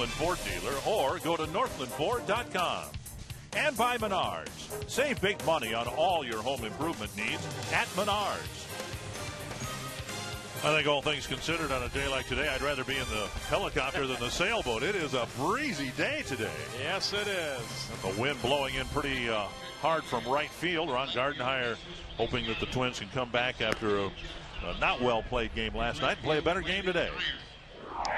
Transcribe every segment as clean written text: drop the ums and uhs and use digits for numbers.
Northland Ford dealer or go to northlandford.com. And by Menards. Save big money on all your home improvement needs at Menards. I think all things considered, on a day like today, I'd rather be in the helicopter than the sailboat. It is a breezy day today. Yes, it is. And the wind blowing in pretty hard from right field. Ron Gardenhire hoping that the Twins can come back after a not well-played game last night and play a better game today.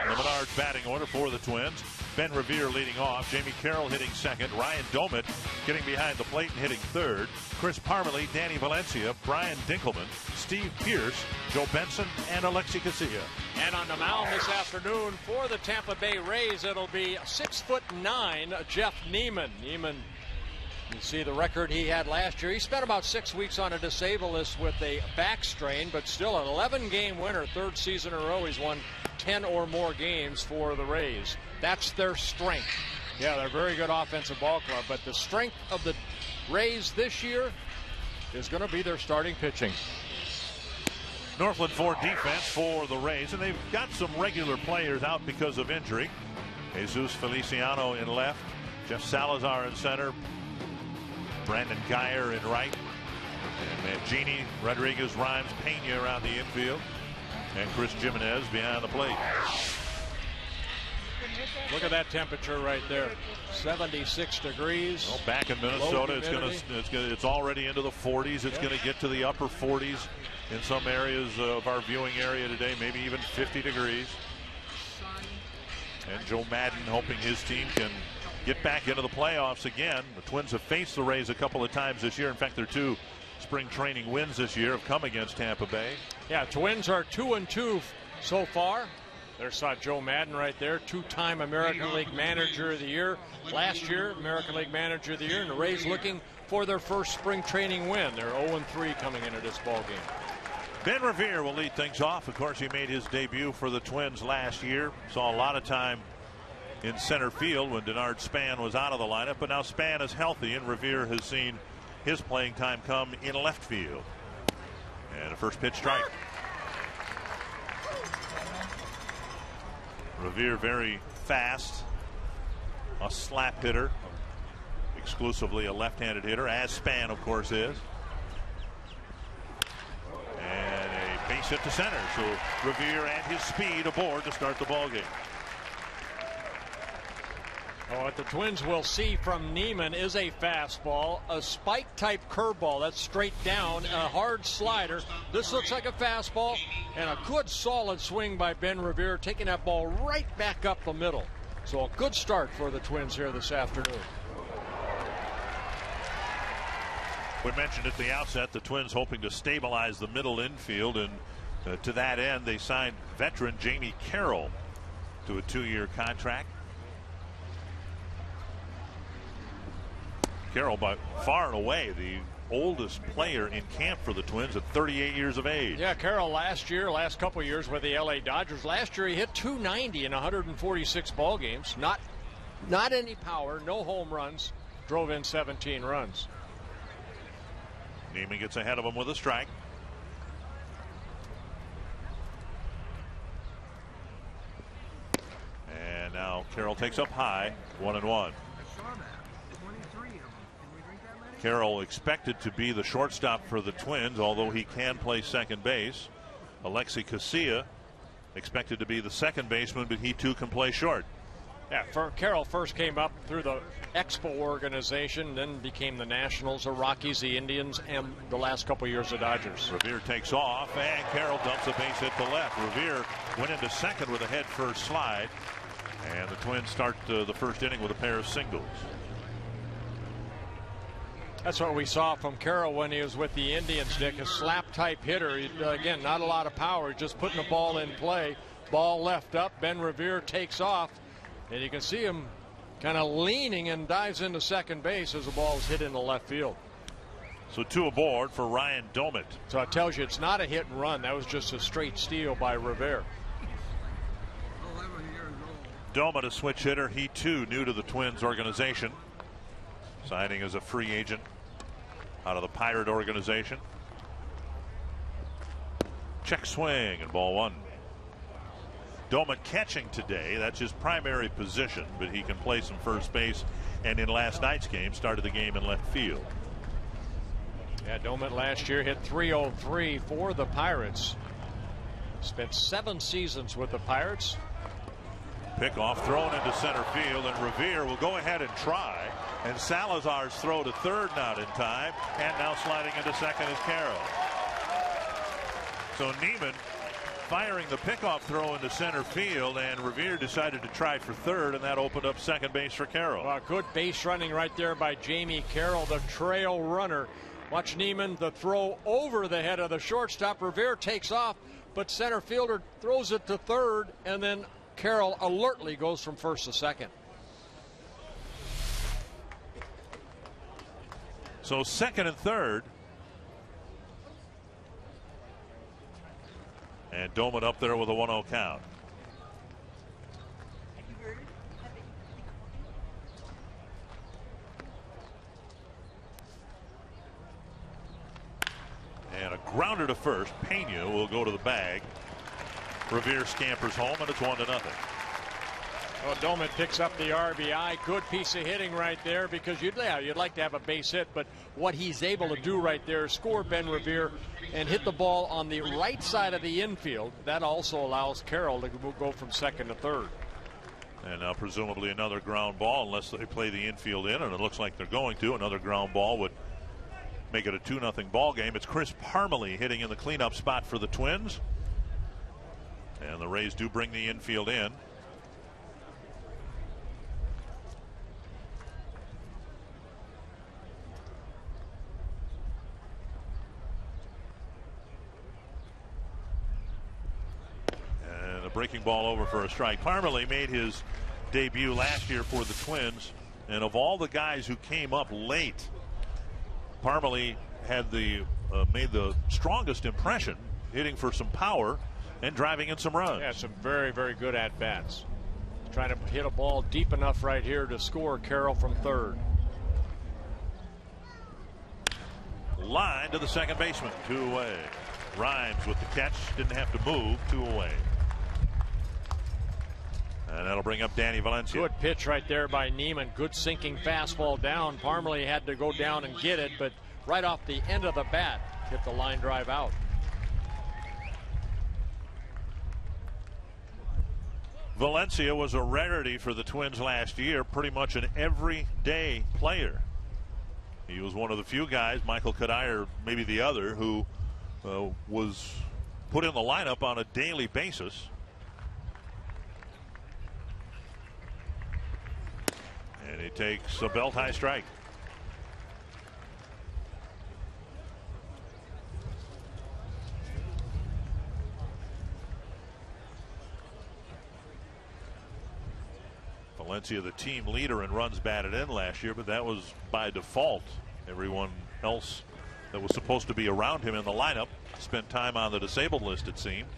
The Menards batting order for the Twins. Ben Revere leading off. Jamie Carroll hitting second. Ryan Doumit getting behind the plate and hitting third. Chris Parmelee, Danny Valencia, Brian Dinkelman, Steve Pearce, Joe Benson, and Alexi Casilla. And on the mound this afternoon for the Tampa Bay Rays, it'll be 6'9" Jeff Neiman. Neiman, you see the record he had last year. He spent about 6 weeks on a disabled list with a back strain, but still an 11-game winner. Third season in a row he's won 10 or more games for the Rays. That's their strength. Yeah, they're a very good offensive ball club, but the strength of the Rays this year is going to be their starting pitching. Northland Ford defense for the Rays, and they've got some regular players out because of injury. Jesus Feliciano in left, Jeff Salazar in center, Brandon Geyer in right, and Mangini, Rodriguez, Rhymes, Pena around the infield, and Chris Jimenez behind the plate. Look at that temperature right there, 76 degrees. Well, back in Minnesota, it's already into the 40s. It's going to get to the upper 40s in some areas of our viewing area today, maybe even 50 degrees. And Joe Madden hoping his team can get back into the playoffs again. The Twins have faced the Rays a couple of times this year. In fact, their 2 spring training wins this year have come against Tampa Bay. Yeah, Twins are 2-2 so far. There's Joe Madden right there, 2-time American League Manager of the Year. Last year, American League Manager of the Year, and the Rays looking for their first spring training win. They're 0-3 coming into this ball game. Ben Revere will lead things off. Of course, he made his debut for the Twins last year. Saw a lot of time in center field when Denard Span was out of the lineup, but now Span is healthy, and Revere has seen his playing time come in left field. And a first pitch strike. Revere very fast, a slap hitter, exclusively a left-handed hitter, as Span of course is. And a base hit to center, so Revere and his speed aboard to start the ball game. What the Twins will see from Neiman is a fastball, a spike-type curveball that's straight down, a hard slider. This looks like a fastball, and a good solid swing by Ben Revere, taking that ball right back up the middle. So a good start for the Twins here this afternoon. We mentioned at the outset the Twins hoping to stabilize the middle infield, and to that end they signed veteran Jamie Carroll to a 2-year contract. Carroll, by far and away the oldest player in camp for the Twins at 38 years of age. Yeah, Carroll last couple of years with the LA Dodgers. Last year he hit .290 in 146 ball games. Not any power, no home runs, drove in 17 runs. Neiman gets ahead of him with a strike. And now Carroll takes up high, 1-1. Carroll expected to be the shortstop for the Twins, although he can play second base. Alexi Casilla expected to be the second baseman, but he too can play short. Yeah, Carroll first came up through the Expo organization, then became the Nationals, the Rockies, the Indians, and the last couple years the Dodgers. Revere takes off, and Carroll dumps a base hit to left. Revere went into second with a head first slide, and the Twins start the first inning with a pair of singles. That's what we saw from Carroll when he was with the Indians, Dick. A slap-type hitter. Again, not a lot of power, just putting the ball in play. Ball left up. Ben Revere takes off, and you can see him kind of leaning and dives into second base as the ball is hit in the left field. So 2 aboard for Ryan Doumit. So it tells you it's not a hit and run. That was just a straight steal by Revere. Doumit, a switch hitter. He too new to the Twins organization, signing as a free agent out of the Pirate organization. Check swing and ball 1. Doumit catching today. That's his primary position, but he can play some first base, and in last night's game started the game in left field. Yeah, Doumit last year hit .303 for the Pirates. Spent 7 seasons with the Pirates. Pickoff thrown into center field, and Revere will go ahead and try. And Salazar's throw to third not in time, and now sliding into second is Carroll. So Neiman firing the pickoff throw into center field, and Revere decided to try for third, and that opened up second base for Carroll. Well, good base running right there by Jamie Carroll, the trail runner. Watch Neiman, the throw over the head of the shortstop. Revere takes off, but center fielder throws it to third, and then Carroll alertly goes from first to second. So second and third. And Doumit up there with a 1-0 count. And a grounder to first. Pena will go to the bag. Revere scampers home, and it's 1-0. Well, Doumit picks up the RBI. Good piece of hitting right there, because you'd like to have a base hit, but what he's able to do right there, score Ben Revere and hit the ball on the right side of the infield. That also allows Carroll to go from second to third. And now presumably another ground ball, unless they play the infield in, and it looks like they're going to. Another ground ball would make it a 2-0 ball game. It's Chris Parmalee hitting in the cleanup spot for the Twins. And the Rays do bring the infield in. And a breaking ball over for a strike. Parmalee made his debut last year for the Twins, and of all the guys who came up late, Parmalee had made the strongest impression, hitting for some power and driving in some runs. Yeah, some very, very good at-bats. Trying to hit a ball deep enough right here to score Carroll from third. Line to the second baseman, 2 away. Rhymes with the catch, didn't have to move, 2 away. And that'll bring up Danny Valencia. Good pitch right there by Neiman. Good sinking fastball down. Parmalee had to go down and get it, but right off the end of the bat, hit the line drive out. Valencia was a rarity for the Twins last year, pretty much an everyday player. He was one of the few guys, Michael Kadire maybe the other, who was put in the lineup on a daily basis. And he takes a belt-high strike. Valencia, the team leader in runs batted in last year, but that was by default. Everyone else that was supposed to be around him in the lineup spent time on the disabled list, it seemed.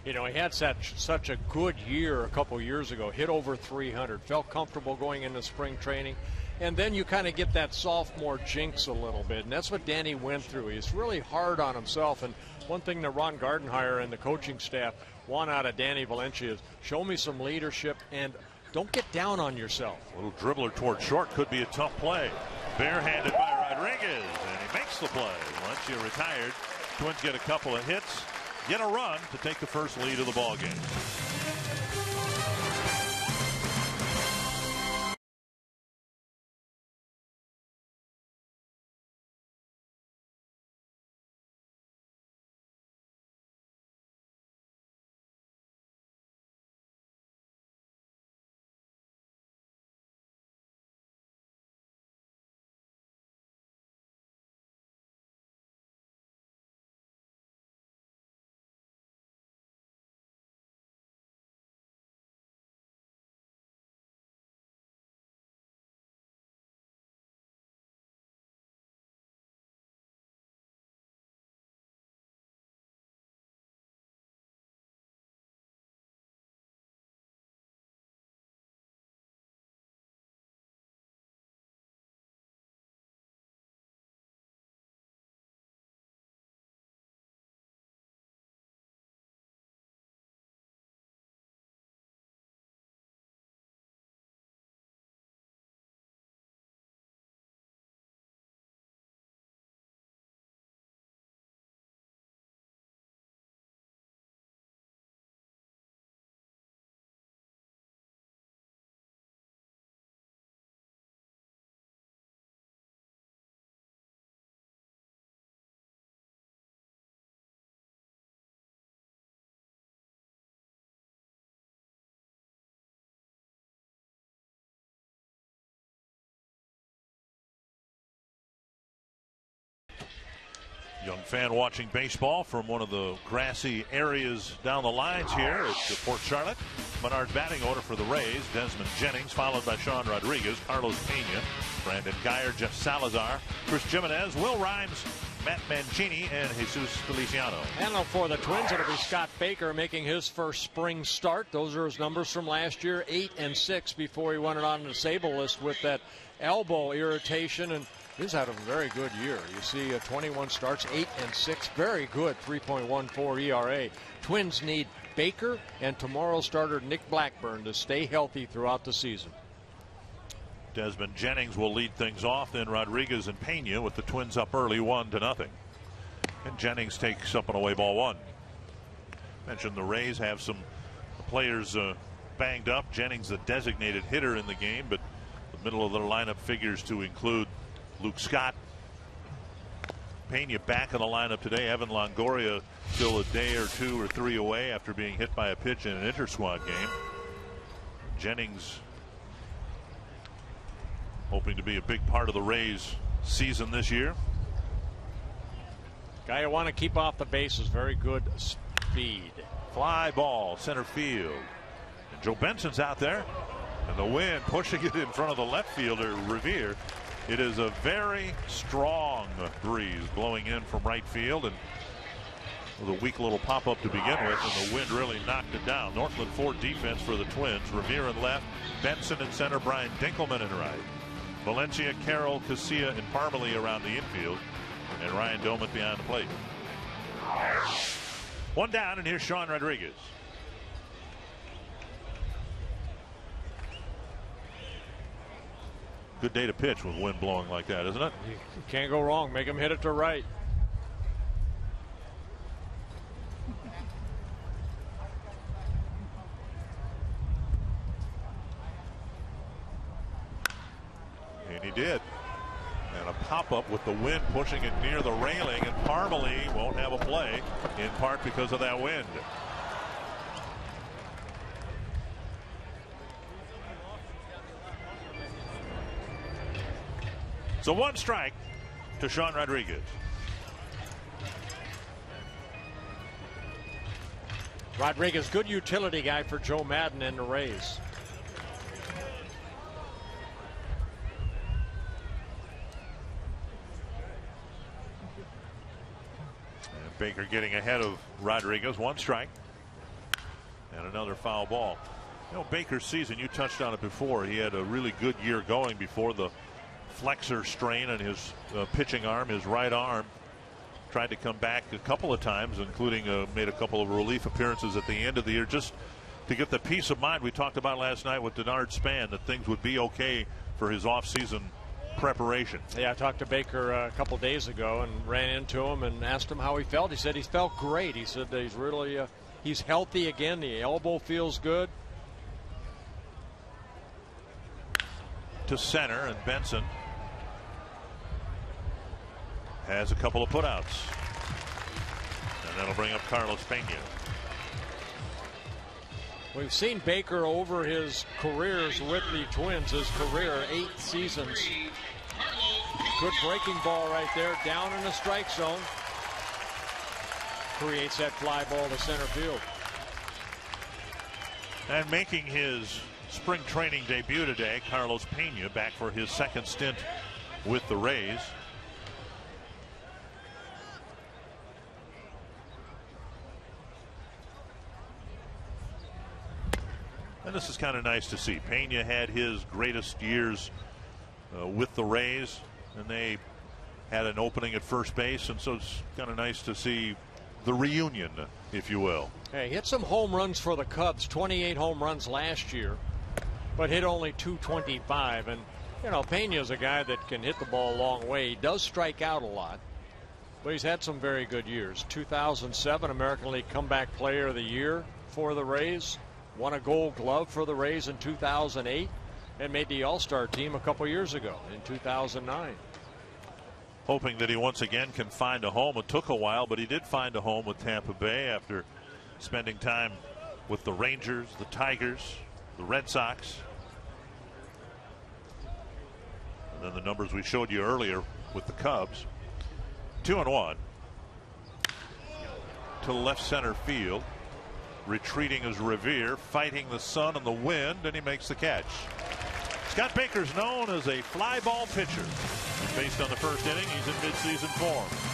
You know, he had such a good year a couple years ago, hit over 300, felt comfortable going into spring training, and then you kind of get that sophomore jinx a little bit, and that's what Danny went through. He's really hard on himself, and one thing that Ron Gardenhire and the coaching staff want out of Danny Valencia is show me some leadership and don't get down on yourself. A little dribbler toward short could be a tough play. Barehanded by Rodriguez, and he makes the play. Valencia retired. Twins get a couple of hits, get a run to take the first lead of the ball game. fan watching baseball from one of the grassy areas down the lines here at Port Charlotte. Menard batting order for the Rays. Desmond Jennings, followed by Sean Rodriguez, Carlos Pena, Brandon Geyer, Jeff Salazar, Chris Jimenez, Will Rhymes, Matt Mancini, and Jesus Feliciano. And for the Twins, it'll be Scott Baker making his first spring start. Those are his numbers from last year, 8 and 6 before he went on the disabled list with that elbow irritation, and he's had a very good year. You see 21 starts, 8 and 6, very good 3.14 ERA. Twins need Baker and tomorrow's starter Nick Blackburn to stay healthy throughout the season. Desmond Jennings will lead things off, then Rodriguez and Pena with the Twins up early 1-0. And Jennings takes up an away ball 1. Mentioned the Rays have some players banged up. Jennings the designated hitter in the game, but the middle of their lineup figures to include Luke Scott. Pena back in the lineup today. Evan Longoria still a day or 2 or 3 away after being hit by a pitch in an inter-squad game. Jennings hoping to be a big part of the Rays season this year. Guy you want to keep off the bases. Very good speed. Fly ball center field. And Joe Benson's out there. And the wind pushing it in front of the left fielder, Revere. It is a very strong breeze blowing in from right field, and with a weak little pop-up to begin with, and the wind really knocked it down. Northland Ford defense for the Twins. Revere in left, Benson in center, Brian Dinkelman in right. Valencia, Carroll, Casilla, and Parmalee around the infield, and Ryan Doumit behind the plate. 1 down, and here's Sean Rodriguez. Good day to pitch with wind blowing like that, isn't it? You can't go wrong. Make him hit it to right. And he did. And a pop-up with the wind pushing it near the railing, and Parmalee won't have a play, in part because of that wind. So 1 strike to Sean Rodriguez. Rodriguez, good utility guy for Joe Madden and the Rays. And Baker getting ahead of Rodriguez. 1 strike. And another foul ball. You know, Baker's season, you touched on it before. He had a really good year going before the flexor strain on his pitching arm, his right arm. Tried to come back a couple of times, including made a couple of relief appearances at the end of the year, just to get the peace of mind we talked about last night with Denard Span, that things would be okay for his offseason preparation. Yeah, I talked to Baker a couple days ago and ran into him and asked him how he felt. He said he felt great. He said that he's really he's healthy again. The elbow feels good. To center, and Benson has a couple of putouts, and that'll bring up Carlos Pena. We've seen Baker over his careers with the Twins, his career 8 seasons. Good breaking ball right there, down in the strike zone. Creates that fly ball to center field. And making his spring training debut today, Carlos Pena, back for his 2nd stint with the Rays. And this is kind of nice to see. Pena had his greatest years with the Rays, and they had an opening at first base, and so it's kind of nice to see the reunion, if you will. Hey, hit some home runs for the Cubs, 28 home runs last year, but hit only 225. And, you know, Pena's a guy that can hit the ball a long way. He does strike out a lot, but he's had some very good years. 2007 American League Comeback Player of the Year for the Rays. Won a Gold Glove for the Rays in 2008 and made the All-Star team a couple years ago in 2009. Hoping that he once again can find a home. It took a while, but he did find a home with Tampa Bay after spending time with the Rangers, the Tigers, the Red Sox. And then the numbers we showed you earlier with the Cubs. 2-1. to left center field. Retreating is Revere, fighting the sun and the wind, and he makes the catch. Scott Baker's known as a fly ball pitcher. Based on the first inning, he's in midseason form.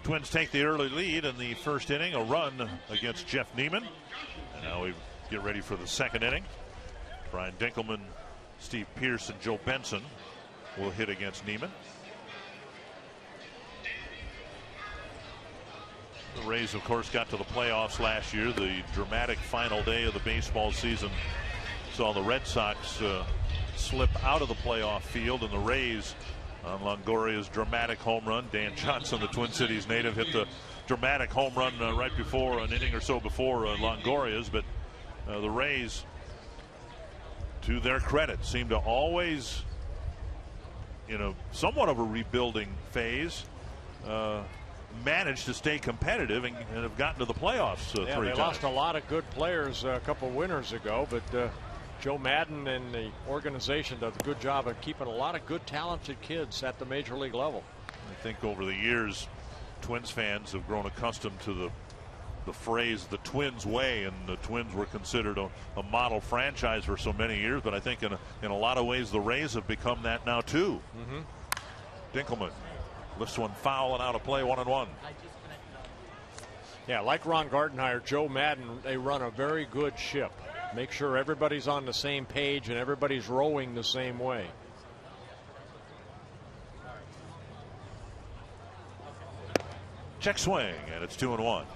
Twins take the early lead in the first inning, a run against Jeff Neiman. And now we get ready for the second inning. Brian Dinkelman, Steve Pearce, and Joe Benson will hit against Neiman. The Rays, of course, got to the playoffs last year. The dramatic final day of the baseball season saw the Red Sox slip out of the playoff field, and the Rays, on Longoria's dramatic home run. Dan Johnson, the Twin Cities native, hit the dramatic home run right before, an inning or so before Longoria's. But the Rays, to their credit, seem to always, somewhat of a rebuilding phase, managed to stay competitive and have gotten to the playoffs 3 times. They lost a lot of good players a couple winters ago, but Joe Madden and the organization does a good job of keeping a lot of good, talented kids at the major league level. I think over the years, Twins fans have grown accustomed to the phrase "the Twins way," and the Twins were considered a model franchise for so many years. But I think in a lot of ways, the Rays have become that now too. Dinkelman lifts one foul and out of play, 1-1. Yeah, like Ron Gardenhire, Joe Madden, they run a very good ship. Make sure everybody's on the same page and everybody's rowing the same way. Check swing, and it's 2-1.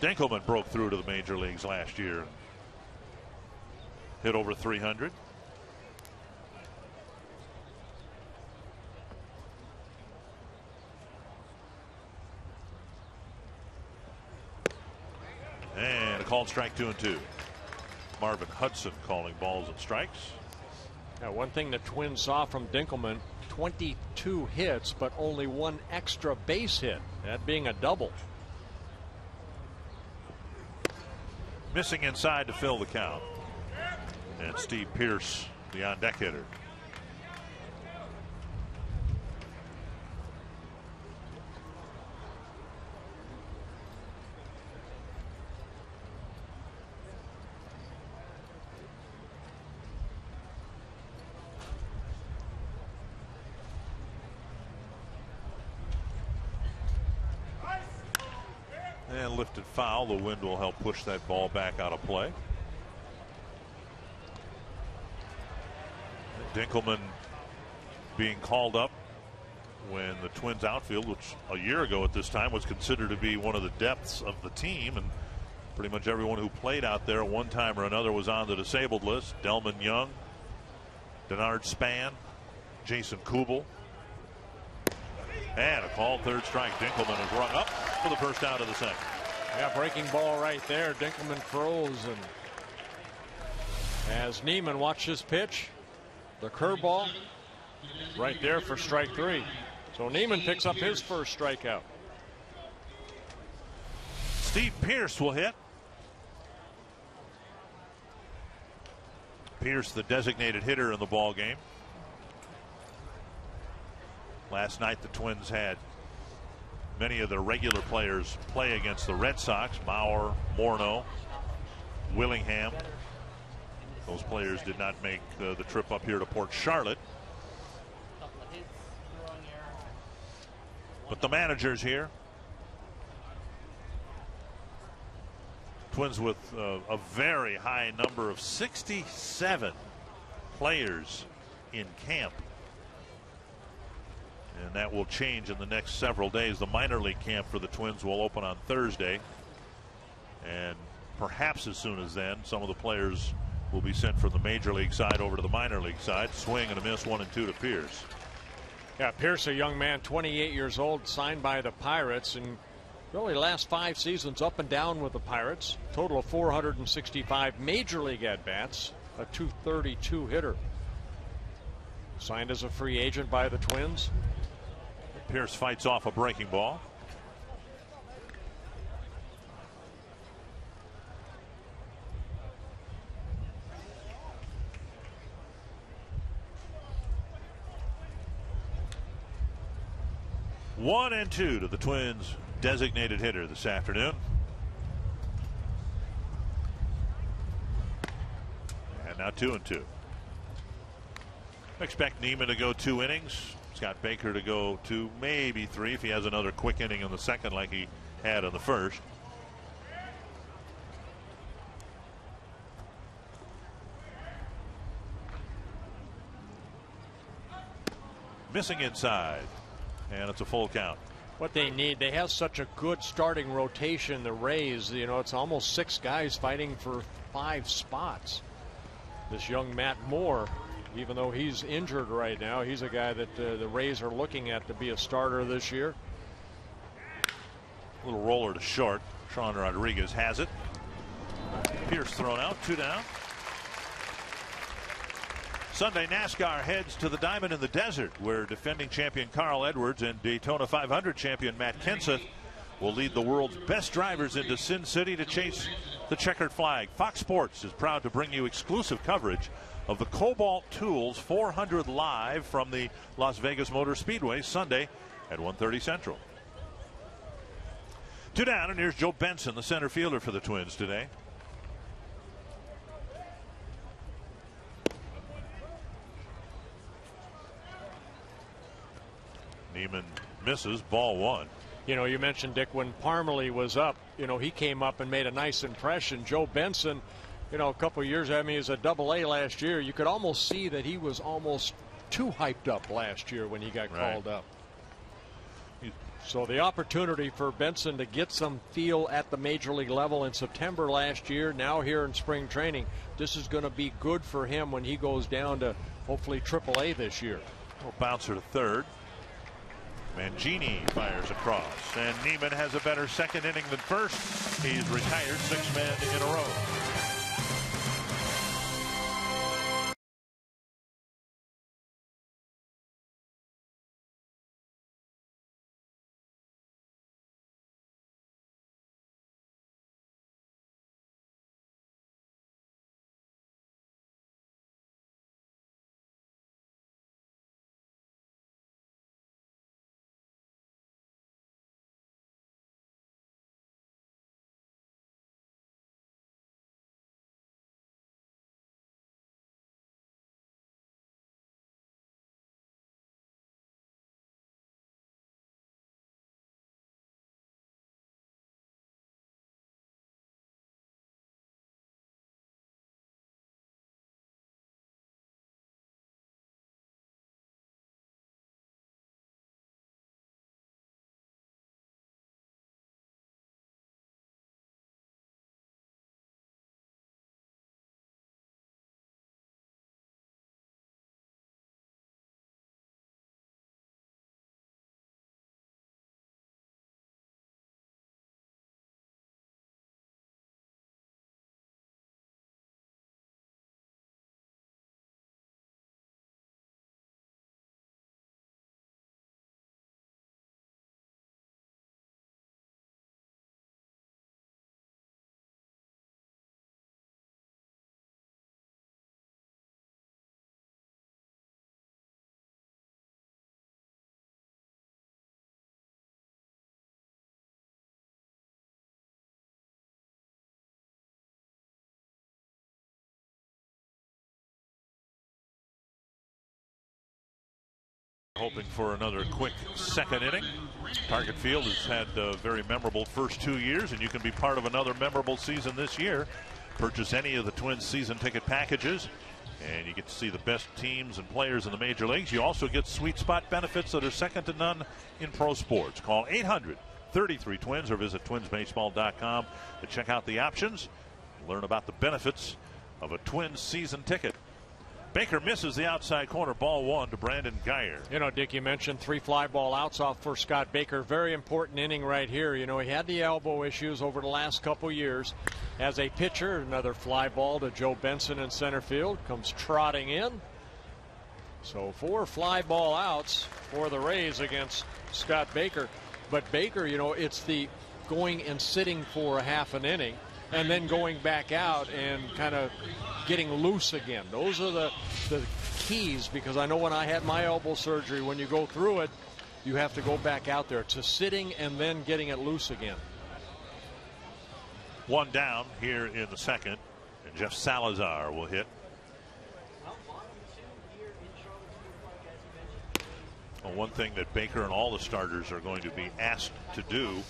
Dinkelman broke through to the major leagues last year. Hit over 300. And a called strike, 2-2. Marvin Hudson calling balls and strikes. Now, one thing the Twins saw from Dinkelman, 22 hits, but only one extra base hit, that being a double. Missing inside to fill the count. And Steve Pearce, the on-deck hitter. And lifted foul. The wind will help push that ball back out of play. Dinkelman being called up when the Twins outfield, which a year ago at this time was considered to be one of the depths of the team, and pretty much everyone who played out there at one time or another was on the disabled list. Delman Young, Denard Span, Jason Kubel. And a called third strike. Dinkelman is rung up. for the first out of the second. Yeah, breaking ball right there. Dinkelman froze, and as Neiman watches pitch, the curveball right there for strike 3. So Neiman picks up his first strikeout. Steve Pearce will hit. Pearce, the designated hitter in the ball game. Last night the Twins had many of their regular players play against the Red Sox. Mauer, Morneau, Willingham. Those players did not make the trip up here to Port Charlotte. But the manager's here. Twins with a very high number of 67 players in camp. And that will change in the next several days. The minor league camp for the Twins will open on Thursday. And perhaps as soon as then, some of the players will be sent from the major league side over to the minor league side. Swing and a miss, 1-2 to Pearce. Yeah, Pearce, a young man, 28 years old, signed by the Pirates, and really last 5 seasons up and down with the Pirates. Total of 465 major league at-bats, a .232 hitter. Signed as a free agent by the Twins. Pearce fights off a breaking ball. One and two to the Twins' designated hitter this afternoon. And now 2-2. Expect Neiman to go 2 innings. Scott Baker to go 2, maybe 3 if he has another quick inning in the second like he had in the first. Missing inside, and it's a full count. What they need, they have such a good starting rotation, the Rays. You know, it's almost 6 guys fighting for 5 spots. This young Matt Moore, even though he's injured right now, he's a guy that the Rays are looking at to be a starter this year. Little roller to short. Sean Rodriguez has it. Pearce thrown out, 2 down. Sunday, NASCAR heads to the Diamond in the Desert, where defending champion Carl Edwards and Daytona 500 champion Matt Kenseth will lead the world's best drivers into Sin City to chase the checkered flag. Fox Sports is proud to bring you exclusive coverage of the Cobalt Tools 400 live from the Las Vegas Motor Speedway Sunday at 1:30 Central. 2 down, and here's Joe Benson, the center fielder for the Twins today. Neiman misses, ball 1. You know, you mentioned, Dick, when Parmalee was up, you know, he came up and made a nice impression. Joe Benson, you know, a couple of years, I mean, he was a Double-A last year. You could almost see that he was almost too hyped up last year when he got called up. So the opportunity for Benson to get some feel at the major league level in September last year, now here in spring training, this is going to be good for him when he goes down to hopefully Triple-A this year. Little bouncer to third. Mangini fires across, and Neiman has a better second inning than first. He's retired 6 men in a row. Hoping for another quick second inning. Target Field has had a very memorable first 2 years, and you can be part of another memorable season this year. Purchase any of the Twins season ticket packages, and you get to see the best teams and players in the major leagues. You also get sweet spot benefits that are second to none in pro sports. Call 800-33-TWINS or visit twinsbaseball.com to check out the options, learn about the benefits of a Twins season ticket. Baker misses the outside corner, ball one to Brandon Geyer. You know, Dick, you mentioned 3 fly ball outs off for Scott Baker. Very important inning right here. You know, he had the elbow issues over the last couple years. As a pitcher, another fly ball to Joe Benson in center field. Comes trotting in. So 4 fly ball outs for the Rays against Scott Baker. But Baker, you know, it's the going and sitting for a half an inning and then going back out and kind of getting loose again. Those are the keys, because I know when I had my elbow surgery, when you go through it, you have to go back out there to sitting and then getting it loose again. 1 down here in the second, and Jeff Salazar will hit. Well, one thing that Baker and all the starters are going to be asked to do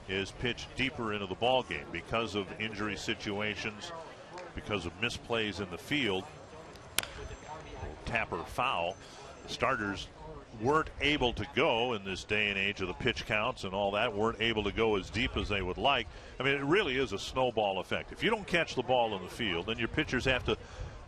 is pitch deeper into the ball game because of injury situations, because of misplays in the field. Tapper foul. The starters weren't able to go in this day and age of the pitch counts and all that, weren't able to go as deep as they would like. I mean, it really is a snowball effect. If you don't catch the ball in the field, then your pitchers have to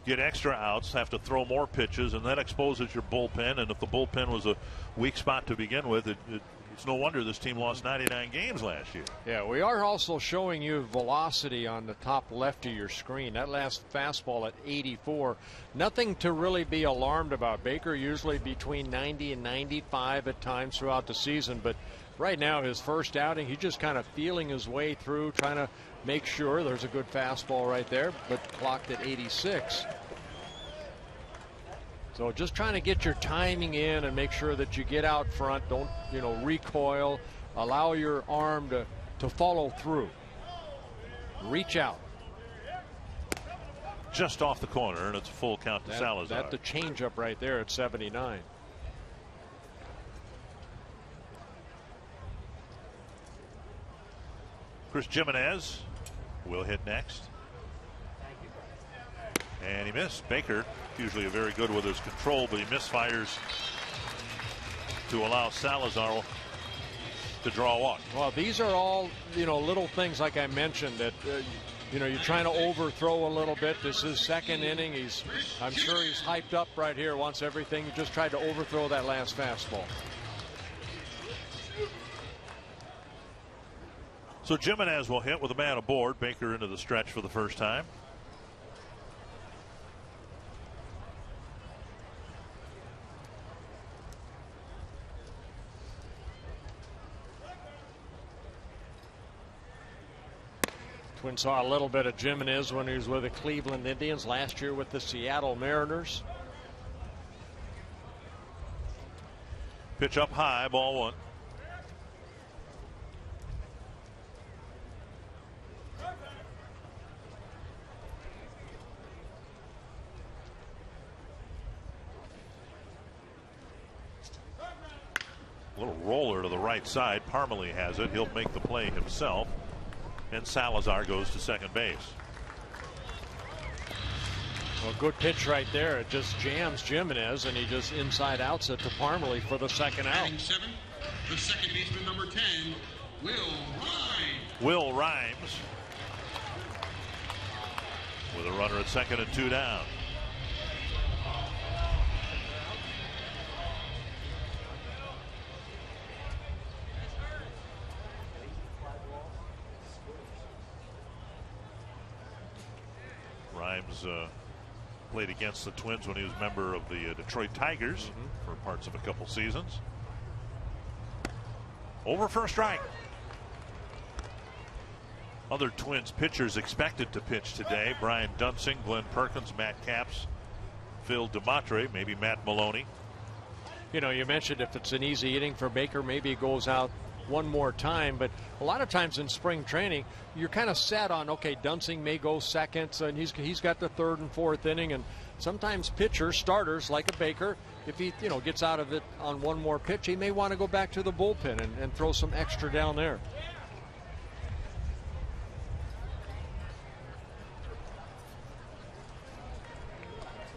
get extra outs, have to throw more pitches, and that exposes your bullpen. And if the bullpen was a weak spot to begin with, it's no wonder this team lost 99 games last year. Yeah, we are also showing you velocity on the top left of your screen. That last fastball at 84. Nothing to really be alarmed about. Baker usually between 90 and 95 at times throughout the season, but right now his first outing, he's just kind of feeling his way through, trying to make sure. There's a good fastball right there, but clocked at 86. So just trying to get your timing in and make sure that you get out front. Don't, you know, recoil. Allow your arm to follow through. Reach out. Just off the corner, and it's a full count to Salazar. That's the changeup right there at 79. Chris Jimenez will hit next. And he missed. Baker, usually very good with his control, but he misfires to allow Salazar to draw a walk. Well, these are all, you know, little things like I mentioned that, you know, you're trying to overthrow a little bit. This is second inning. I'm sure he's hyped up right here, wants everything. He just tried to overthrow that last fastball. So Jimenez will hit with a man aboard. Baker into the stretch for the first time. Twins saw a little bit of Jimenez when he was with the Cleveland Indians, last year with the Seattle Mariners. Pitch up high, ball one. A little roller to the right side. Parmalee has it. He'll make the play himself. And Salazar goes to second base. Well, good pitch right there. It just jams Jimenez, and he just inside outs it to Parmalee for the second out. Seven, the second baseman, number 10, Will Rhymes. Will Rhymes with a runner at second and 2 down. Rhymes played against the Twins when he was a member of the Detroit Tigers for parts of a couple seasons. Over for a strike. Other Twins pitchers expected to pitch today: Brian Dunsing, Glenn Perkins, Matt Capps, Phil DeMatre, maybe Matt Maloney. You know, you mentioned if it's an easy inning for Baker, maybe he goes out one more time, but a lot of times in spring training you're kind of set on, okay, Dunsing may go second, and he's got the third and fourth inning, and sometimes pitchers, starters like a Baker, if he gets out of it on one more pitch, he may want to go back to the bullpen and throw some extra down there.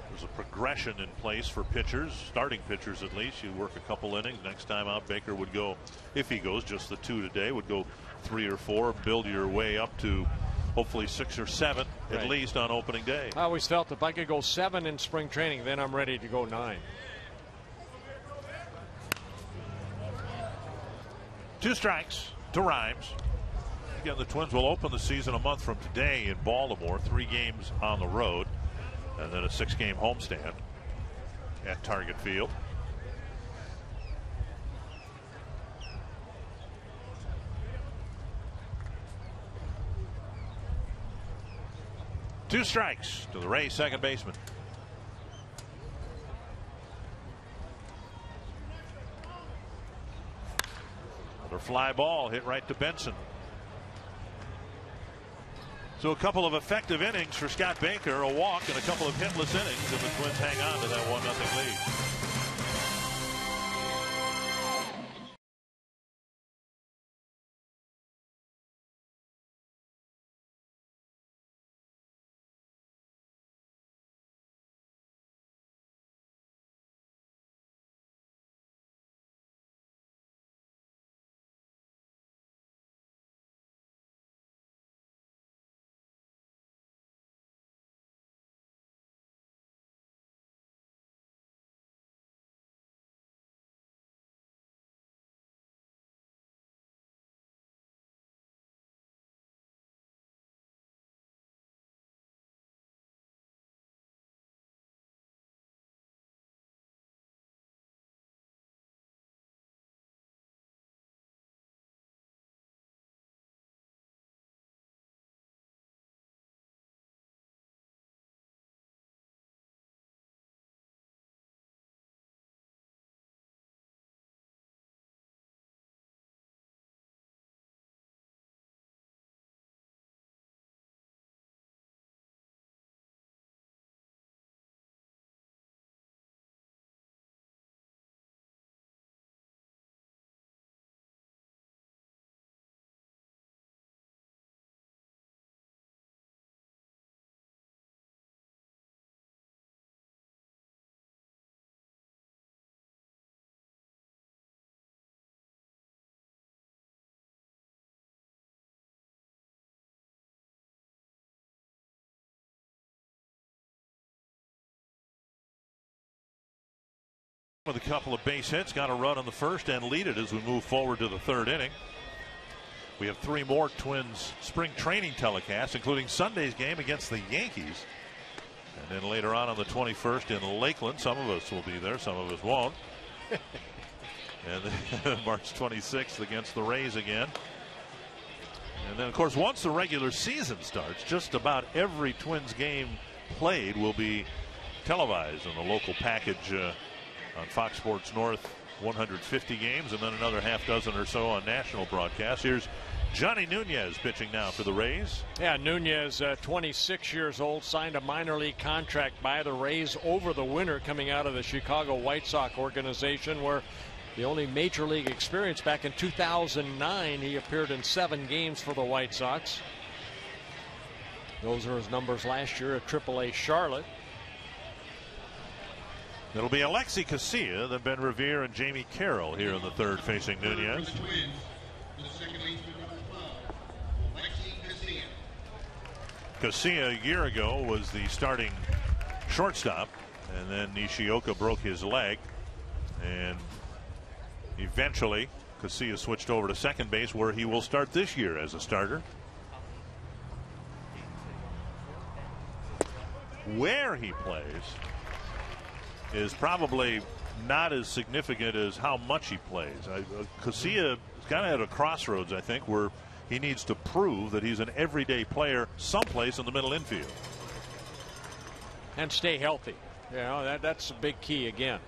There's a progression in place for pitchers, starting pitchers at least. You work a couple innings. Next time out, Baker would go, if he goes just the 2 today, would go 3 or 4, build your way up to hopefully 6 or 7 at least on opening day. I always felt if I could go 7 in spring training, then I'm ready to go 9. 2 strikes to Rhymes. Again, the Twins will open the season a month from today in Baltimore. 3 games on the road, and then a 6-game homestand at Target Field. Two strikes to the Rays second baseman. Another fly ball hit right to Benson. So a couple of effective innings for Scott Baker, a walk and a couple of hitless innings, and the Twins hang on to that 1-0 lead. With a couple of base hits, got a run on the first and lead it as we move forward to the 3rd inning. We have 3 more Twins spring training telecasts, including Sunday's game against the Yankees. And then later on the 21st in Lakeland, some of us will be there, some of us won't. And then March 26th against the Rays again. And then, of course, once the regular season starts, just about every Twins game played will be televised on the local package on Fox Sports North. 150 games and then another half dozen or so on national broadcasts. Here's Johnny Nunez pitching now for the Rays. Yeah, Nunez, 26 years old, signed a minor league contract by the Rays over the winter, coming out of the Chicago White Sox organization, where the only major league experience back in 2009, he appeared in 7 games for the White Sox. Those are his numbers last year at AAA Charlotte. It'll be Alexi Casilla, then Ben Revere and Jamie Carroll here in the 3rd facing Nunez. Casilla a year ago was the starting shortstop, and then Nishioka broke his leg, and eventually Casilla switched over to second base, where he will start this year as a starter. Where he plays is probably not as significant as how much he plays. Casilla is kind of at a crossroads, I think, where he needs to prove that he's an everyday player someplace in the middle infield. And stay healthy. You know, that's a big key again.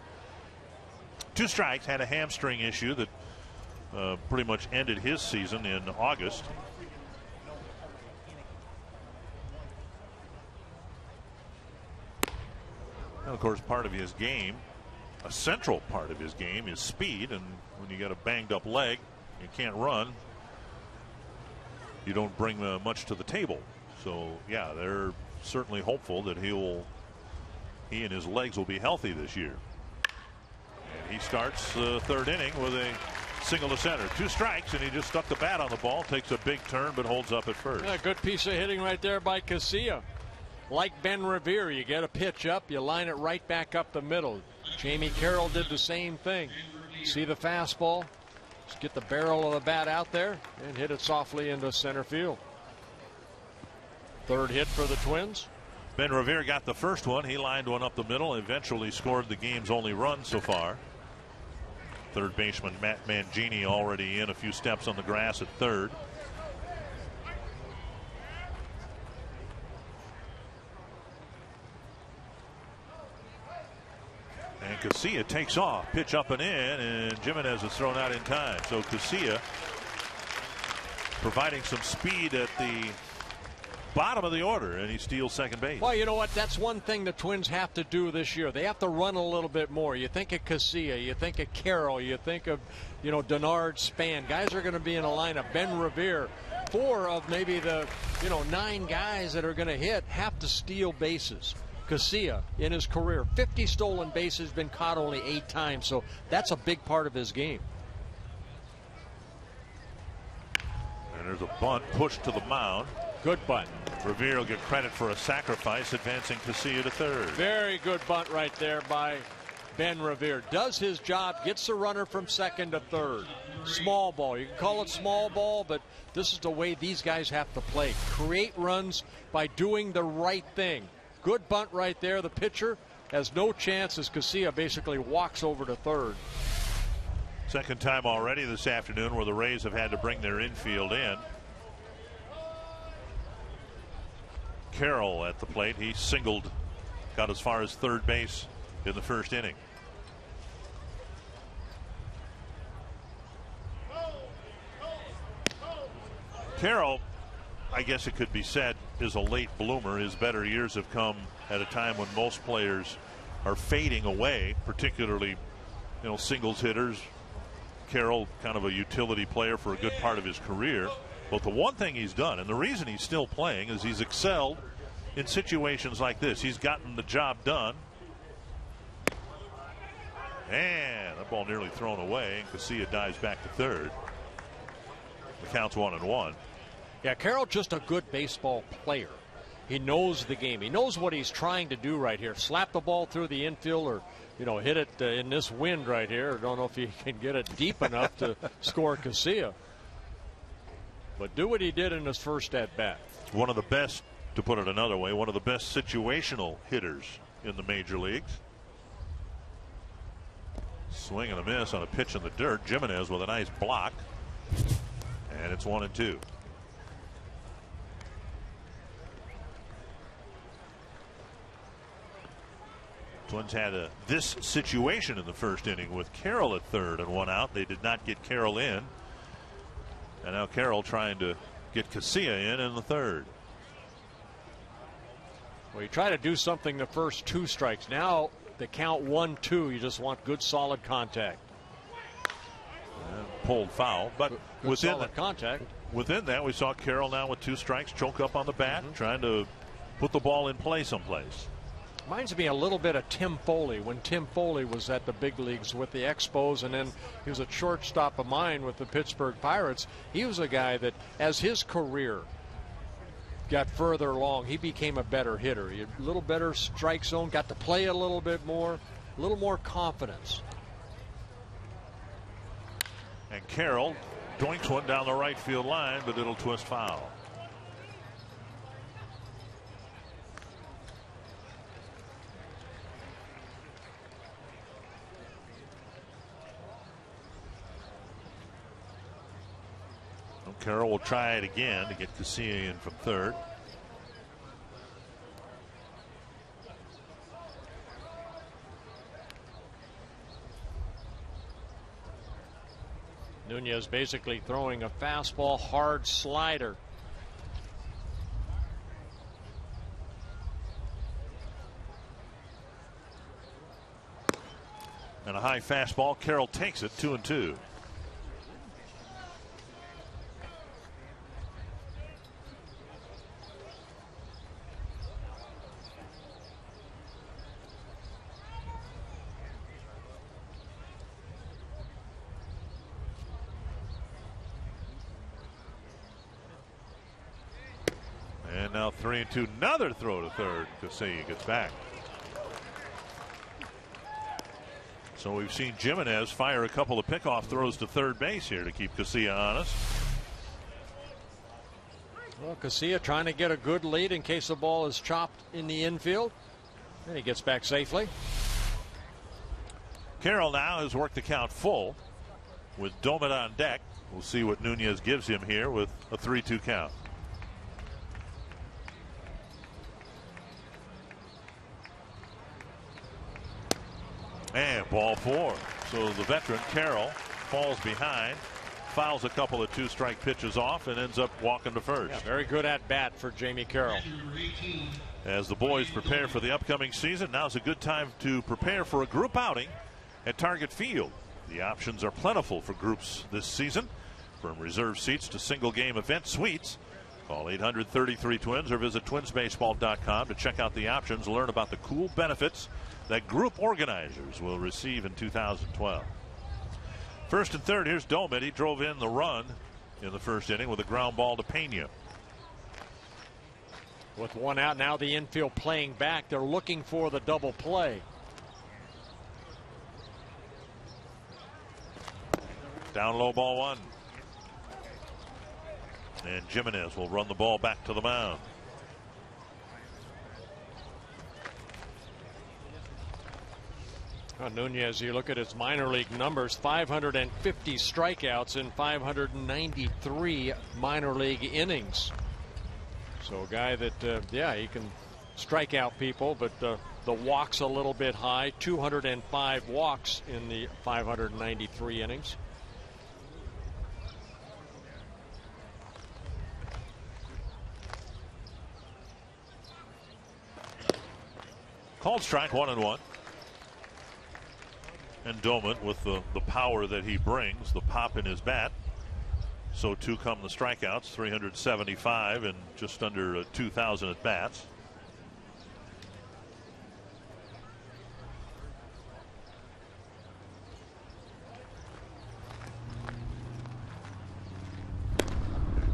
2 strikes, had a hamstring issue that pretty much ended his season in August. And of course, part of his game, a central part of his game, is speed. And when you got a banged up leg, you can't run, you don't bring much to the table. So yeah, they're certainly hopeful that he and his legs will be healthy this year. And he starts the third inning with a single to center. 2 strikes, and he just stuck the bat on the ball. Takes a big turn, but holds up at first. Yeah, good piece of hitting right there by Casilla. Like Ben Revere, you get a pitch up, you line it right back up the middle. Jamie Carroll did the same thing. See the fastball, just get the barrel of the bat out there and hit it softly into center field. Third hit for the Twins. Ben Revere got the first one. He lined one up the middle, eventually scored the game's only run so far. Third baseman Matt Mangini already in, a few steps on the grass at third. And Casilla takes off, pitch up and in, and Jimenez is thrown out in time. So Casilla providing some speed at the bottom of the order, and he steals second base. Well, you know what? That's one thing the Twins have to do this year. They have to run a little bit more. You think of Casilla, you think of Carroll, you think of, Denard, Span. Guys are going to be in a lineup. Ben Revere. 4 of maybe the, 9 guys that are going to hit have to steal bases. Casilla, in his career, 50 stolen bases, been caught only 8 times. So that's a big part of his game. And there's a bunt pushed to the mound. Good bunt. Revere will get credit for a sacrifice, advancing Casilla to third. Very good bunt right there by Ben Revere. Does his job, gets the runner from second to third. Small ball. You can call it small ball, but this is the way these guys have to play. Create runs by doing the right thing. Good bunt right there. The pitcher has no chance as Casilla basically walks over to third. Second time already this afternoon where the Rays have had to bring their infield in. Carroll at the plate. He singled, got as far as third base in the first inning. Carroll, I guess it could be said, is a late bloomer. His better years have come at a time when most players are fading away, particularly, singles hitters. Carroll, kind of a utility player for a good part of his career. But the one thing he's done, and the reason he's still playing, is he's excelled in situations like this. He's gotten the job done. And that ball nearly thrown away, and Casilla dives back to third. The count's 1-1. Yeah, Carroll just a good baseball player. He knows the game. He knows what he's trying to do right here. Slap the ball through the infield or, hit it in this wind right here. Don't know if he can get it deep enough to score Casilla. But do what he did in his first at-bat. One of the best, to put it another way, one of the best situational hitters in the major leagues. Swing and a miss on a pitch in the dirt. Jimenez with a nice block. And it's 1-2. Twins had this situation in the first inning with Carroll at third and 1 out. They did not get Carroll in. And now Carroll trying to get Casilla in the third. Well, you try to do something the first 2 strikes. Now the count 1-2. You just want good solid contact. And pulled foul, but good within solid contact. Within that, we saw Carroll now with 2 strikes, choke up on the bat, trying to put the ball in play someplace. Reminds me a little bit of Tim Foley when Tim Foley was at the big leagues with the Expos, and then he was a shortstop of mine with the Pittsburgh Pirates. He was a guy that, as his career got further along, he became a better hitter. He had a little better strike zone, got to play a little bit more, a little more confidence. And Carroll doinks one down the right field line, but it'll twist foul. Carroll will try it again to get Casilla in from third. Nunez basically throwing a fastball, hard slider. And a high fastball. Carroll takes it, 2-2. And now 3-2. Another throw to third. Casilla gets back. So we've seen Jimenez fire a couple of pickoff throws to third base here to keep Casilla honest. Well, Casilla trying to get a good lead in case the ball is chopped in the infield. And he gets back safely. Carroll now has worked the count full with Doumit on deck. We'll see what Nunez gives him here with a 3-2 count. And ball four. So the veteran Carroll falls behind, fouls a couple of two-strike pitches off, and ends up walking to first. Yeah, very good at bat for Jamie Carroll. As the boys prepare for the upcoming season, now's a good time to prepare for a group outing at Target Field. The options are plentiful for groups this season, from reserve seats to single game event suites. Call 800-33-TWINS or visit twinsbaseball.com to check out the options, learn about the cool benefits that group organizers will receive in 2012. First and third, here's Doumit. He drove in the run in the first inning with a ground ball to Pena. With one out, now the infield playing back. They're looking for the double play. Down low, ball one. And Jimenez will run the ball back to the mound. Nunez, you look at his minor league numbers, 550 strikeouts in 593 minor league innings. So a guy that, yeah, he can strike out people, but the walk's a little bit high. 205 walks in the 593 innings. Called strike, 1-1. And Doumit, with the power that he brings, the pop in his bat, so too come the strikeouts. 375 and just under 2,000 at bats.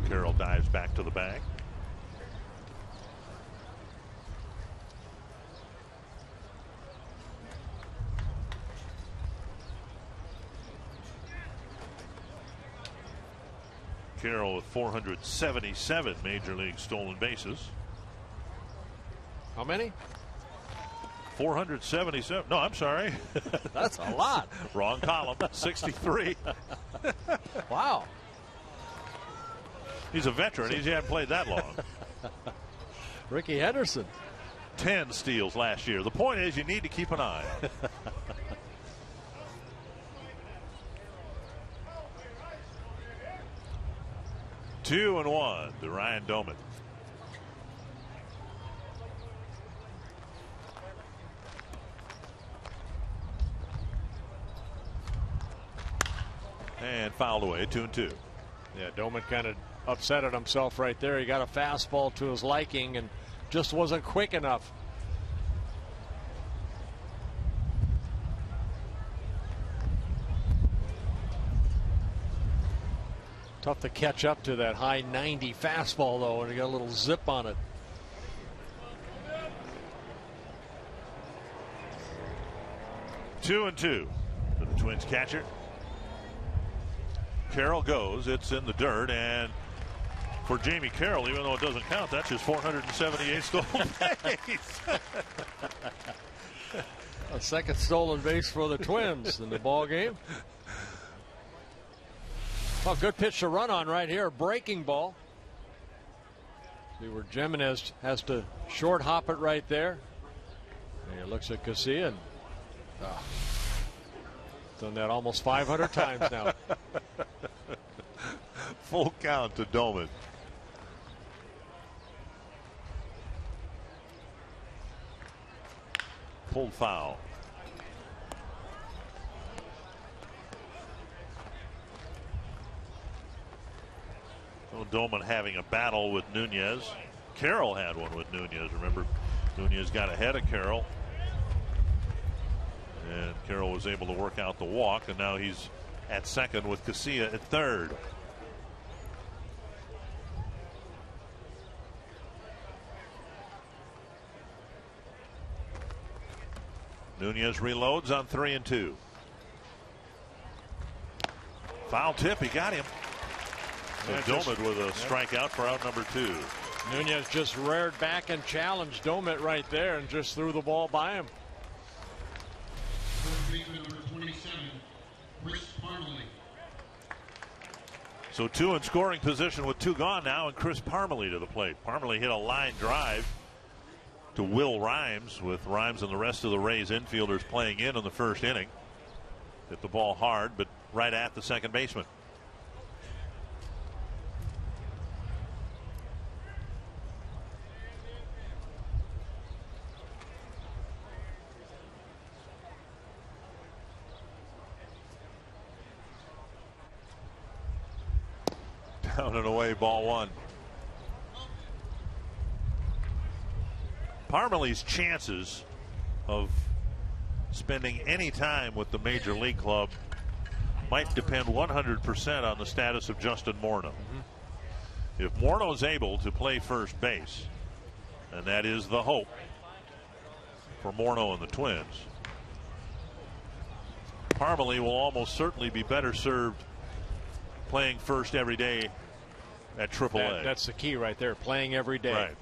Carroll dives back to the bag. Carroll with 477 major league stolen bases. How many? 477. No, I'm sorry. That's a lot. Wrong column. 63. Wow. He's a veteran. He hasn't played that long. Ricky Henderson. 10 steals last year. The point is you need to keep an eye. 2-1 to Ryan Doumit. And fouled away, 2-2. Yeah, Doumit kind of upset at himself right there. He got a fastball to his liking and just wasn't quick enough. Tough to catch up to that high 90 fastball, though, and he got a little zip on it. Two and two for the Twins catcher. Carroll goes. It's in the dirt, and for Jamie Carroll, even though it doesn't count, that's his 478 stolen base. A second stolen base for the Twins in the ball game. Well, good pitch to run on right here. Breaking ball. See where Jimenez has to short hop it right there. And he looks at Casilla and done that almost 500 times now. Full count to Doumit. Pulled foul. Well, Doumit having a battle with Nunez. Carroll had one with Nunez. Remember, Nunez got ahead of Carroll, and Carroll was able to work out the walk, and now he's at second with Casilla at third. Nunez reloads on 3-2. Foul tip, he got him. So Doumit with a strikeout for out number 2. Nunez just reared back and challenged Doumit right there and just threw the ball by him. Number 27, Chris Parmalee. So 2 in scoring position with 2 gone now, and Chris Parmalee to the plate. Parmalee hit a line drive to Will Rhymes, with Rhymes and the rest of the Rays infielders playing in the first inning. Hit the ball hard, but right at the second baseman. Down and away, ball 1. Parmalee's chances of spending any time with the major league club might depend 100% on the status of Justin Morneau. If Morneau's able to play first base, and that is the hope for Morneau and the Twins, Parmalee will almost certainly be better served playing first every day at AAA. That's the key right there, playing every day. Right.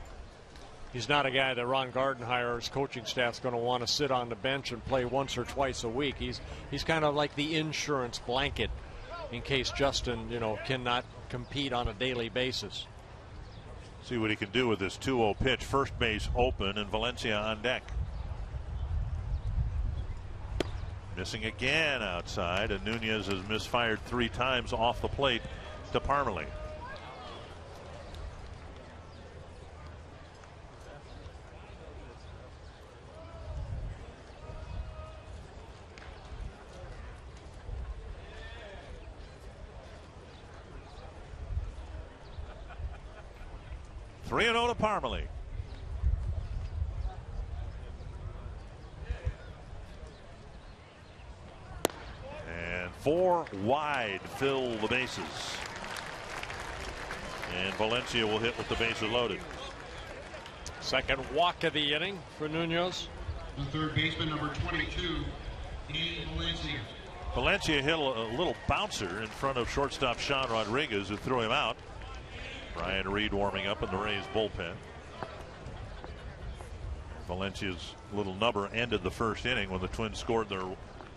He's not a guy that Ron Gardenhire's coaching staff's going to want to sit on the bench and play once or twice a week. He's kind of like the insurance blanket in case Justin, cannot compete on a daily basis. See what he can do with this 2-0 pitch. First base open and Valencia on deck. Missing again outside, and Nunez has misfired 3 times off the plate to Parmalee. Three-0 to Parmalee. And 4 wide fill the bases. And Valencia will hit with the bases loaded. Second walk of the inning for Nunez. The third baseman, number 22, Ian Valencia. Valencia hit a little bouncer in front of shortstop Sean Rodriguez, who threw him out. Ryan Reed warming up in the Rays bullpen. Valencia's little nubber ended the first inning when the Twins scored their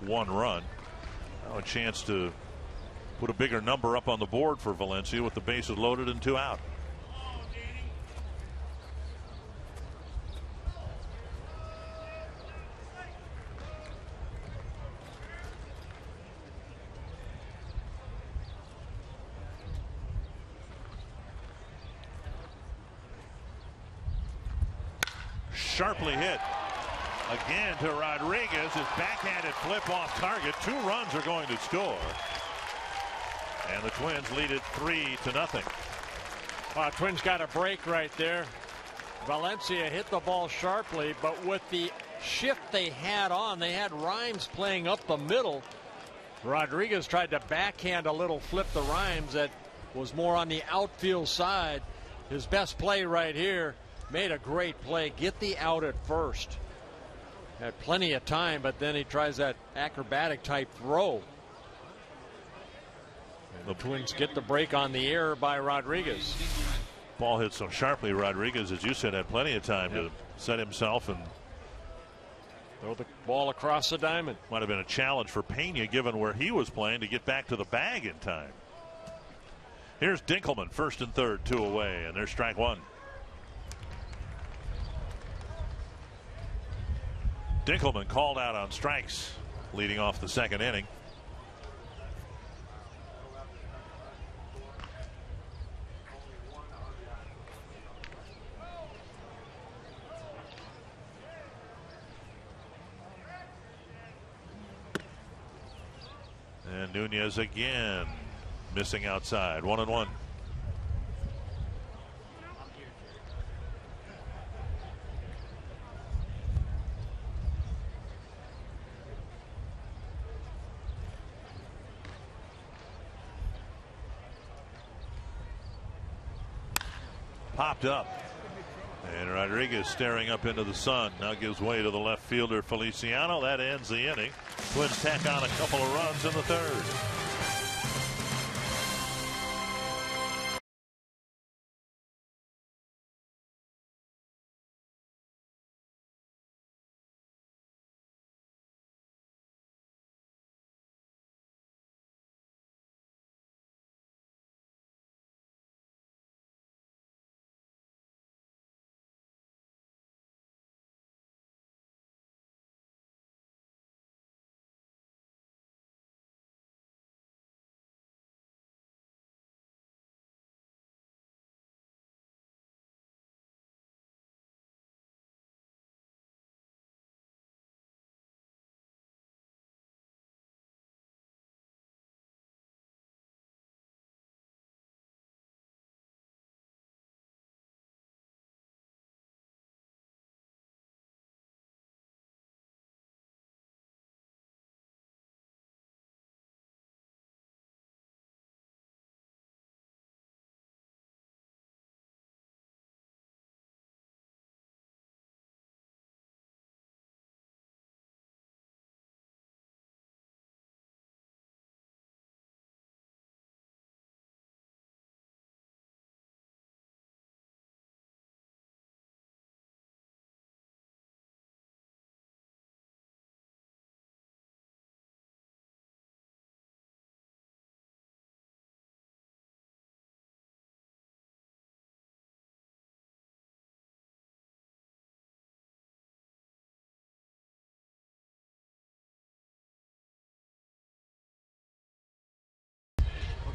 1 run. Now a chance to put a bigger number up on the board for Valencia with the bases loaded and 2 out. Sharply hit again to Rodriguez. His backhanded flip off target. 2 runs are going to score, and the Twins lead it 3-0. Twins got a break right there. Valencia hit the ball sharply, but with the shift they had on, they had Rhymes playing up the middle. Rodriguez tried to backhand a little flip to Rhymes that was more on the outfield side. His best play right here. Made a great play. Get the out at first. Had plenty of time, but then he tries that acrobatic type throw. And the Twins get the break on the air by Rodriguez. Ball hit so sharply. Rodriguez, as you said, had plenty of time to set himself and throw the ball across the diamond. Might have been a challenge for Pena, given where he was playing, to get back to the bag in time. Here's Dinkelman, first and third, 2 away, and there's strike 1. Dinkelman called out on strikes leading off the second inning. And Nunez again missing outside. 1-1. popped up. And Rodriguez staring up into the sun. Now gives way to the left fielder Feliciano. That ends the inning. Twins tack on a couple of runs in the third.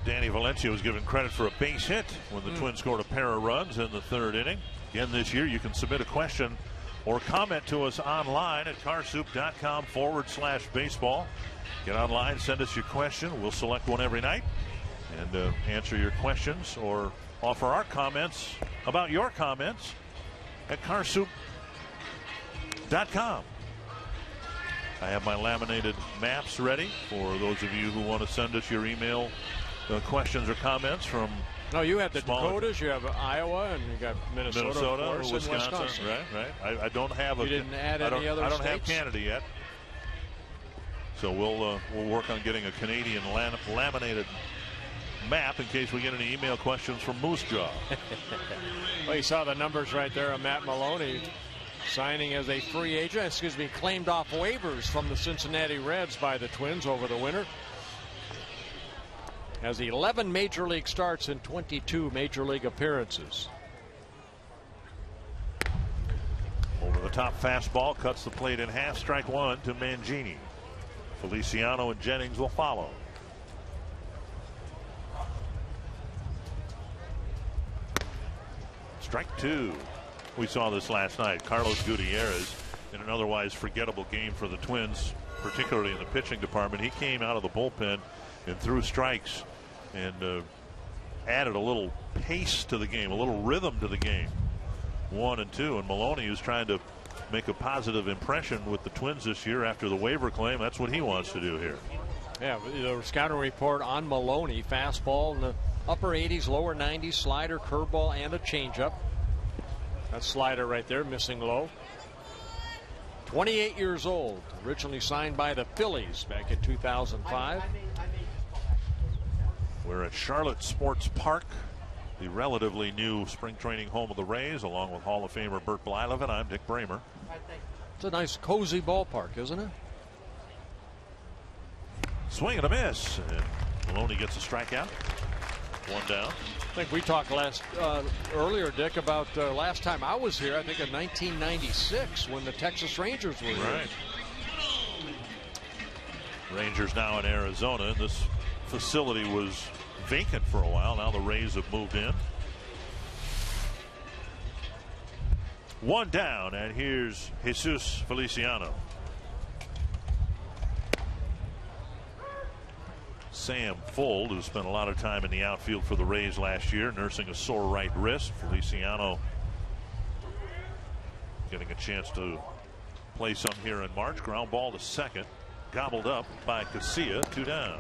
Danny Valencia was given credit for a base hit when the Twins scored a pair of runs in the third inning. Again this year, you can submit a question or comment to us online at carsoup.com/baseball. Get online, send us your question. We'll select one every night and answer your questions or offer our comments about your comments at carsoup.com. I have my laminated maps ready for those of you who want to send us your email questions or comments from. No, you have the Dakotas, you have Iowa, and you got Minnesota, of course, Wisconsin. Right. I don't have you didn't add any other I don't states? have Canada yet. So we'll work on getting a Canadian laminated map in case we get any email questions from Moose Jaw. Well, you saw the numbers right there of Matt Maloney signing as a free agent. Claimed off waivers from the Cincinnati Reds by the Twins over the winter. Has 11 major league starts and 22 major league appearances. Over the top fastball cuts the plate in half. Strike one to Mangini. Feliciano and Jennings will follow. Strike two. We saw this last night. Carlos Gutierrez in an otherwise forgettable game for the Twins, particularly in the pitching department. He came out of the bullpen and threw strikes and added a little pace to the game, a little rhythm to the game. 1 and 2, and Maloney, who's trying to make a positive impression with the Twins this year after the waiver claim, that's what he wants to do here. Yeah, the scouting report on Maloney: fastball in the upper 80s, lower 90s, slider, curveball, and a changeup. That slider right there, missing low. 28 years old, originally signed by the Phillies back in 2005. We're at Charlotte Sports Park, the relatively new spring training home of the Rays, along with Hall of Famer Bert Blyleven. I'm Dick Bramer. It's a nice, cozy ballpark, isn't it? Swing and a miss. And Maloney gets a strikeout. One down. I think we talked earlier, Dick, about last time I was here, I think in 1996, when the Texas Rangers were here. Right. Rangers now in Arizona. This facility was vacant for a while. Now the Rays have moved in. One down, and here's Jesus Feliciano. Sam Fuld, who spent a lot of time in the outfield for the Rays last year, nursing a sore right wrist. Feliciano getting a chance to play some here in March. Ground ball to second, gobbled up by Casilla. 2 down.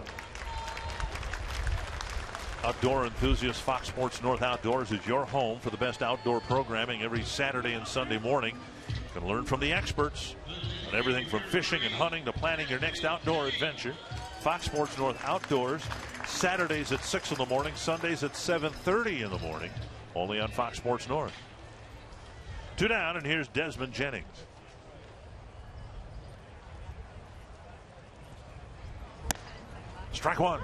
Outdoor enthusiasts, Fox Sports North Outdoors is your home for the best outdoor programming every Saturday and Sunday morning. You can learn from the experts on everything from fishing and hunting to planning your next outdoor adventure. Fox Sports North Outdoors, Saturdays at 6 in the morning, Sundays at 7:30 in the morning, only on Fox Sports North. 2 down, and here's Desmond Jennings. Strike one.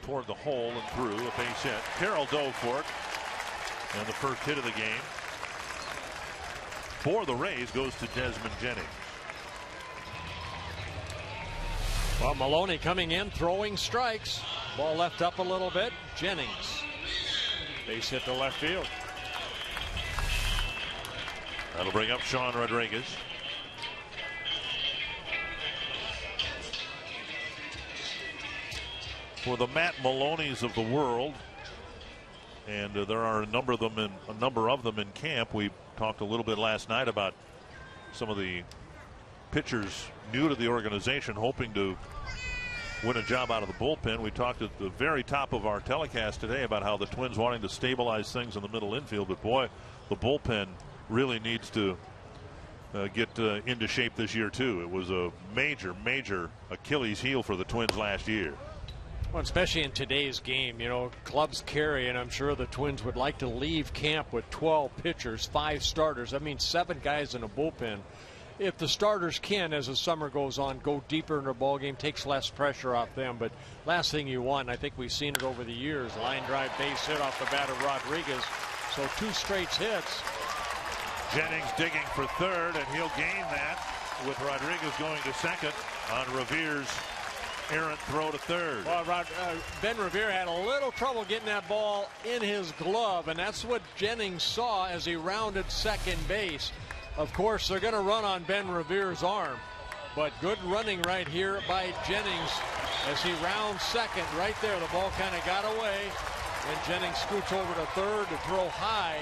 Toward the hole and through, a base hit. Carroll dove for it. And the first hit of the game for the Rays goes to Desmond Jennings. Well, Maloney coming in, throwing strikes. Ball left up a little bit. Jennings. Base hit to left field. That'll bring up Sean Rodriguez. For the Matt Maloneys of the world, and there are a number of them in camp. We talked a little bit last night about some of the pitchers new to the organization hoping to win a job out of the bullpen. We talked at the very top of our telecast today about how the Twins wanting to stabilize things in the middle infield, but boy, the bullpen really needs to get into shape this year too. It was a major Achilles heel for the Twins last year. Well, especially in today's game, you know, clubs carry, and I'm sure the Twins would like to leave camp with 12 pitchers, 5 starters. I mean, 7 guys in a bullpen. If the starters can, as the summer goes on, go deeper in their ball game, takes less pressure off them. But last thing you want, I think we've seen it over the years, line drive base hit off the bat of Rodriguez. So 2 straight hits. Jennings digging for third, and he'll gain that with Rodriguez going to second on Revere's errant throw to third. Well, Ben Revere had a little trouble getting that ball in his glove, and that's what Jennings saw as he rounded second base. Of course, they're going to run on Ben Revere's arm, but good running right here by Jennings as he rounds second. Right there, the ball kind of got away, and Jennings scoots over to third to throw high,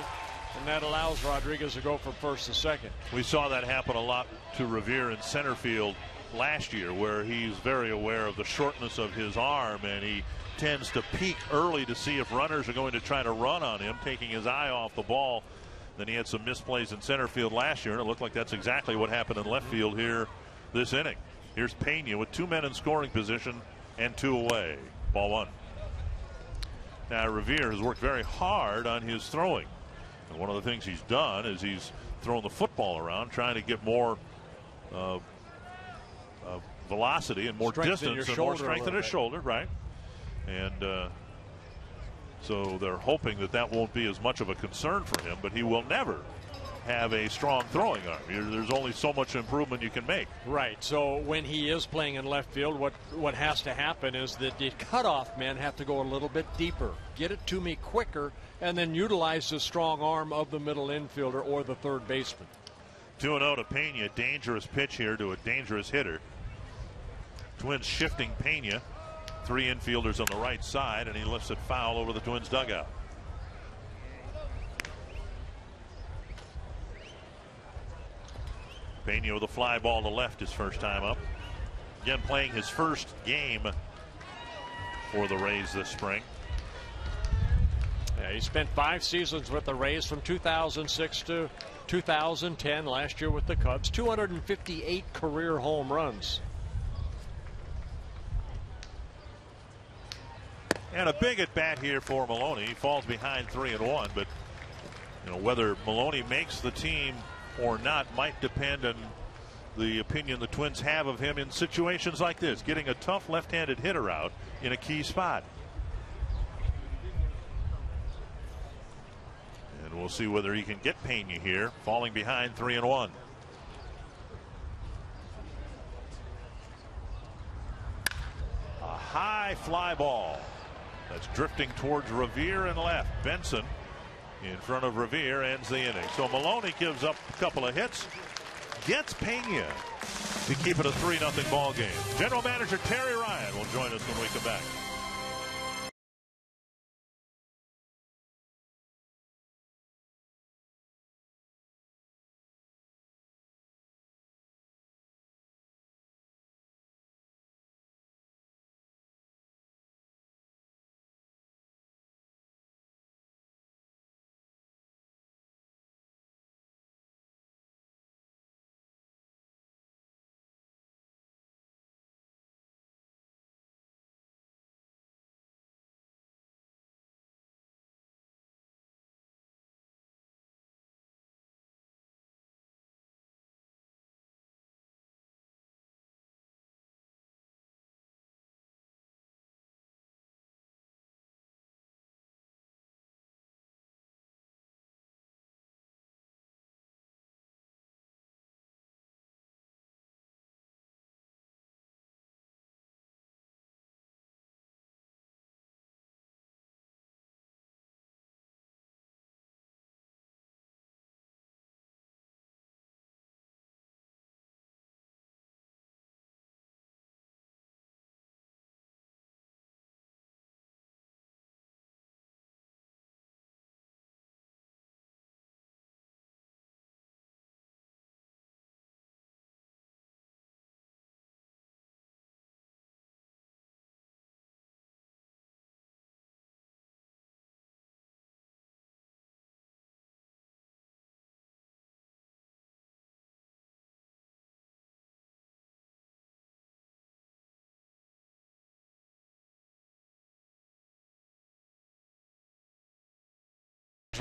and that allows Rodriguez to go from first to second. We saw that happen a lot to Revere in center field last year, where he's very aware of the shortness of his arm, and he tends to peek early to see if runners are going to try to run on him, taking his eye off the ball. Then he had some misplays in center field last year, and it looked like that's exactly what happened in left field here this inning. Here's Pena with 2 men in scoring position and 2 away. Ball 1. Now Revere has worked very hard on his throwing, and one of the things he's done is he's thrown the football around, trying to get more velocity and more distance and more strength in his shoulder, right? And so they're hoping that that won't be as much of a concern for him, but he will never have a strong throwing arm. There's only so much improvement you can make. Right. So when he is playing in left field, what has to happen is that the cutoff men have to go a little bit deeper, get it to me quicker, and then utilize the strong arm of the middle infielder or the third baseman. 2-0 to Pena. Dangerous pitch here to a dangerous hitter. Twins shifting Pena. 3 infielders on the right side, and he lifts it foul over the Twins dugout. Pena with a fly ball to left his first time up. Again, playing his first game for the Rays this spring. Yeah, he spent 5 seasons with the Rays from 2006 to 2010. Last year with the Cubs, 258 career home runs. And a big at bat here for Maloney. He falls behind 3-1, but whether Maloney makes the team or not might depend on the opinion the Twins have of him in situations like this, getting a tough left-handed hitter out in a key spot. And we'll see whether he can get Pena here, falling behind 3-1. A high fly ball. That's drifting towards Revere and left. Benson in front of Revere ends the inning. So Maloney gives up a couple of hits, gets Pena to keep it a 3-0 ball game. General Manager Terry Ryan will join us when we come back.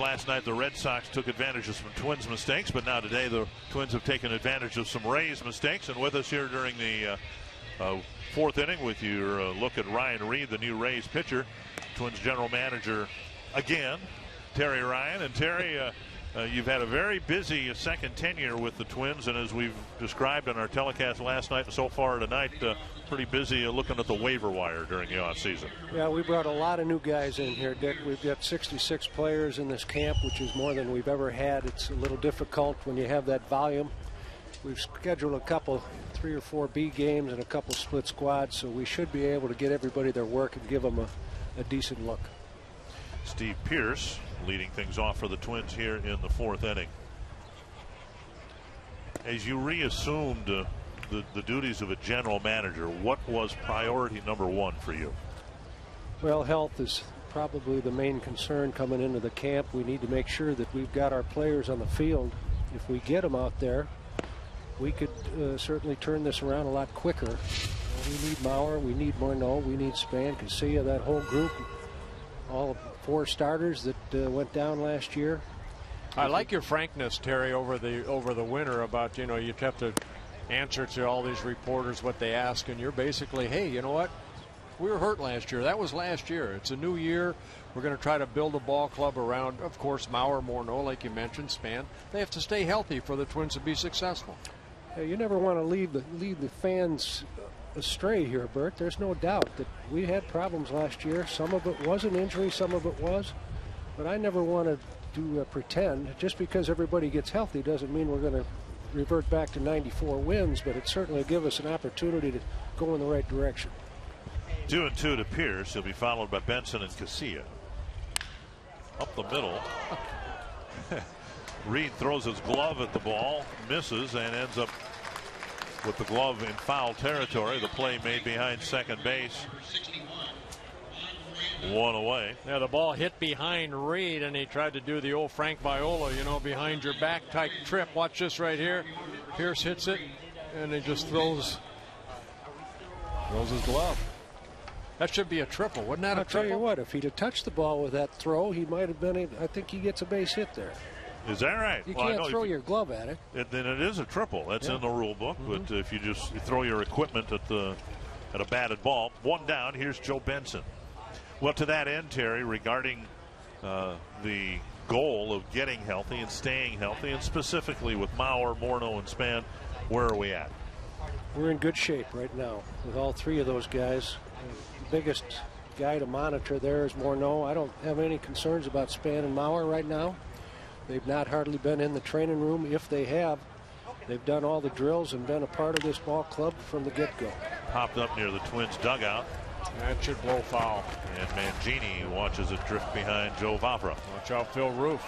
last night the Red Sox took advantage of some Twins mistakes, but now today the Twins have taken advantage of some Rays mistakes. And with us here during the fourth inning with your look at Ryan Reed, the new Rays pitcher, Twins general manager again, Terry Ryan. And Terry, you've had a very busy second tenure with the Twins, and as we've described on our telecast last night and so far tonight, pretty busy looking at the waiver wire during the offseason. Yeah, we brought a lot of new guys in here, Dick. We've got 66 players in this camp, which is more than we've ever had. It's a little difficult when you have that volume. We've scheduled a couple 3 or 4 B games and a couple split squads, so we should be able to get everybody their work and give them a decent look. Steve Pearce leading things off for the Twins here in the fourth inning. As you reassumed the duties of a general manager, what was priority number one for you? Well, health is probably the main concern coming into the camp. We need to make sure that we've got our players on the field. If we get them out there, we could certainly turn this around a lot quicker. We need Mauer, we need Morneau, we need Span, Casilla, that whole group, all 4 starters that went down last year. I like your frankness, Terry, over the winter about, you have to answer to all these reporters what they ask, and you're basically, hey, you know what? We were hurt last year. That was last year. It's a new year. We're going to try to build a ball club around, of course, Mauer, Morneau, like you mentioned, Span. They have to stay healthy for the Twins to be successful. You never want to lead the fans astray here, Bert. There's no doubt that we had problems last year. Some of it was an injury, some of it was. But I never want to pretend. Just because everybody gets healthy doesn't mean we're going to revert back to 94 wins, but it certainly give us an opportunity to go in the right direction. 2-2 to Pierce. He'll be followed by Benson and Casilla. Up the middle. Reed throws his glove at the ball, misses, and ends up with the glove in foul territory. The play made behind second base. 1 away. Yeah, the ball hit behind Reed, and he tried to do the old Frank Viola, behind your back type trip. Watch this right here. Pierce hits it, and he just throws his glove. That should be a triple. Wasn't that a triple? I'll tell you what, if he'd have touched the ball with that throw, he might have been, I think he gets a base hit there. Is that right? You can't throw your glove at it. Then it is a triple. That's in the rule book. But if you throw your equipment at a batted ball. 1 down. Here's Joe Benson. Well, to that end, Terry, regarding the goal of getting healthy and staying healthy, and specifically with Mauer, Morneau, and Span, where are we at? We're in good shape right now with all 3 of those guys. The biggest guy to monitor there is Morneau. I don't have any concerns about Span and Mauer right now. They've not hardly been in the training room. If they have, they've done all the drills and been a part of this ball club from the get-go. Popped up near the Twins dugout. That should blow foul. And Mangini watches it drift behind Joe Vavra. Watch out, Phil Roof.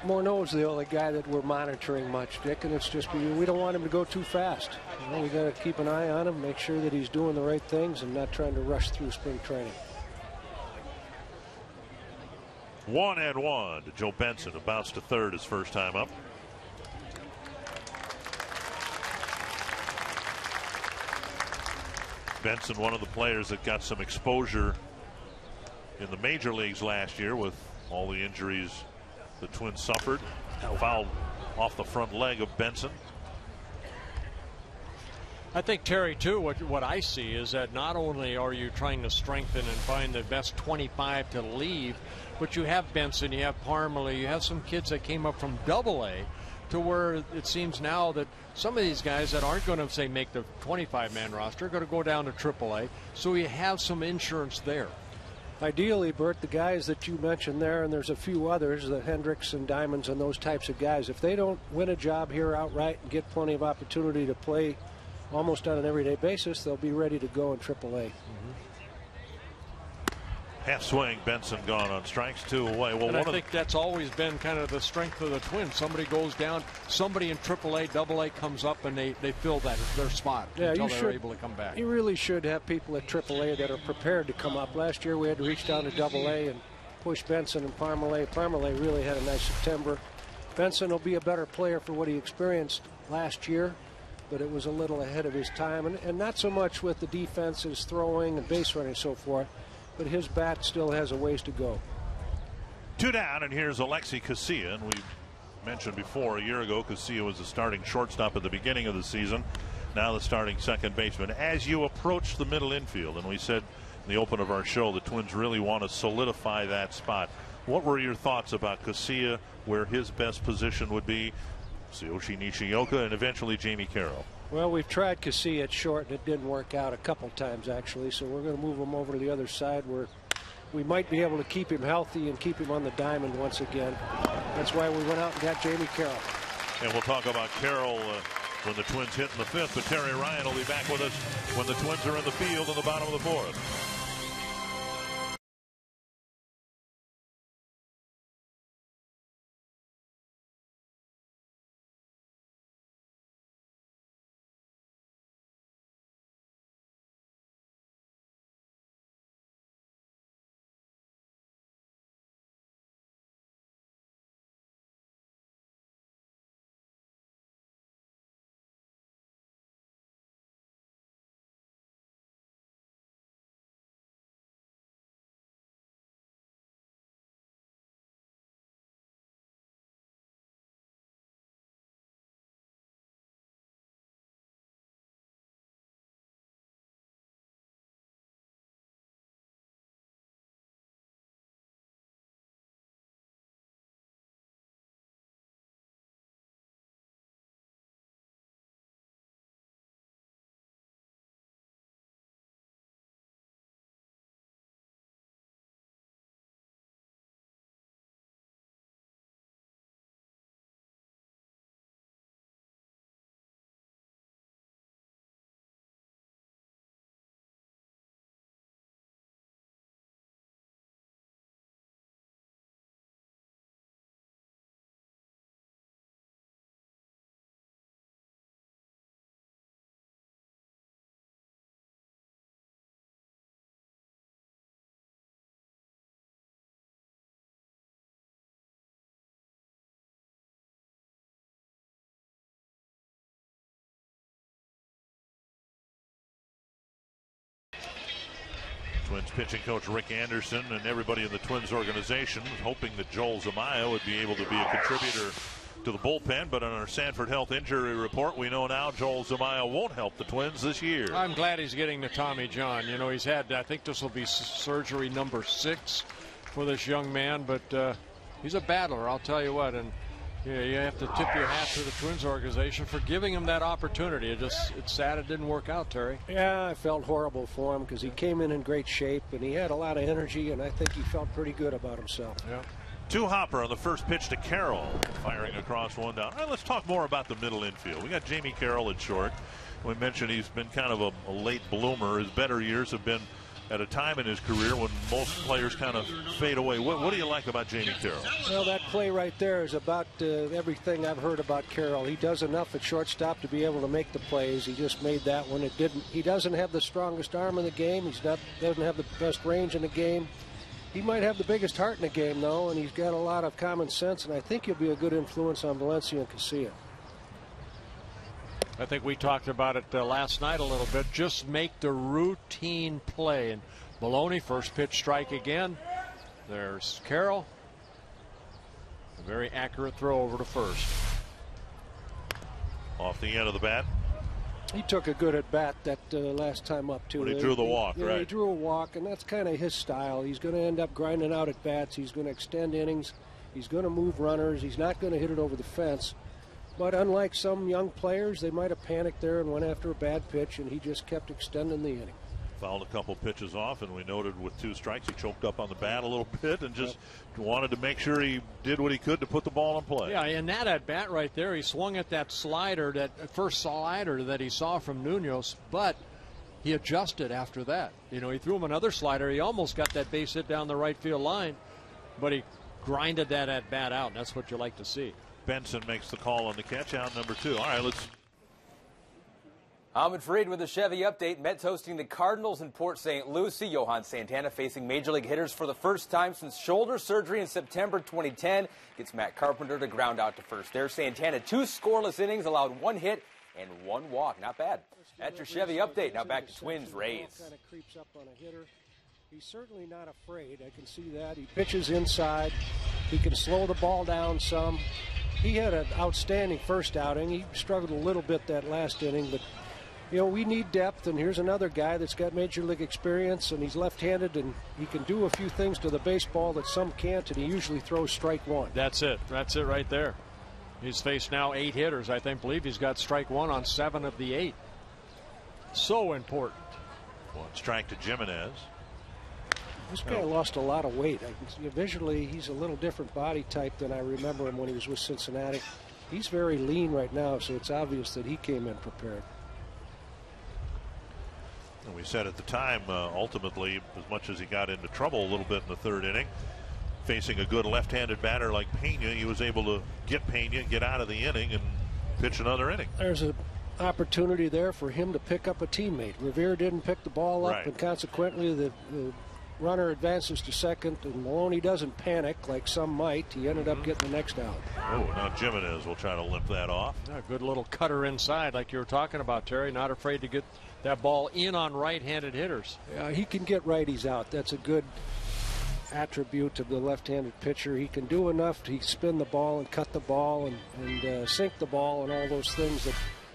Morneau's the only guy that we're monitoring much, Dick, and it's just we don't want him to go too fast. We got to keep an eye on him, make sure that he's doing the right things and not trying to rush through spring training. 1-1 to Joe Benson, who bounced to third his first time up. Benson, one of the players that got some exposure in the major leagues last year with all the injuries the Twins suffered. Fouled off the front leg of Benson. I think, Terry, too, what I see is that not only are you trying to strengthen and find the best 25 to leave, but you have Benson, you have Parmalee, you have some kids that came up from Double-A to where it seems now that some of these guys that aren't going to, say, make the 25-man roster are going to go down to Triple-A, so you have some insurance there. Ideally, Bert, the guys that you mentioned there, and there's a few others, the Hendricks and Diamonds and those types of guys, if they don't win a job here outright and get plenty of opportunity to play almost on an everyday basis, they'll be ready to go in AAA. Half swing, Benson gone on strikes, 2 away. Well, and I think that's always been kind of the strength of the Twins. Somebody goes down, somebody in AAA, AA comes up, and they fill their spot until they're able to come back. You really should have people at AAA that are prepared to come up. Last year we had to reach down to AA and push Benson and Parmalee. Parmalee really had a nice September. Benson will be a better player for what he experienced last year, but it was a little ahead of his time, and not so much with the defenses throwing and base running and so forth, but his bat still has a ways to go. Two down, and here's Alexi Casilla. And we mentioned before, a year ago, Casilla was the starting shortstop at the beginning of the season. Now the starting second baseman. As you approach the middle infield, and we said in the open of our show, the Twins really want to solidify that spot. What were your thoughts about Casilla, where his best position would be? Tsuyoshi Nishioka and eventually Jamie Carroll. Well, we've tried Casilla at short, and it didn't work out a couple times, actually. So we're going to move him over to the other side where we might be able to keep him healthy and keep him on the diamond once again. That's why we went out and got Jamie Carroll. And we'll talk about Carroll when the Twins hit in the fifth. But Terry Ryan will be back with us when the Twins are in the field in the bottom of the fourth. Twins pitching coach Rick Anderson and everybody in the Twins organization hoping that Joel Zumaya would be able to be a contributor to the bullpen. But on our Sanford Health injury report, we know now Joel Zumaya won't help the Twins this year. I'm glad he's getting the Tommy John. You know, he's had, I think this will be surgery number 6 for this young man, but he's a battler, I'll tell you what. And yeah, you have to tip your hat to the Twins organization for giving him that opportunity. It's sad it didn't work out, Terry. Yeah, I felt horrible for him because he came in great shape and he had a lot of energy, and I think he felt pretty good about himself. Yeah. Two hopper on the first pitch to Carroll, firing across one down. All right, let's talk more about the middle infield. We got Jamie Carroll at short. We mentioned he's been kind of a late bloomer. His better years have been at a time in his career when most players kind of fade away. What do you like about Jamie Carroll? Well, that play right there is about everything I've heard about Carroll. He does enough at shortstop to be able to make the plays. He just made that one. It didn't. He doesn't have the strongest arm in the game. Doesn't have the best range in the game. He might have the biggest heart in the game, though, and he's got a lot of common sense, and I think he'll be a good influence on Valencia and Casilla. I think we talked about it last night a little bit. Just make the routine play. And Maloney, first pitch strike again. There's Carroll. A very accurate throw over to first. Off the end of the bat. He took a good at bat that last time up, too. When he drew the walk, right? He drew a walk, and that's kind of his style. He's going to end up grinding out at bats. He's going to extend innings. He's going to move runners. He's not going to hit it over the fence. But unlike some young players, they might have panicked there and went after a bad pitch, and he just kept extending the inning. Fouled a couple pitches off, and we noted with 2 strikes, he choked up on the bat a little bit and just wanted to make sure he did what he could to put the ball in play. Yeah, and that at bat right there, he swung at that slider, that first slider that he saw from Munoz, but he adjusted after that. You know, he threw him another slider. He almost got that base hit down the right field line, but he grinded that at bat out, and that's what you like to see. Benson makes the call on the catch, out number 2. All right, let's. Ahmed Fareed with the Chevy update. Mets hosting the Cardinals in Port St. Lucie. Johan Santana facing major league hitters for the first time since shoulder surgery in September 2010. Gets Matt Carpenter to ground out to first. There's Santana. 2 scoreless innings, allowed 1 hit and 1 walk. Not bad. That's your Chevy update. Now back to Twins Rays. Kind of creeps up on a hitter. He's certainly not afraid. I can see that. He pitches inside. He can slow the ball down some. He had an outstanding first outing. He struggled a little bit that last inning, but you know, we need depth, and here's another guy that's got major league experience, and he's left-handed, and he can do a few things to the baseball that some can't, and he usually throws strike one. That's it. That's it right there. He's faced now 8 hitters. I believe he's got strike one on 7 of the 8. So important. One strike to Jimenez. This guy lost a lot of weight. Visually, he's a little different body type than I remember him when he was with Cincinnati. He's very lean right now, so it's obvious that he came in prepared. And we said at the time, ultimately, as much as he got into trouble a little bit in the 3rd inning, facing a good left-handed batter like Pena, he was able to get Pena, get out of the inning, and pitch another inning. There's an opportunity there for him to pick up a teammate. Revere didn't pick the ball up, and consequently the runner advances to second, and Maloney doesn't panic like some might. He ended up getting the next out. Oh, now Jimenez will try to limp that off. A good little cutter inside like you were talking about, Terry. Not afraid to get that ball in on right-handed hitters. Yeah, he can get righties out. That's a good attribute of the left-handed pitcher. He can do enough to spin the ball and cut the ball and sink the ball and all those things that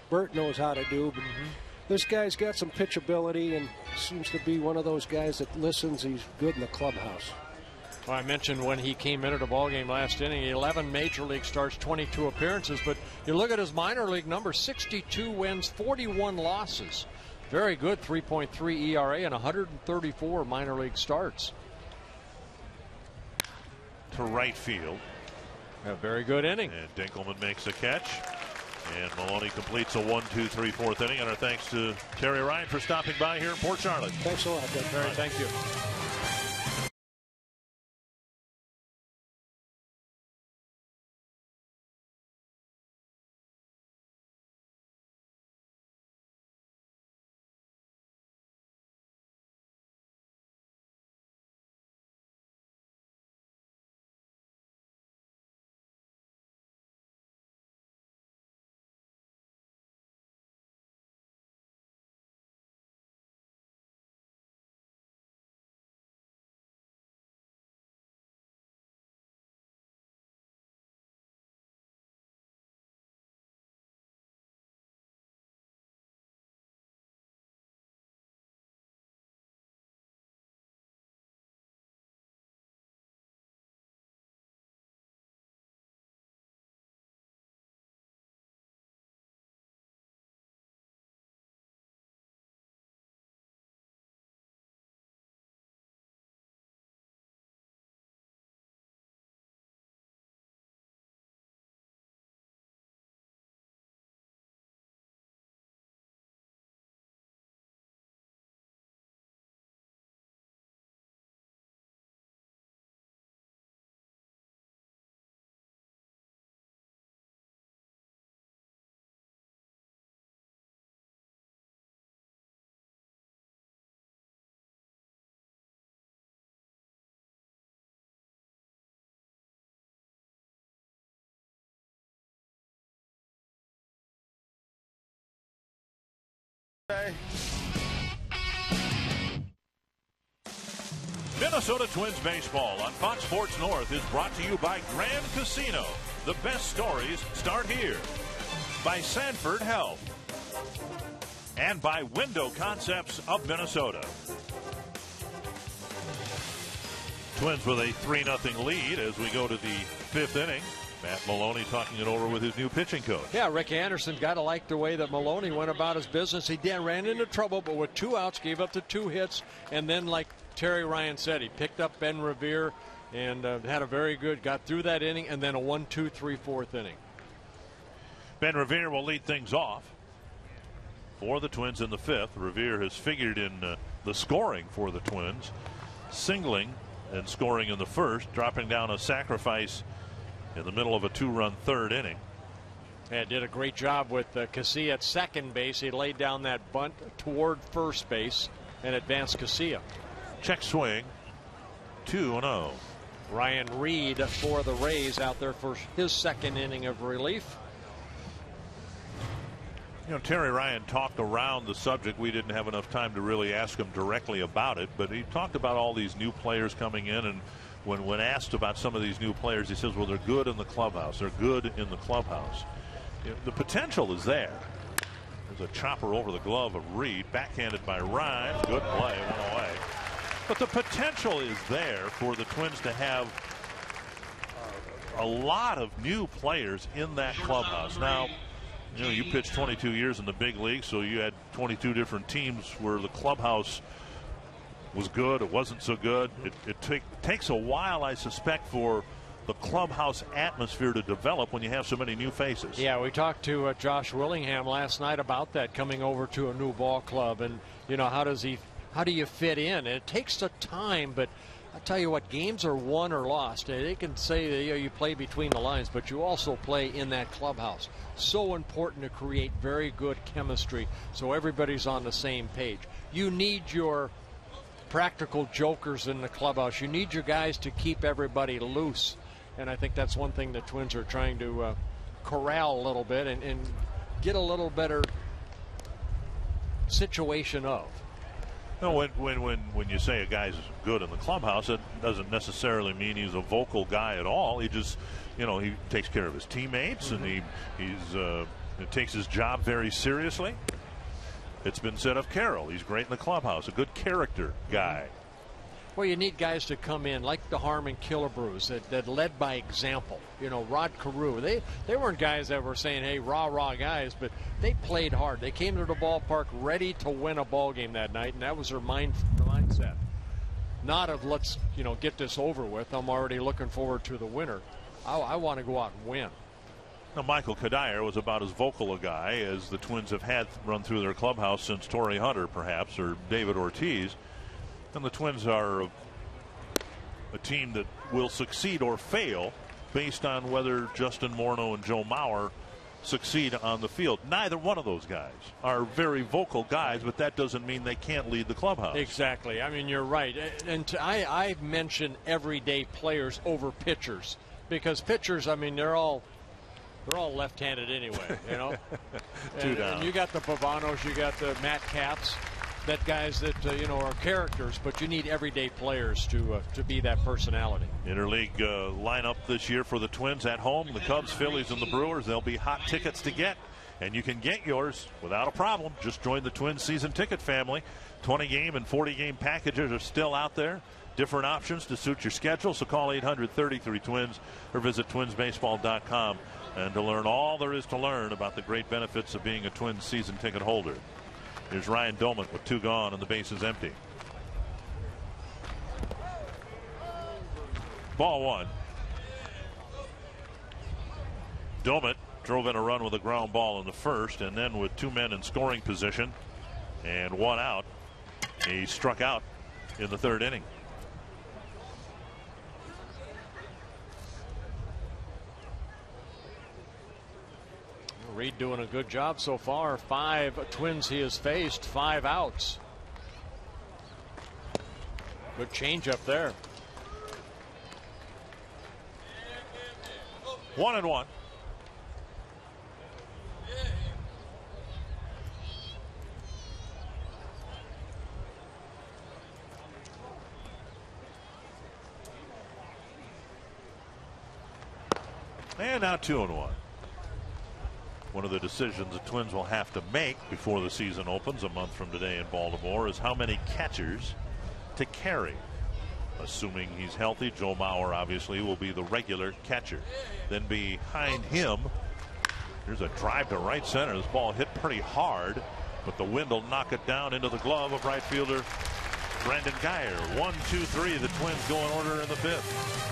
Bert knows how to do. But this guy's got some pitchability and seems to be one of those guys that listens. He's good in the clubhouse. Well, I mentioned when he came into the ballgame last inning, 11 major league starts, 22 appearances. But you look at his minor league numbers, 62 wins, 41 losses. Very good, 3.3 ERA and 134 minor league starts. To right field. A very good inning. And Dinkelman makes a catch. And Maloney completes a 1-2-3 4th inning. And our thanks to Terry Ryan for stopping by here in Port Charlotte. Thanks a lot, Terry. Thank you. Minnesota Twins baseball on Fox Sports North is brought to you by Grand Casino. The best stories start here. By Sanford Health. And by Window Concepts of Minnesota. Twins with a 3-0 lead as we go to the 5th inning. Matt Maloney talking it over with his new pitching coach. Yeah, Rick Anderson got to like the way that Maloney went about his business. He ran into trouble, but with 2 outs, gave up the 2 hits, and then, like Terry Ryan said, he picked up Ben Revere and had a very good, got through that inning, and then a 1-2-3 4th inning. Ben Revere will lead things off for the Twins in the 5th. Revere has figured in the scoring for the Twins, singling and scoring in the 1st, dropping down a sacrifice in the middle of a 2-run 3rd inning. Yeah, did a great job with Casilla at second base. He laid down that bunt toward first base and advanced Casilla. Check swing, 2-0. Ryan Reed for the Rays out there for his 2nd inning of relief. You know, Terry Ryan talked around the subject. We didn't have enough time to really ask him directly about it, but he talked about all these new players coming in and when asked about some of these new players, he says, well, they're good in the clubhouse. They're good in the clubhouse. You know, the potential is there. There's a chopper over the glove of Reed, backhanded by Rhymes. Good play, one away. But the potential is there for the Twins to have a lot of new players in that clubhouse. Now, you know, you pitched 22 years in the big league, so you had 22 different teams where the clubhouse was good, it wasn't so good. It takes a while, I suspect, for the clubhouse atmosphere to develop when you have so many new faces. Yeah, we talked to Josh Willingham last night about that, coming over to a new ball club, and you know, how do you fit in? And it takes a time, but I tell you what, games are won or lost. They can say that, you know, you play between the lines, but you also play in that clubhouse. So important to create very good chemistry so everybody's on the same page. You need your practical jokers in the clubhouse. You need your guys to keep everybody loose. And I think that's one thing the Twins are trying to corral a little bit and get a little better situation of. No, when you say a guy's good in the clubhouse, it doesn't necessarily mean he's a vocal guy at all. He just, you know, he takes care of his teammates, and he takes his job very seriously. It's been said of Carroll, he's great in the clubhouse, a good character guy. Well, you need guys to come in like the Harmon Killebrews that led by example. You know, Rod Carew. They weren't guys that were saying, hey, rah guys, but they played hard. They came to the ballpark ready to win a ball game that night, and that was their mindset. Not of let's, you know, get this over with. I'm already looking forward to the winner. I want to go out and win. Now, Michael Kadire was about as vocal a guy as the Twins have had run through their clubhouse since Torrey Hunter, perhaps, or David Ortiz. And the Twins are a team that will succeed or fail based on whether Justin Morneau and Joe Mauer succeed on the field. Neither one of those guys are very vocal guys, but that doesn't mean they can't lead the clubhouse. Exactly. I mean, you're right. And I mention everyday players over pitchers, because pitchers, I mean, they're all left-handed anyway, you know. And you got the Pavanos, you got the Matt Capps, that guys that you know, are characters, but you need everyday players to be that personality. Interleague lineup this year for the Twins at home: the Cubs, Phillies, and the Brewers. There'll be hot tickets to get, and you can get yours without a problem. Just join the Twins season ticket family. 20-game and 40-game packages are still out there. Different options to suit your schedule. So call 800-33-TWINS or visit twinsbaseball.com and to learn all there is to learn about the great benefits of being a Twins season ticket holder. Here's Ryan Doumit with 2 gone and the bases empty. Ball 1. Doumit drove in a run with a ground ball in the first, and then with 2 men in scoring position and 1 out, he struck out in the 3rd inning. Reed doing a good job so far. 5 Twins he has faced, 5 outs. Good change up there. 1-1. And now 2-1. One of the decisions the Twins will have to make before the season opens a month from today in Baltimore is how many catchers to carry. Assuming he's healthy, Joe Mauer obviously will be the regular catcher. Then behind him, there's a drive to right center. This ball hit pretty hard, but the wind will knock it down into the glove of right fielder Brandon Geyer. 1, 2, 3. The Twins go in order in the 5th.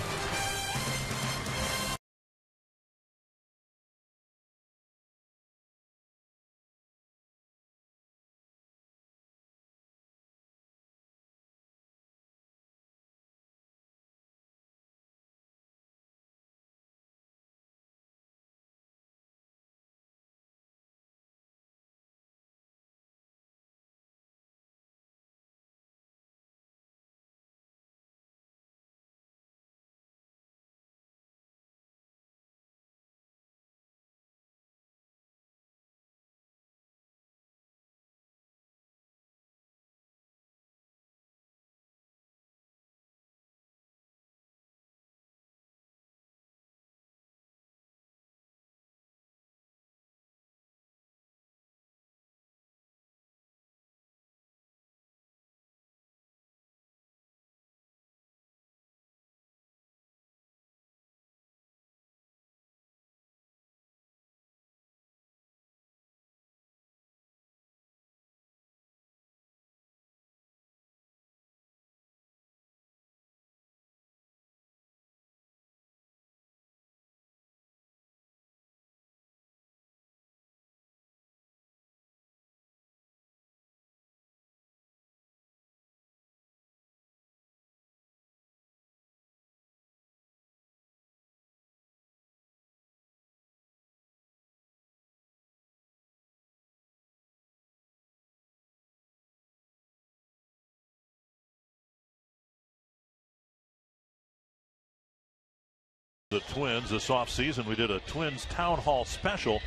The Twins this offseason. We did a Twins Town Hall special.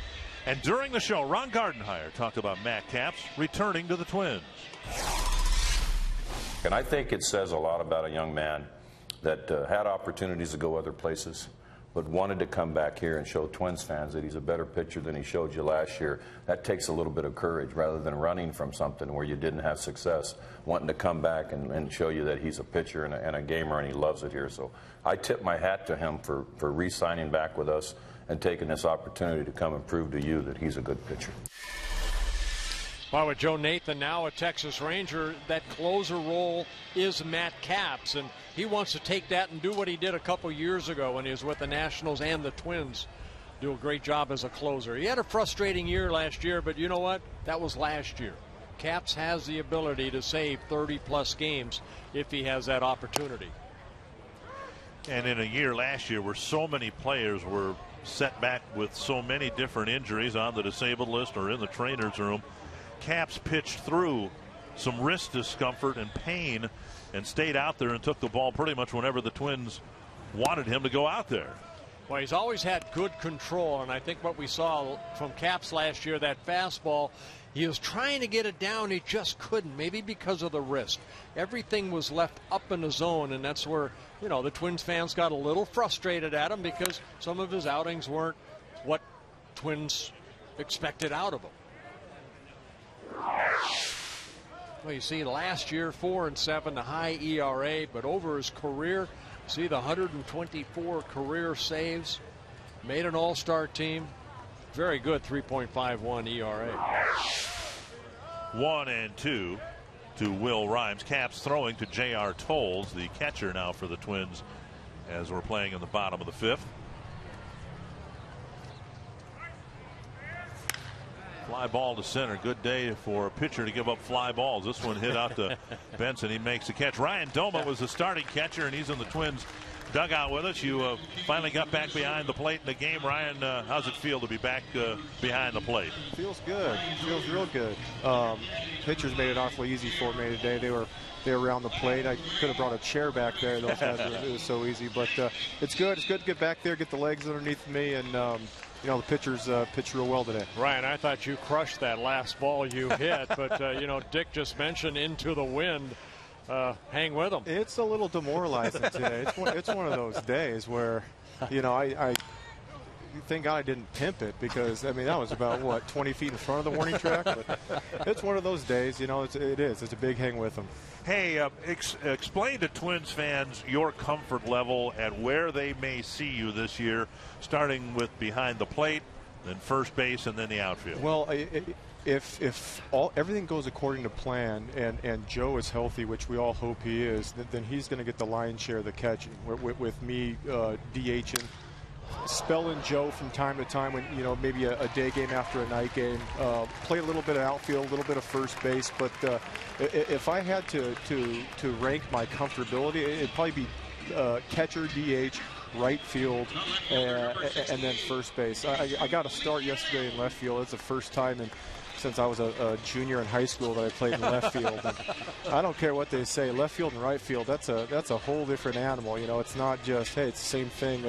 And during the show, Ron Gardenhire talked about Matt Capps returning to the Twins. And I think it says a lot about a young man that had opportunities to go other places, but wanted to come back here and show Twins fans that he's a better pitcher than he showed you last year. That takes a little bit of courage rather than running from something where you didn't have success, wanting to come back and show you that he's a pitcher and a gamer and he loves it here. So I tip my hat to him for re-signing back with us and taking this opportunity to come and prove to you that he's a good pitcher. Well, with Joe Nathan now a Texas Ranger, that closer role is Matt Capps, and he wants to take that and do what he did a couple years ago when he was with the Nationals and the Twins. Do a great job as a closer. He had a frustrating year last year, but you know what? That was last year. Capps has the ability to save 30-plus games if he has that opportunity. And in a year last year where so many players were set back with so many different injuries on the disabled list or in the trainer's room, Capps pitched through some wrist discomfort and pain and stayed out there and took the ball pretty much whenever the Twins wanted him to go out there. Well, he's always had good control, and I think what we saw from Capps last year, that fastball, he was trying to get it down, he just couldn't, maybe because of the wrist. Everything was left up in the zone, and that's where, you know, the Twins fans got a little frustrated at him because some of his outings weren't what Twins expected out of him. Well, you see last year 4-7, the high ERA, but over his career, see the 124 career saves, made an all-star team, very good 3.51 ERA. 1-2 to Will Rhymes. Capps throwing to J.R. Tolles, the catcher now for the Twins, as we're playing in the bottom of the fifth. Fly ball to center. Good day for a pitcher to give up fly balls. This one hit out to Benson. He makes the catch. Ryan Doumit was the starting catcher, and he's in the Twins dugout with us. You finally got back behind the plate in the game. Ryan, how's it feel to be back behind the plate? Feels good. Feels real good. Pitchers made it awfully easy for me today. They were around the plate. I could have brought a chair back there. Those guys it was so easy. But it's good. It's good to get back there, get the legs underneath me, and you know, the pitchers pitched real well today. Ryan, I thought you crushed that last ball you hit, but you know, Dick just mentioned into the wind. Hang with them. It's a little demoralizing today. It's one of those days where, you know, I thank God I didn't pimp it, because I mean that was about what 20 feet in front of the warning track. But it's one of those days, you know. It's a big hang with them. Hey, explain to Twins fans your comfort level at where they may see you this year, starting with behind the plate, then first base, and then the outfield. Well, if everything goes according to plan and Joe is healthy, which we all hope he is, then he's going to get the lion's share of the catching. With me DHing, spelling Joe from time to time, when, you know, maybe a day game after a night game, play a little bit of outfield, a little bit of first base. But if I had to rank my comfortability, it'd probably be catcher, DH, right field, and then first base. I got a start yesterday in left field. It's the first time since I was a junior in high school that I played in left field. And I don't care what they say, left field and right field, that's a whole different animal. You know, it's not just, hey, it's the same thing,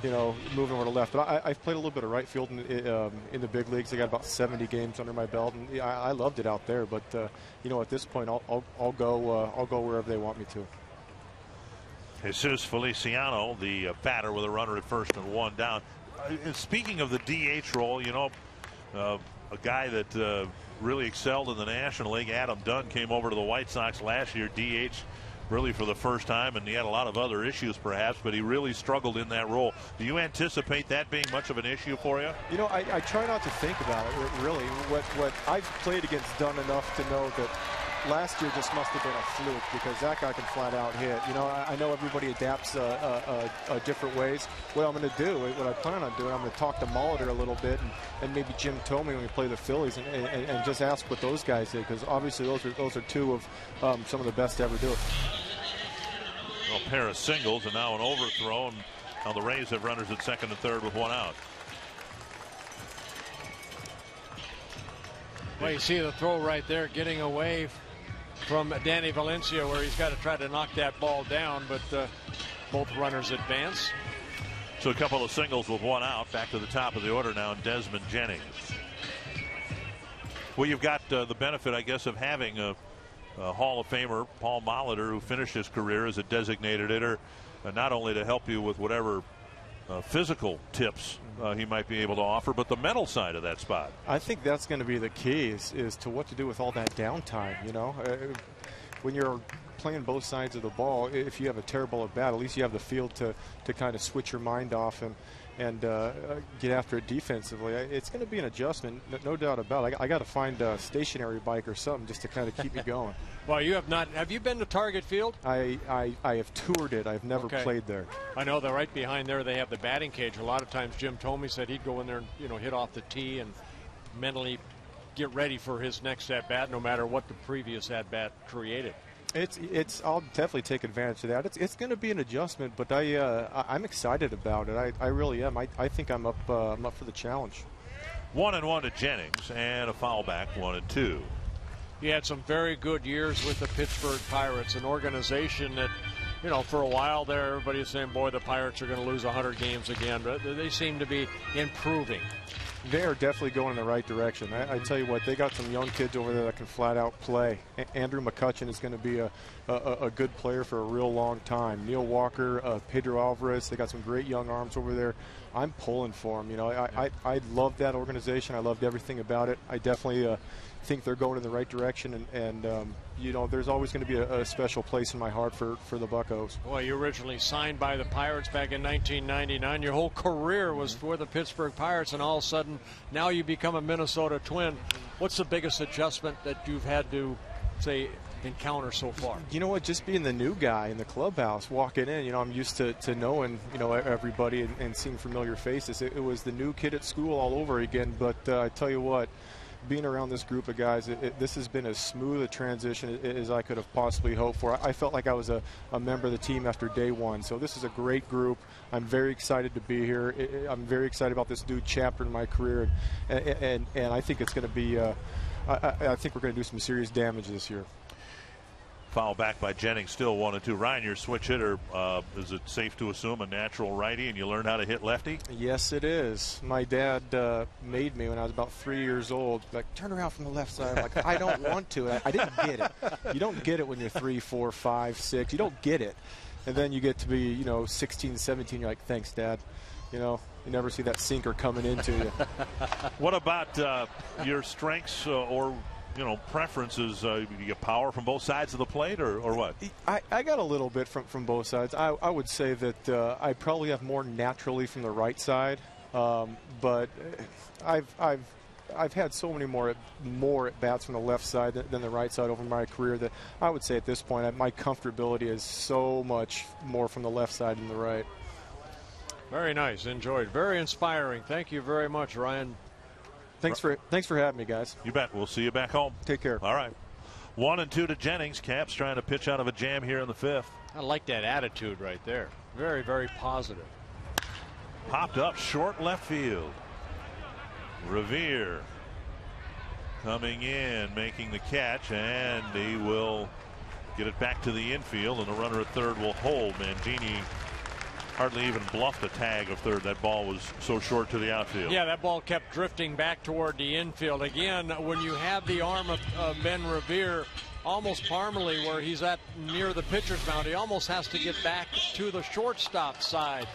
you know, moving over to left. But I've played a little bit of right field in the big leagues. I got about 70 games under my belt, and I loved it out there. But you know, at this point, I'll go wherever they want me to. Jesus Feliciano, the batter, with a runner at first and one down. Speaking of the DH role, you know, a guy that really excelled in the National League, Adam Dunn, came over to the White Sox last year, DH really for the first time, and he had a lot of other issues perhaps, but he really struggled in that role. Do you anticipate that being much of an issue for you? You know, I try not to think about it, really. What I've played against Dunn enough to know that last year just must have been a fluke, because that guy can flat out hit. You know, I know everybody adapts different ways. What I'm going to do, what I plan on doing, I'm going to talk to Molitor a little bit, and maybe Jim Thome when we play the Phillies, and just ask what those guys did, because obviously those are two of some of the best to ever do it. Well, a pair of singles and now an overthrow, and now the Rays have runners at second and third with one out. Well, you see the throw right there, getting away from Danny Valencia, where he's got to try to knock that ball down, but both runners advance. So a couple of singles with one out. Back to the top of the order now, Desmond Jennings. Well, you've got the benefit, I guess, of having a Hall of Famer, Paul Molitor, who finished his career as a designated hitter, not only to help you with whatever physical tips he might be able to offer, but the mental side of that spot. I think that's going to be the key is to what to do with all that downtime. You know, when you're playing both sides of the ball, if you have a terrible at bat, at least you have the field to kind of switch your mind off and get after it defensively. It's going to be an adjustment, no doubt about it. I got to find a stationary bike or something just to kind of keep me going. Well, you have not. Have you been to Target Field? I have toured it. I've never played there. I know they're right behind there. They have the batting cage. A lot of times, Jim Thome said he'd go in there and hit off the tee and mentally get ready for his next at bat, no matter what the previous at bat created. I'll definitely take advantage of that. It's going to be an adjustment, but I'm excited about it. I really am. I think I'm up for the challenge. 1-1 to Jennings and a foul back, 1-2. He had some very good years with the Pittsburgh Pirates, an organization that, for a while there, everybody was saying, boy, the Pirates are going to lose 100 games again, but they seem to be improving. They are definitely going in the right direction. I tell you what, they got some young kids over there that can flat out play. Andrew McCutcheon is going to be a good player for a real long time. Neil Walker, Pedro Alvarez, they got some great young arms over there. I'm pulling for them. I love that organization. I loved everything about it. I definitely think they're going in the right direction, and there's always going to be a special place in my heart for the Buccos. Well, you originally signed by the Pirates back in 1999. Your whole career was for the Pittsburgh Pirates, and all of a sudden now you become a Minnesota Twin. What's the biggest adjustment that you've had to, say, encounter so far? You know what, just being the new guy in the clubhouse, walking in, I'm used to knowing, everybody and seeing familiar faces. It was the new kid at school all over again, but I tell you what, being around this group of guys, this has been as smooth a transition as I could have possibly hoped for. I felt like I was a member of the team after day one. So this is a great group. I'm very excited to be here. I'm very excited about this new chapter in my career, and I think it's going to be. I think we're going to do some serious damage this year. Foul back by Jennings, still 1-2. Ryan, your switch hitter, is it safe to assume a natural righty and you learn how to hit lefty? Yes, it is. My dad made me when I was about 3 years old. Like, turn around from the left side. I'm like, I don't want to. I didn't get it. You don't get it when you're 3, 4, 5, 6. You don't get it. And then you get to be, 16, 17. You're like, thanks, Dad. You never see that sinker coming into you. What about your strengths or preferences? You get power from both sides of the plate, or what? I got a little bit from both sides. I would say that I probably have more naturally from the right side, but I've had so many more at bats from the left side than the right side over my career that I would say at this point my comfortability is so much more from the left side than the right. Very nice. Enjoyed. Very inspiring. Thank you very much, Ryan. Thanks for having me, guys. You bet. We'll see you back home. Take care. All right. 1-2 to Jennings. Caps trying to pitch out of a jam here in the fifth. I like that attitude right there. Very, very positive. Popped up short left field. Revere coming in, making the catch, and he will get it back to the infield, and the runner at third will hold. Mangini hardly even bluffed a tag of third. That ball was so short to the outfield. Yeah, that ball kept drifting back toward the infield. Again, when you have the arm of Ben Revere almost palmarly where he's at near the pitcher's mound, he almost has to get back to the shortstop side.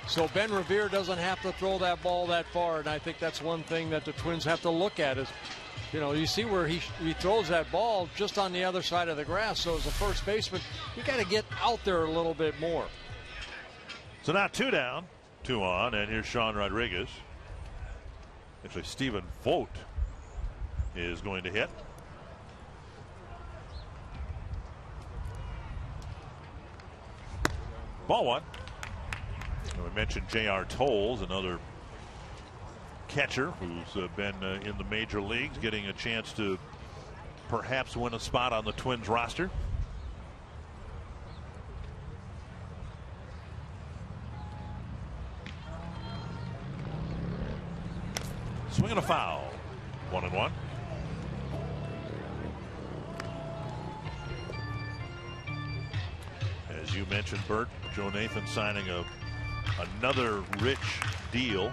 So Ben Revere doesn't have to throw that ball that far, and I think that's one thing that the Twins have to look at is, you see where he throws that ball just on the other side of the grass. So as a first baseman, you got to get out there a little bit more. So now 2 down, 2 on, and here's Sean Rodriguez. Actually, Stephen Vogt is going to hit. Ball 1. And we mentioned J.R. Tolles, another catcher who's been in the major leagues, getting a chance to perhaps win a spot on the Twins roster. Swing and a foul. 1-1. As you mentioned, Bert, Joe Nathan signing a another rich deal,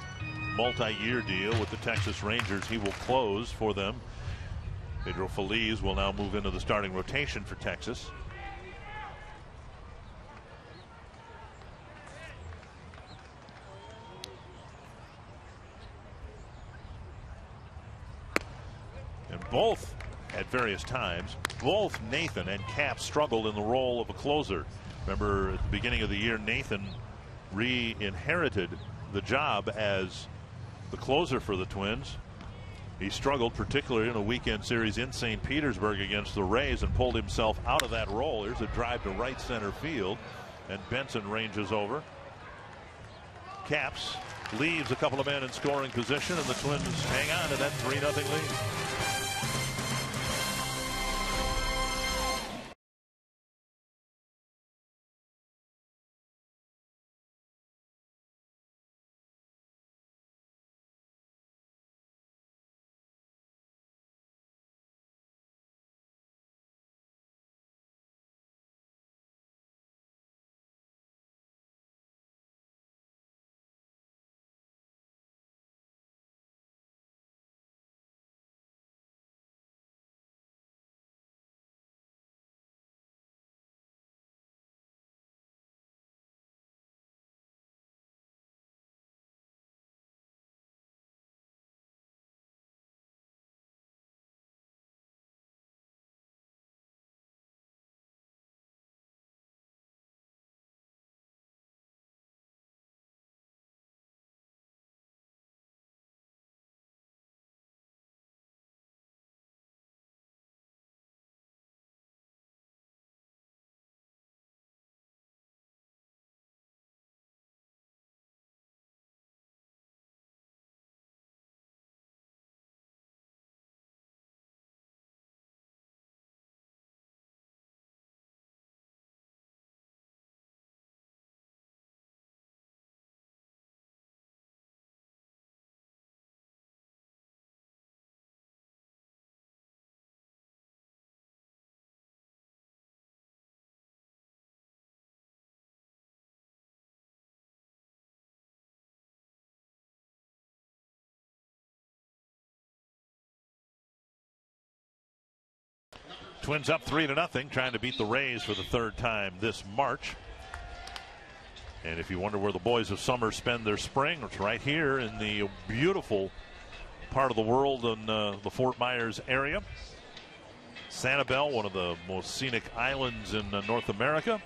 multi-year deal with the Texas Rangers. He will close for them. Pedro Feliz will now move into the starting rotation for Texas. And both, at various times, both Nathan and Cap struggled in the role of a closer. Remember, at the beginning of the year, Nathan re-inherited the job as the closer for the Twins. He struggled, particularly in a weekend series in St. Petersburg against the Rays, and pulled himself out of that role. Here's a drive to right center field, and Benson ranges over. Caps leaves a couple of men in scoring position, and the Twins hang on to that 3-0 lead. Twins up 3-0, trying to beat the Rays for the third time this March. And if you wonder where the boys of summer spend their spring, it's right here in the beautiful part of the world in the Fort Myers area. Sanibel, one of the most scenic islands in North America.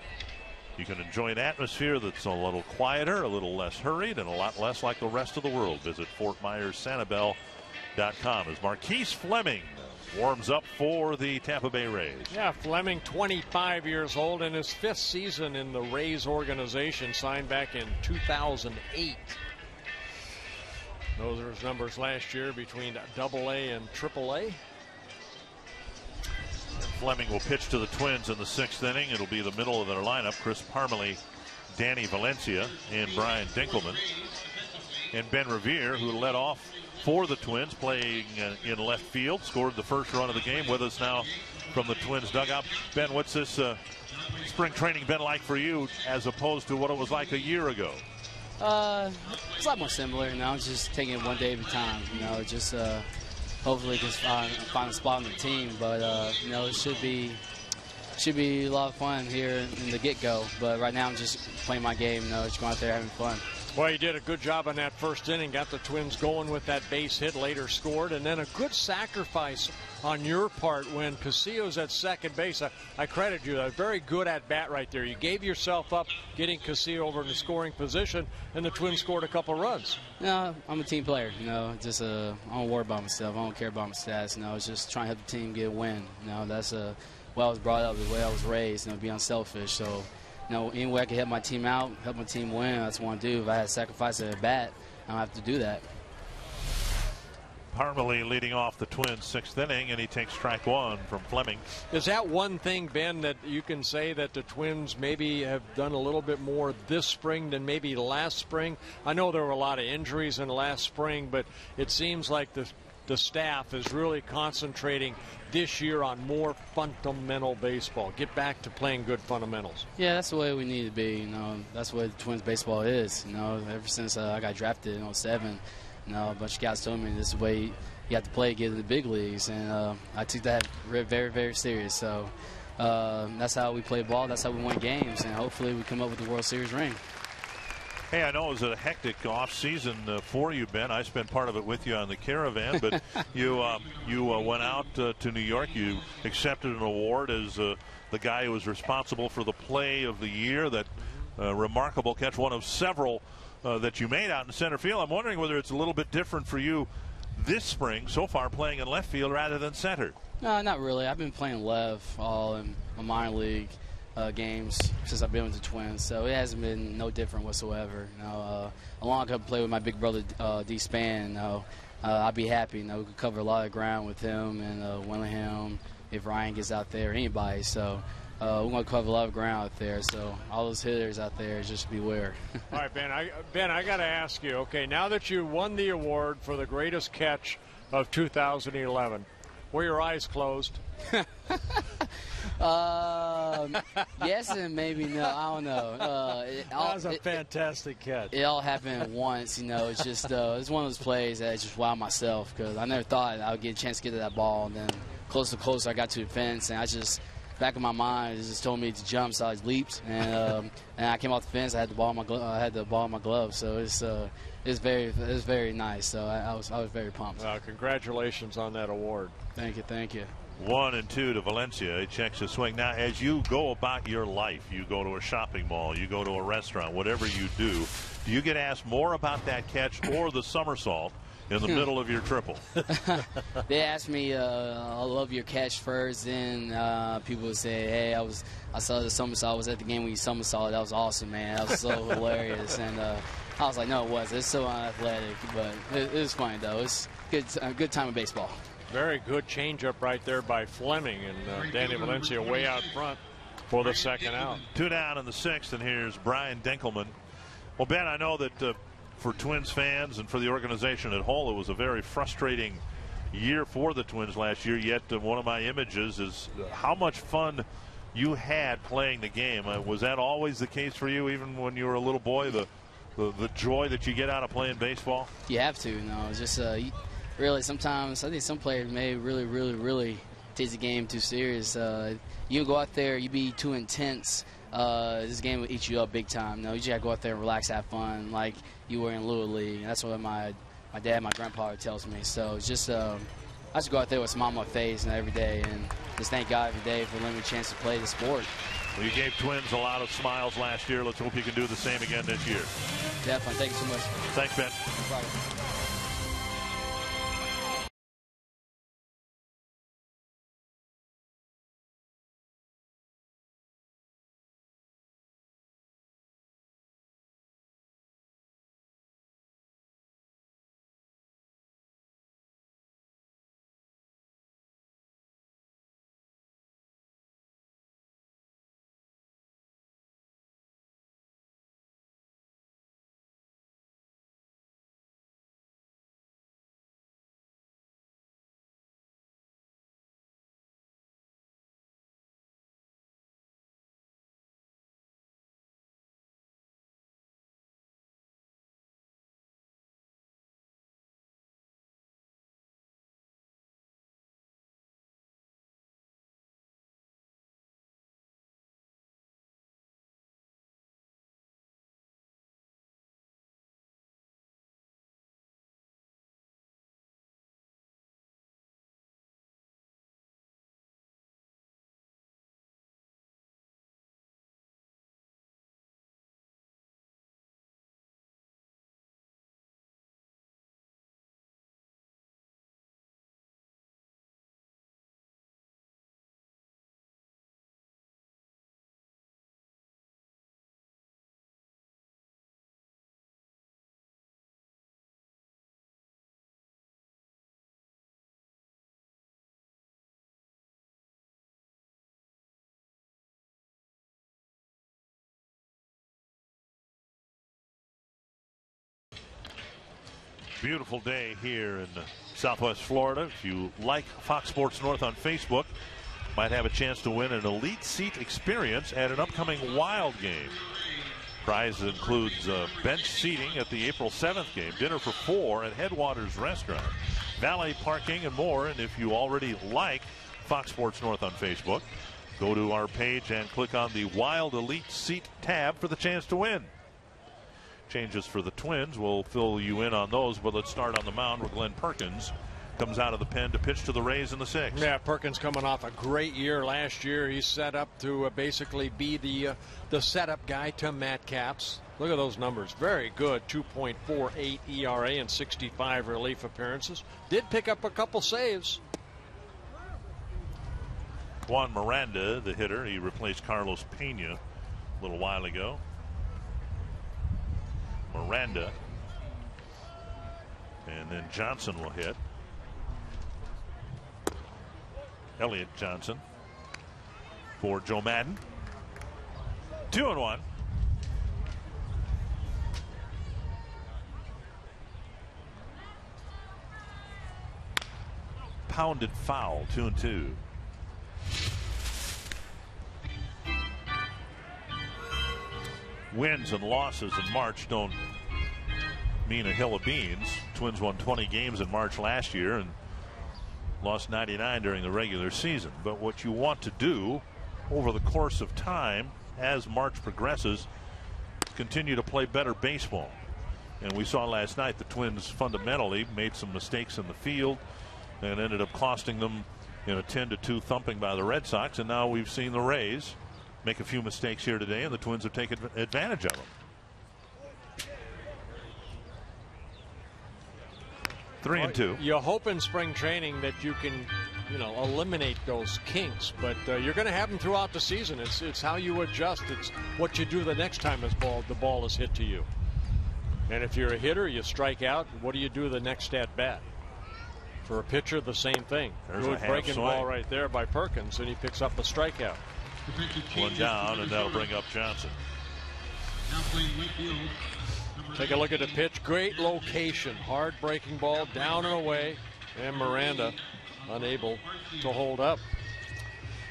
You can enjoy an atmosphere that's a little quieter, a little less hurried, and a lot less like the rest of the world. Visit FortMyersSanibel.com as Marquise Fleming warms up for the Tampa Bay Rays. Yeah, Fleming, 25 years old, in his 5th season in the Rays organization, signed back in 2008. Those are his numbers last year between AA and AAA. Fleming will pitch to the Twins in the 6th inning. It'll be the middle of their lineup. Chris Parmelee, Danny Valencia, and Brian Dinkelman. And Ben Revere, who led off for the Twins, playing in left field, scored the first run of the game. With us now from the Twins dugout. Ben, what's this spring training been like for you as opposed to what it was like a year ago? It's a lot more similar, just taking it one day at a time, just hopefully just find a spot on the team. But, it should be a lot of fun here in the get-go. But right now I'm just playing my game, just going out there having fun. Well, you did a good job on that first inning, got the Twins going with that base hit, later scored, and then a good sacrifice on your part when Casillo's at second base. I credit you, a very good at-bat right there. You gave yourself up getting Casillo over in the scoring position, and the Twins scored a couple runs. No, I'm a team player, I don't worry about myself. I don't care about my stats, I was just trying to help the team get a win. That's what I was brought up, the way I was raised, be unselfish. So, any way I can help my team out, help my team win, that's what I want to do. If I had to sacrifice at a bat, I don't have to do that. Parmelee leading off the Twins' 6th inning, and he takes strike one from Fleming. Is that one thing, Ben, that you can say that the Twins maybe have done a little bit more this spring than maybe last spring? I know there were a lot of injuries in last spring, but it seems like the the staff is really concentrating this year on more fundamental baseball. Get back to playing good fundamentals. Yeah, that's the way we need to be. You know, that's what Twins baseball is. You know, ever since I got drafted in 07, you know, a bunch of guys told me this is the way you have to play to get to the big leagues, and I took that very, very serious. So that's how we play ball. That's how we win games, and hopefully we come up with the World Series ring. Hey, I know it was a hectic off season for you, Ben. I spent part of it with you on the Caravan, but you went out to New York. You accepted an award as the guy who was responsible for the play of the year. That remarkable catch, one of several that you made out in center field. I'm wondering whether it's a little bit different for you this spring so far, playing in left field rather than center. No, not really. I've been playing left all in my minor league games since I've been with the Twins, so it hasn't been no different whatsoever. You know, along I could play with my big brother D. Span. You know, I'd be happy. You know, we could cover a lot of ground with him and Willingham if Ryan gets out there or anybody. So we're going to cover a lot of ground out there. So all those hitters out there, just beware. All right, Ben. I got to ask you. Okay, now that you won the award for the greatest catch of 2011, were your eyes closed? Yes and maybe no. I don't know. That was a fantastic catch. It all happened at once. You know, it's just it's one of those plays that just wowed myself because I never thought I would get a chance to get to that ball. And then closer I got to the fence, and I just back of my mind it just told me to jump, so I leaped, and I came off the fence. I had the ball in my glove. So it's very nice. So I was very pumped. Congratulations on that award. Thank you. 1-2 to Valencia. He checks his swing. Now, as you go about your life, you go to a shopping mall, you go to a restaurant, whatever you do you get asked more about that catch or the somersault in the middle of your triple? They asked me, I love your catch first, then people would say, hey, I saw the somersault. I was at the game when you somersaulted. That was awesome, man. That was so hilarious. And I was like, no, it wasn't. It's so unathletic, but it was funny, though. It's a good time of baseball. Very good changeup right there by Fleming, and Danny Valencia way out front for the second out. 2 down in the 6th, and here's Brian Dinkelman. Well, Ben, I know that for Twins fans and for the organization at whole, it was a very frustrating year for the Twins last year, yet one of my images is how much fun you had playing the game. Was that always the case for you, even when you were a little boy, the joy that you get out of playing baseball? You have to, you know. It's just really, sometimes I think some players may really take the game too serious. You go out there, you be too intense. This game will eat you up big time. You know, you just gotta go out there and relax, have fun, like you were in Little League. That's what my dad, my grandpa tells me. So it's just I just go out there with a smile on my face every day, and just thank God every day for letting me a chance to play the sport. Well, you gave Twins a lot of smiles last year. Let's hope you can do the same again this year. Definitely. Thank you so much. Thanks, Ben. No problem. Beautiful day here in Southwest Florida, if you like Fox Sports North on Facebook, might have a chance to win an elite seat experience at an upcoming Wild game. Prize includes bench seating at the April 7th game, dinner for 4 at Headwaters Restaurant, valet parking, and more. And if you already like Fox Sports North on Facebook, go to our page and click on the Wild Elite Seat tab for the chance to win. Changes for the Twins. We'll fill you in on those, but let's start on the mound where Glenn Perkins comes out of the pen to pitch to the Rays in the 6th. Yeah, Perkins coming off a great year last year. He's set up to basically be the setup guy to Matt Capps. Look at those numbers. Very good. 2.48 ERA and 65 relief appearances. Did pick up a couple saves. Juan Miranda, the hitter. He replaced Carlos Pena a little while ago. Miranda. And then Johnson will hit. Elliott Johnson for Joe Madden. 2-1. Pounded foul. 2-2. Wins and losses in March don't mean a hill of beans. Twins won 20 games in March last year and lost 99 during the regular season. But what you want to do over the course of time as March progresses, continue to play better baseball. And we saw last night the Twins fundamentally made some mistakes in the field and ended up costing them in a 10-2 thumping by the Red Sox. And now we've seen the Rays make a few mistakes here today, and the Twins have taken advantage of them. 3-2. You hope in spring training that you can, eliminate those kinks, but you're going to have them throughout the season. It's how you adjust. It's what you do the next time the ball is hit to you. And if you're a hitter, you strike out. What do you do the next at bat? For a pitcher, the same thing. Good breaking ball right there by Perkins, and he picks up a strikeout. One down, and that'll bring up Johnson. Now playing left field. Take a look at the pitch. Great location. Hard breaking ball down and away. And Miranda unable to hold up.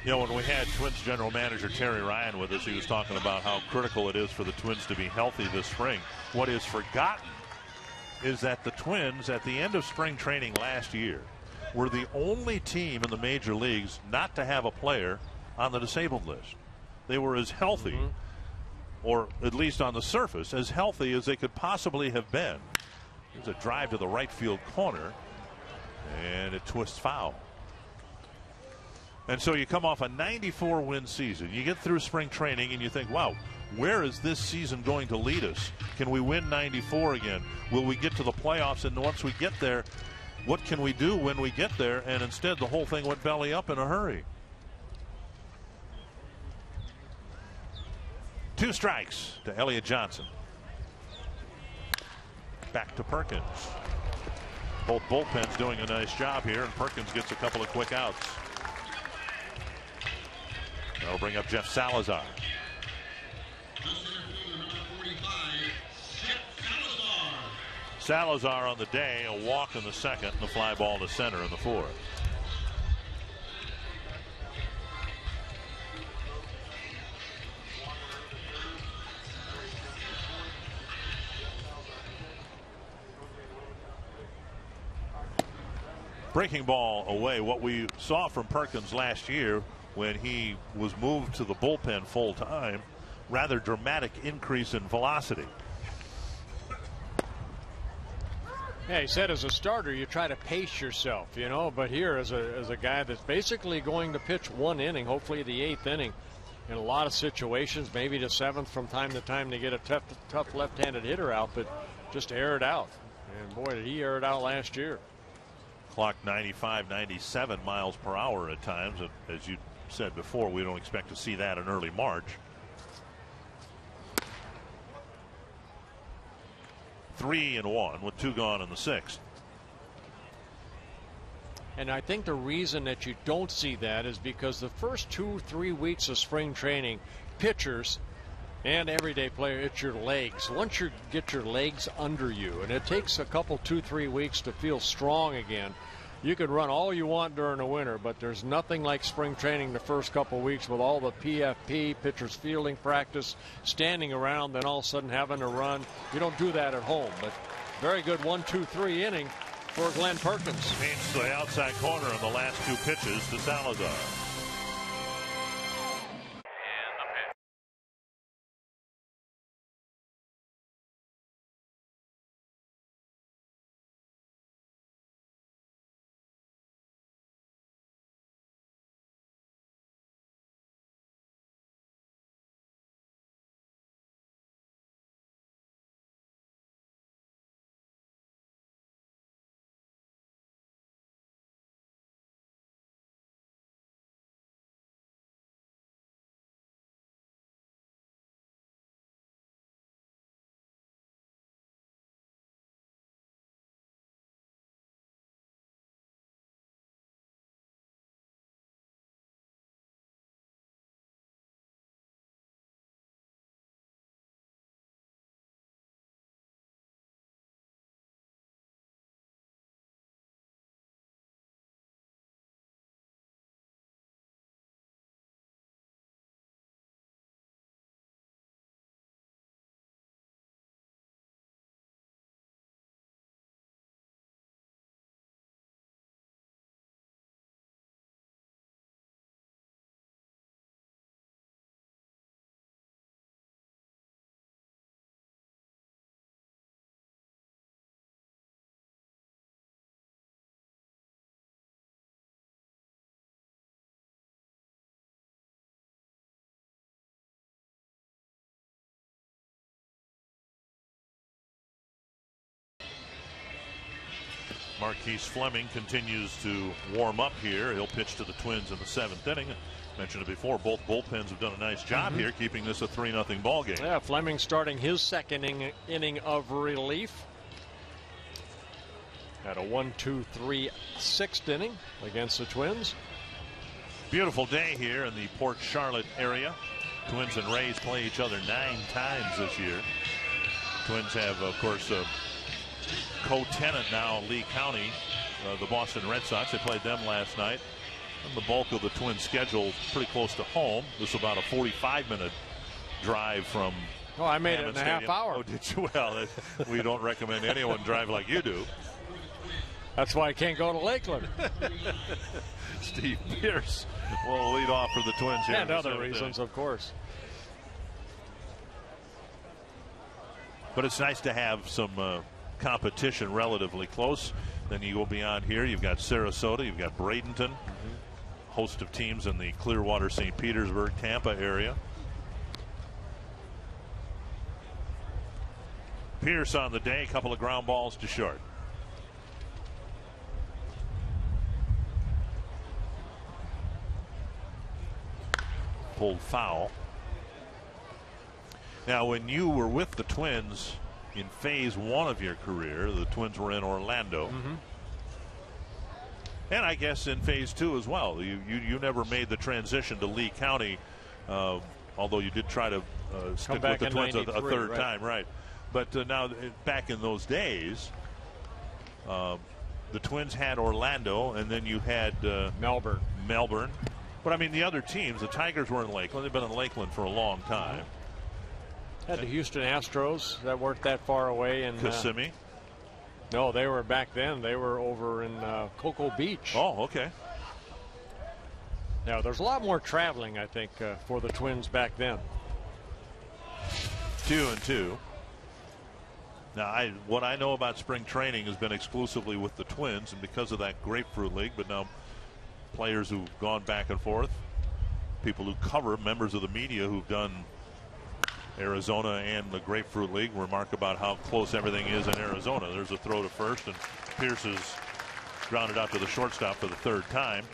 When we had Twins general manager Terry Ryan with us, he was talking about how critical it is for the Twins to be healthy this spring. What is forgotten is that the Twins at the end of spring training last year were the only team in the major leagues not to have a player on the disabled list. They were as healthy, or at least on the surface, as healthy as they could possibly have been. There's a drive to the right field corner, and it twists foul. And so you come off a 94-win season. You get through spring training, and you think, wow, where is this season going to lead us? Can we win 94 again? Will we get to the playoffs? And once we get there, what can we do when we get there? And instead, the whole thing went belly up in a hurry. 2 strikes to Elliott Johnson. Back to Perkins. Both bullpens doing a nice job here, and Perkins gets a couple of quick outs. That'll bring up Jeff Salazar. Salazar on the day, a walk in the 2nd, and the fly ball to center in the 4th. Breaking ball away. What we saw from Perkins last year when he was moved to the bullpen full time, rather dramatic increase in velocity. Yeah, he said as a starter you try to pace yourself, but here as a guy that's basically going to pitch 1 inning, hopefully the 8th inning, in a lot of situations, maybe the 7th from time to time to get a tough left-handed hitter out, but just air it out. And boy, did he air it out last year. Clock 95, 97 miles per hour at times. As you said before, we don't expect to see that in early March. 3-1 with 2 gone in the 6th. And I think the reason that you don't see that is because the first 2-3 weeks of spring training, pitchers And everyday player, it's your legs. Once you get your legs under you, and it takes a couple, 2-3 weeks to feel strong again. You can run all you want during the winter, but there's nothing like spring training the first couple of weeks with all the PFP, pitchers fielding practice, standing around, then all of a sudden having to run. You don't do that at home, but very good 1-2-3 inning for Glenn Perkins. Paints the outside corner on the last 2 pitches to Salazar. Marquise Fleming continues to warm up here. He'll pitch to the Twins in the 7th inning. Mentioned it before, both bullpens have done a nice job here keeping this a 3-0 ball game. Yeah, Fleming starting his 2nd inning of relief. At a 1-2-3 6th inning against the Twins. Beautiful day here in the Port Charlotte area. Twins and Rays play each other 9 times this year. Twins have, of course, co-tenant now, Lee County, the Boston Red Sox. They played them last night. And the bulk of the Twins schedule pretty close to home. This is about a 45-minute drive from. Oh, I made Hammond it in a half hour. Oh, did you? Well, we don't recommend anyone drive like you do. That's why I can't go to Lakeland. Steve Pierce will lead off for the Twins here. And other reasons, of course. But it's nice to have some competition relatively close. Then you go beyond here. You've got Sarasota. You've got Bradenton. Host of teams in the Clearwater, St. Petersburg, Tampa area. Pierce on the day. A couple of ground balls to short. Pulled foul. Now, when you were with the Twins in phase 1 of your career, the Twins were in Orlando. And I guess in phase 2 as well. You never made the transition to Lee County, although you did try to stick with the Twins a third time, right? But now, back in those days, the Twins had Orlando, and then you had Melbourne. But I mean, the other teams, the Tigers were in Lakeland. They've been in Lakeland for a long time. Had the Houston Astros that weren't that far away. And Kissimmee. No, they were back then. They were over in Cocoa Beach. Oh, okay. Now, there's a lot more traveling, I think, for the Twins back then. 2-2. Now, what I know about spring training has been exclusively with the Twins, and because of that Grapefruit League, but now players who've gone back and forth, people who cover, members of the media who've done Arizona and the Grapefruit League remark about how close everything is in Arizona. There's a throw to first, and Pierce is grounded out to the shortstop for the 3rd time.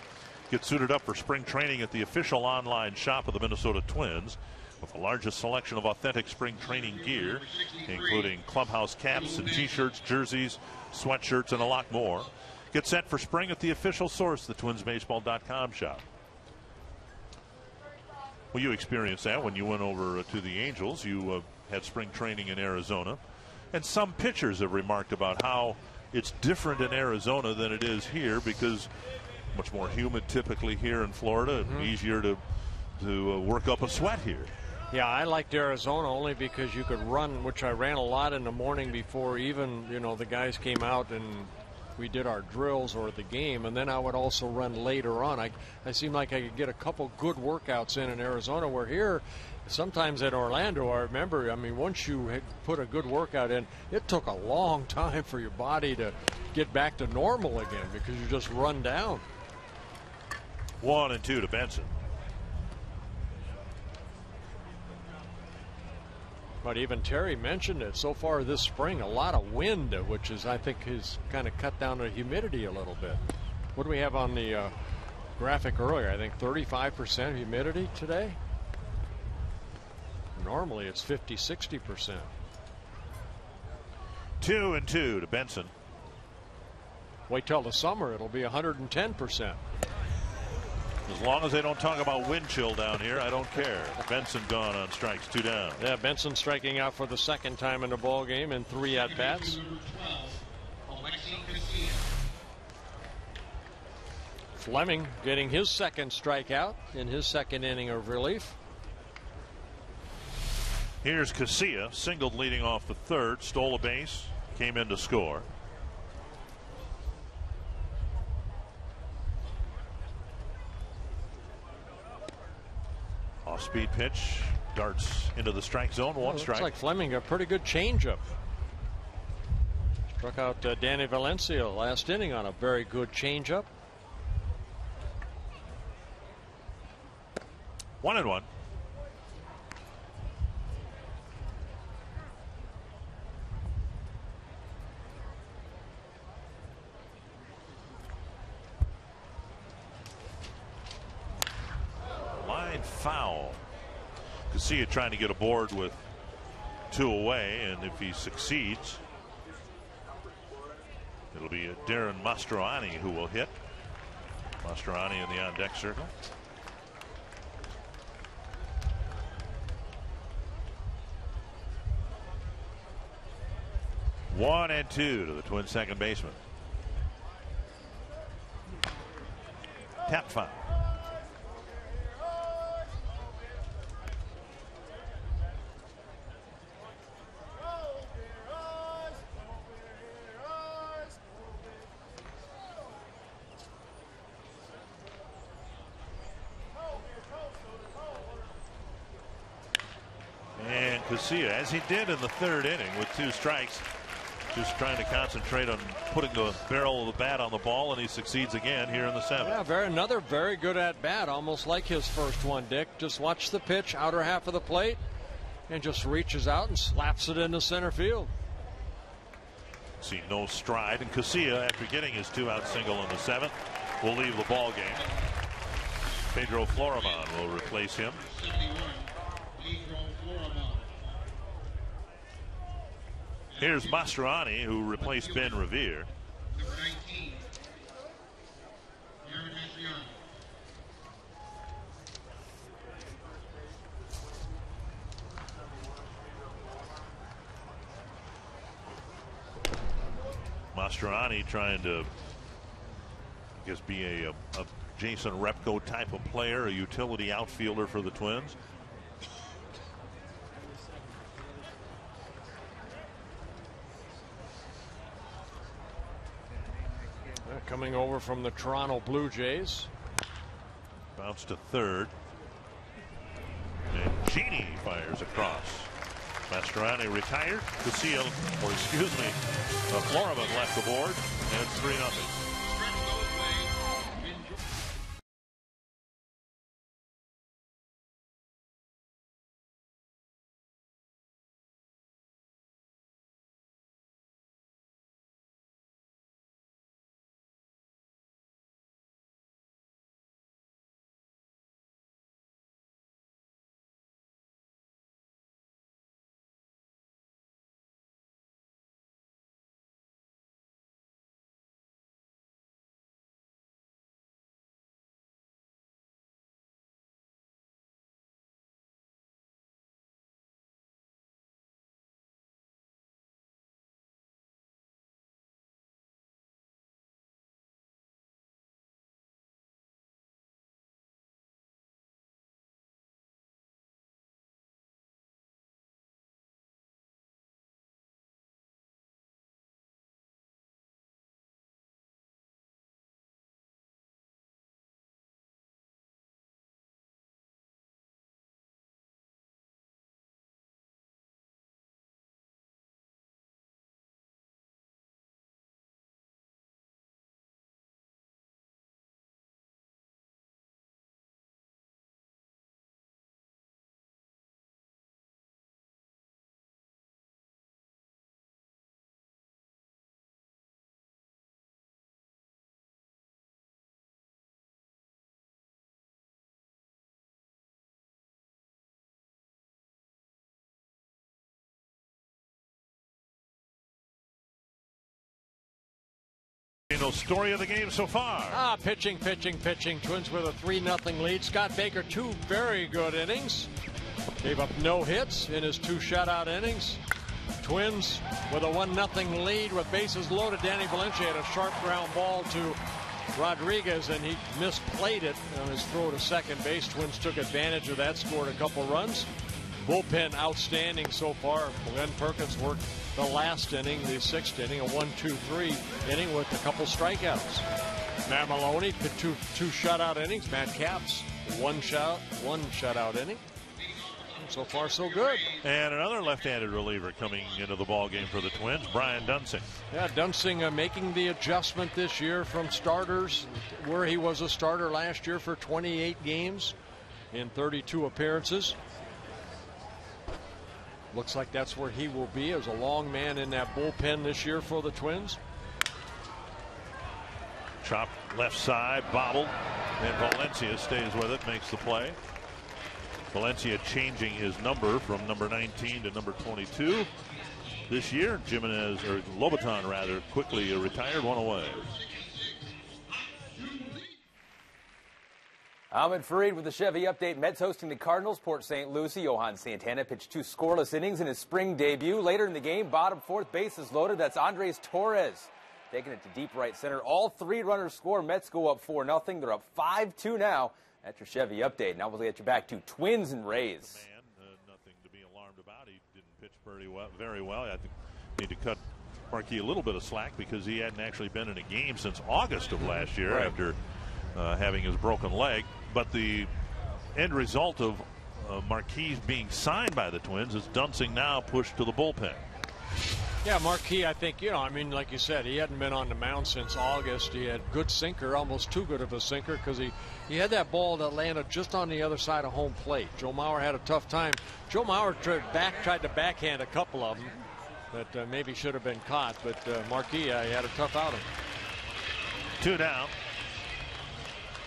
Get suited up for spring training at the official online shop of the Minnesota Twins with the largest selection of authentic spring training gear, including clubhouse caps and t-shirts, jerseys, sweatshirts, and a lot more. Get set for spring at the official source, the TwinsBaseball.com shop. Well, you experienced that when you went over to the Angels. You had spring training in Arizona. And some pitchers have remarked about how it's different in Arizona than it is here because much more humid typically here in Florida and easier to work up a sweat here. Yeah, I liked Arizona only because you could run, which I ran a lot in the morning before even, the guys came out and we did our drills or the game, and then I would also run later on. I seemed like I could get a couple good workouts in Arizona, where here, sometimes in Orlando, I remember, once you had put a good workout in, it took a long time for your body to get back to normal again because you just run down. 1-2 to Benson. But even Terry mentioned it so far this spring, a lot of wind, which is, I think, has kind of cut down the humidity a little bit. What do we have on the graphic earlier? I think 35% humidity today. Normally it's 50-60%. 2-2 to Benson. Wait till the summer, it'll be 110%. As long as they don't talk about wind chill down here, I don't care. Benson gone on strikes, 2 down. Yeah, Benson striking out for the second time in the ball game in 3 at-bats. Fleming getting his second strikeout in his second inning of relief. Here's Casilla, singled leading off the third, stole a base, came in to score. Off-speed pitch, darts into the strike zone, one strike. Looks like Fleming a pretty good changeup. Struck out Danny Valencia last inning on a very good changeup. 1-1. Line foul. Casilla trying to get aboard with 2 away, and if he succeeds, it'll be Darren Mastroianni who will hit. Mastroianni in the on-deck circle. One and 2 to the Twins' second baseman. Tap foul. And Casilla, as he did in the third inning with 2 strikes, just trying to concentrate on putting the barrel of the bat on the ball, and he succeeds again here in the 7th. Yeah, another very good at bat, almost like his first one, Dick. Just watch the pitch, outer half of the plate, and just reaches out and slaps it into center field. See no stride, and Casilla, after getting his 2-out single in the 7th, will leave the ball game. Pedro Florimon will replace him. Here's Mastroianni, who replaced Ben Revere. Number 19, Aaron Mastroianni trying to, I guess, be a Jason Repko type of player, a utility outfielder for the Twins. Coming over from the Toronto Blue Jays. Bounce to third. And Genie fires across. Mastroianni retired. Casilla, or excuse me, Florimon left the board, and it's 3-0. Daniel, story of the game so far. Pitching. Twins with a 3-0 lead. Scott Baker, 2 very good innings. Gave up no hits in his 2 shutout innings. Twins with a 1-0 lead with bases loaded. Danny Valencia had a sharp ground ball to Rodriguez, and he misplayed it on his throw to second base. Twins took advantage of that, scored a couple runs. Bullpen outstanding so far. Glenn Perkins worked the last inning, the 6th inning, a 1-2-3 inning with a couple strikeouts. Matt Maloney, 2 shutout innings. Matt Capps, 1 shutout inning. So far, so good. And another left-handed reliever coming into the ball game for the Twins, Brian Dunsing. Yeah, Dunsing making the adjustment this year from starters, where he was a starter last year for 28 games in 32 appearances. Looks like that's where he will be as a long man in that bullpen this year for the Twins. Chopped left side, bobbled, and Valencia stays with it, makes the play. Valencia changing his number from number 19 to number 22 this year. Jimenez, or Lobaton rather, quickly retired, 1 away. Ahmed Fareed with the Chevy update. Mets hosting the Cardinals. Port St. Lucie. Johan Santana pitched 2 scoreless innings in his spring debut. Later in the game, bottom 4th, bases loaded. That's Andres Torres taking it to deep right center. All 3 runners score. Mets go up 4-0. They're up 5-2 now. That's your Chevy update. Now we'll get you back to Twins and Rays. Nothing to be alarmed about. He didn't pitch very well. I think need to cut Marquis a little bit of slack because he hadn't actually been in a game since August of last year after having his broken leg. But the end result of Marquis being signed by the Twins is Dunsing now pushed to the bullpen. Yeah, Marquis, I think, like you said, he hadn't been on the mound since August. He had good sinker, almost too good of a sinker, because he had that ball that landed just on the other side of home plate. Joe Mauer had a tough time. Joe Mauer tried to backhand a couple of them that maybe should have been caught, but Marquis, he had a tough outing. 2 down.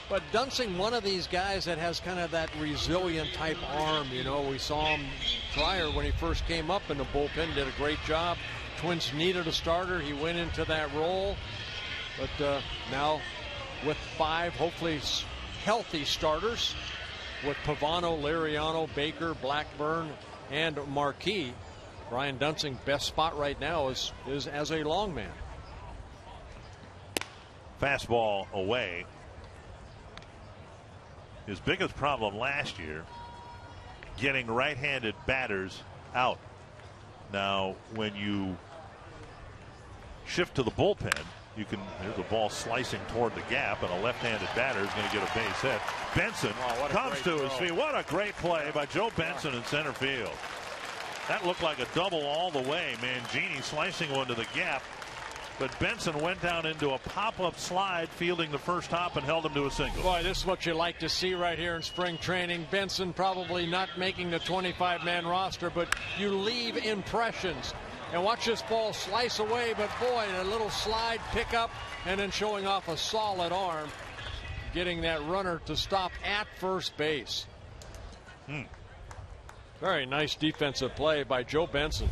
But Dunsing, one of these guys that has kind of that resilient type arm. We saw him prior when he first came up in the bullpen, did a great job. Twins needed a starter. He went into that role. But now with 5, hopefully healthy starters, with Pavano, Liriano, Baker, Blackburn, and Marquis, Brian Dunsing's best spot right now is as a long man. Fastball away. His biggest problem last year, getting right-handed batters out. Now, when you shift to the bullpen, there's a ball slicing toward the gap, and a left-handed batter is going to get a base hit. Benson comes to his feet. What a great play by Joe Benson in center field. That looked like a double all the way. Mangini slicing one to the gap. But Benson went down into a pop-up slide, fielding the first hop, and held him to a single. Boy, this is what you like to see right here in spring training. Benson probably not making the 25-man roster, but you leave impressions. And watch this ball slice away, but boy, a little slide, pickup, and then showing off a solid arm, getting that runner to stop at first base. Very nice defensive play by Joe Benson.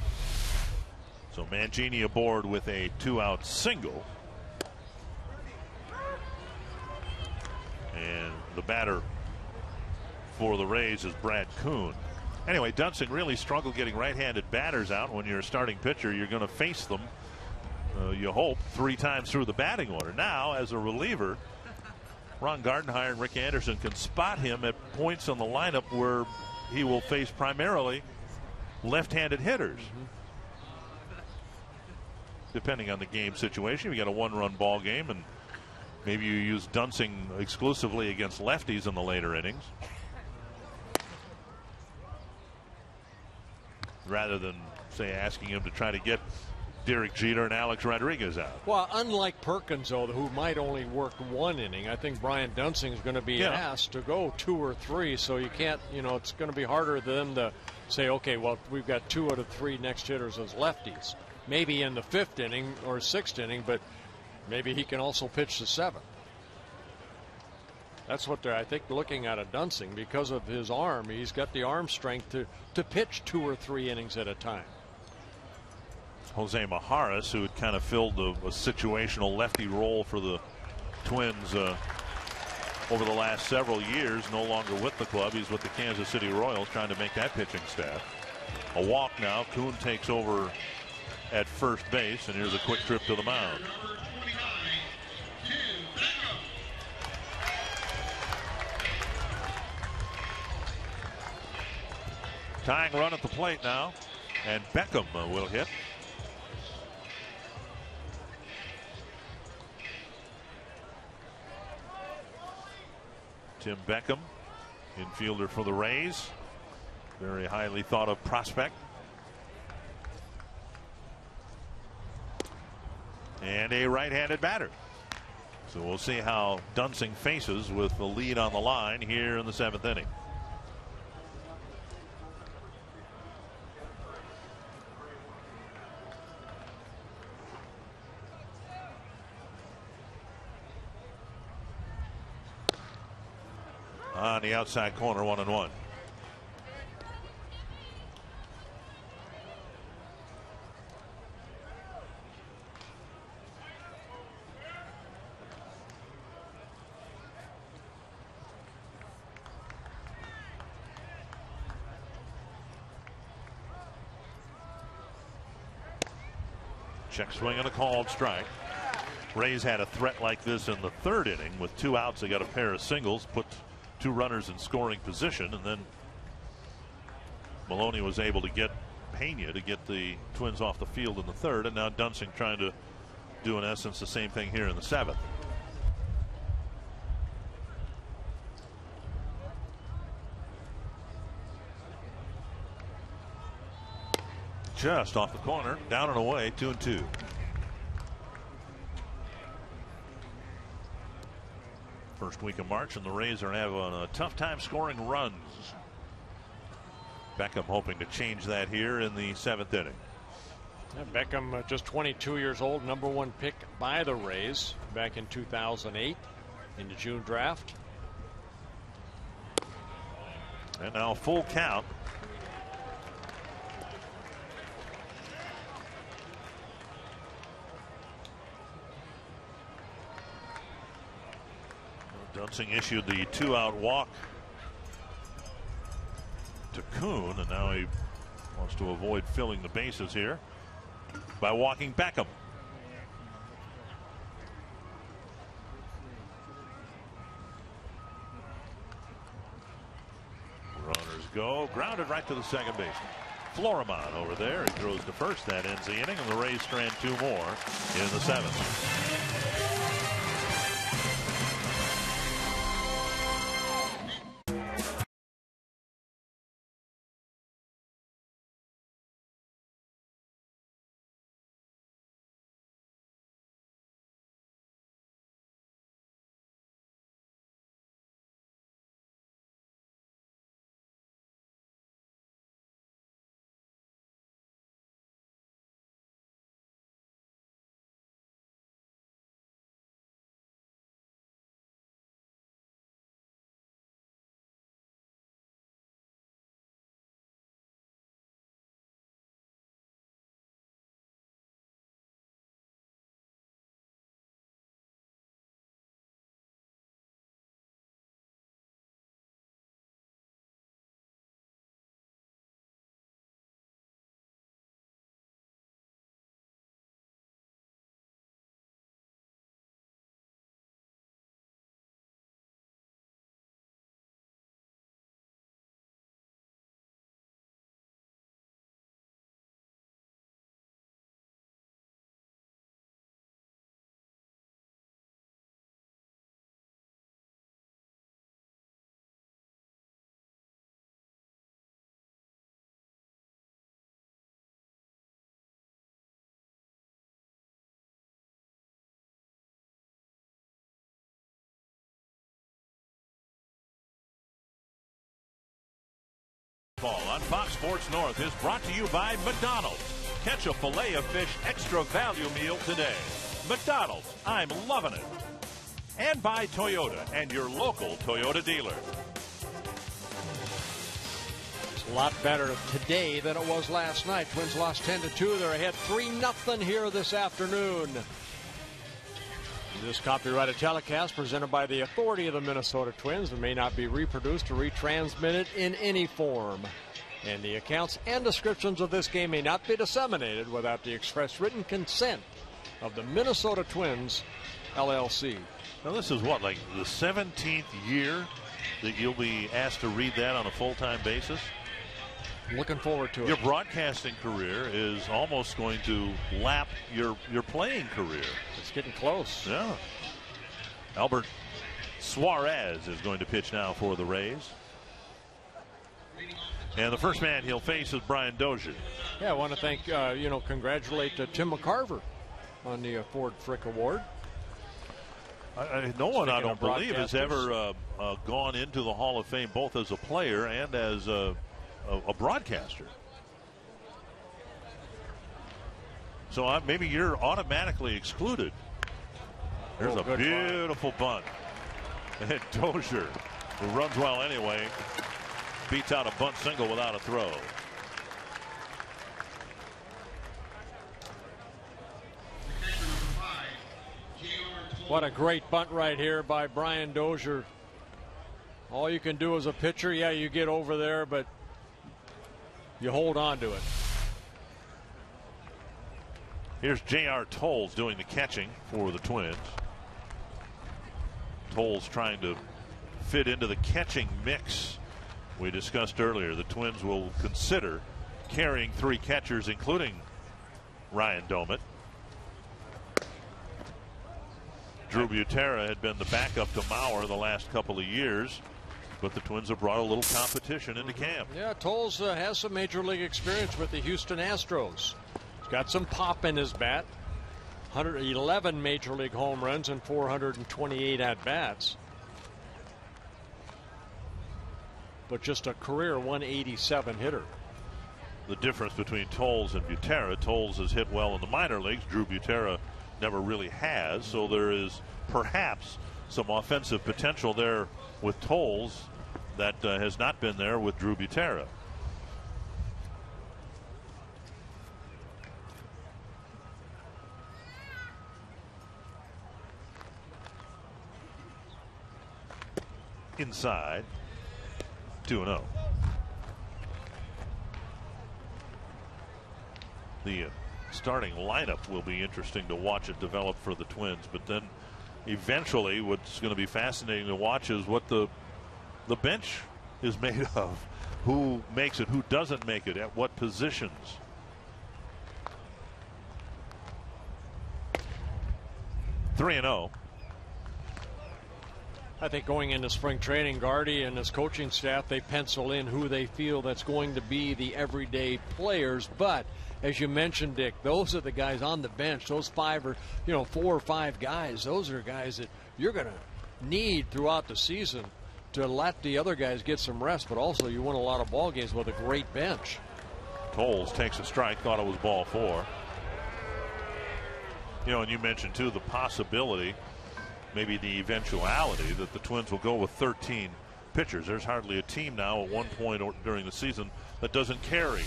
So Mangini aboard with a 2-out single. And the batter for the Rays is Brad Kuhn. Anyway, Dunsing really struggled getting right-handed batters out. When you're a starting pitcher, you're going to face them, you hope, 3 times through the batting order. Now, as a reliever, Ron Gardenhire and Rick Anderson can spot him at points on the lineup where he will face primarily left-handed hitters. Depending on the game situation, you got a 1-run ball game, and maybe you use Dunsing exclusively against lefties in the later innings, rather than, say, asking him to try to get Derek Jeter and Alex Rodriguez out. Well, unlike Perkins, though, who might only work 1 inning, I think Brian Dunsing is going to be asked to go 2 or 3, so you can't, it's going to be harder than them to say, okay, well, we've got 2 out of 3 next hitters as lefties. Maybe in the 5th inning or 6th inning, but maybe he can also pitch the 7th. That's what they're, I think, looking at Dunsing because of his arm. He's got the arm strength to pitch 2 or 3 innings at a time. Jose Majares, who had kind of filled a situational lefty role for the Twins over the last several years, no longer with the club. He's with the Kansas City Royals, trying to make that pitching staff. A walk now. Kuhn takes over at first base, and here's a quick trip to the mound. Tying run at the plate now, and Beckham will hit. Tim Beckham, infielder for the Rays. Very highly thought of prospect. And a right-handed batter. So we'll see how Dunsing faces with the lead on the line here in the 7th inning. On the outside corner, 1-1. Check swing and a called strike. Rays had a threat like this in the 3rd inning. With 2 outs, they got a pair of singles, put 2 runners in scoring position, and then Maloney was able to get Pena to get the Twins off the field in the 3rd, and now Dunsing trying to do in essence the same thing here in the 7th. Just off the corner, down and away, 2-2. First week of March, and the Rays are having a tough time scoring runs. Beckham hoping to change that here in the 7th inning. Yeah, Beckham, just 22 years old, #1 pick by the Rays back in 2008 in the June draft. And now full count. Dunsing issued the 2-out walk to Kuhn, and now he wants to avoid filling the bases here by walking Beckham. Runners go, grounded right to the second baseman. Florimon over there. He throws to first. That ends the inning, and the Rays strand 2 more in the 7th. On Fox Sports North is brought to you by McDonald's. Catch a filet of fish extra value meal today. McDonald's, I'm loving it. And by Toyota and your local Toyota dealer. A lot better today than it was last night. Twins lost 10-2. They're ahead 3-0 here this afternoon. This copyrighted telecast presented by the authority of the Minnesota Twins and may not be reproduced or retransmitted in any form. And the accounts and descriptions of this game may not be disseminated without the express written consent of the Minnesota Twins, LLC. Now this is what, like the 17th year that you'll be asked to read that on a full-time basis? Looking forward to it. Your broadcasting career is almost going to lap your playing career. It's getting close. Yeah. Albert Suarez is going to pitch now for the Rays. And the first man he'll face is Brian Dozier. Yeah, I want to thank, congratulate Tim McCarver on the Ford Frick Award. No one, I don't believe, has ever gone into the Hall of Fame both as a player and as a broadcaster. So maybe you're automatically excluded. There's a beautiful bunt. And Dozier, who runs well anyway, beats out a bunt single without a throw. What a great bunt right here by Brian Dozier. All you can do as a pitcher, yeah, you get over there, but you hold on to it. Here's J.R. Tolles doing the catching for the Twins. Tolles trying to fit into the catching mix we discussed earlier. The Twins will consider carrying 3 catchers, including Ryan Doumit. Drew Butera had been the backup to Mauer the last couple of years, but the Twins have brought a little competition into camp. Yeah, Tolles has some major league experience with the Houston Astros. He's got some pop in his bat. 111 major league home runs and 428 at-bats. But just a career 187 hitter. The difference between Tolles and Butera, Tolles has hit well in the minor leagues. Drew Butera never really has, so there is perhaps some offensive potential there with Tolles that has not been there with Drew Butera. Inside, 2-0. The starting lineup will be interesting to watch it develop for the Twins, but then eventually what's going to be fascinating to watch is what the bench is made of. Who makes it, who doesn't make it, at what positions. Three and 0. I think going into spring training, Gardy and his coaching staff, they pencil in who they feel that's going to be the everyday players. But as you mentioned, Dick, those are the guys on the bench. Those 4 or 5 guys. Those are guys that you're going to need throughout the season to let the other guys get some rest. But also, you win a lot of ball games with a great bench. Tolles takes a strike. Thought it was ball 4. And you mentioned too the possibility, maybe the eventuality, that the Twins will go with 13 pitchers. There's hardly a team now at one point during the season that doesn't carry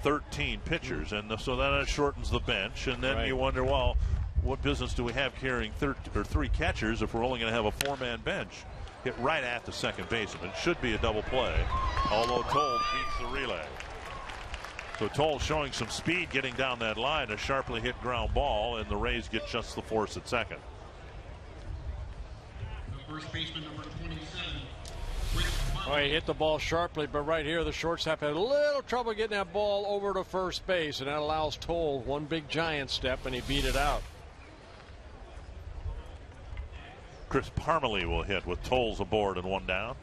13 pitchers, and so that shortens the bench. And then you wonder, well, what business do we have carrying 3 catchers if we're only going to have a 4-man bench? Hit right at the second baseman. It should be a double play, although Tolles beats the relay. So Tolles showing some speed getting down that line, a sharply hit ground ball, and the Rays get just the force at second. First baseman number 27. He hit the ball sharply, but right here the shortstop had a little trouble getting that ball over to first base, and that allows Tolles one big giant step, and he beat it out. Chris Parmelee will hit with Tolles aboard and 1 down.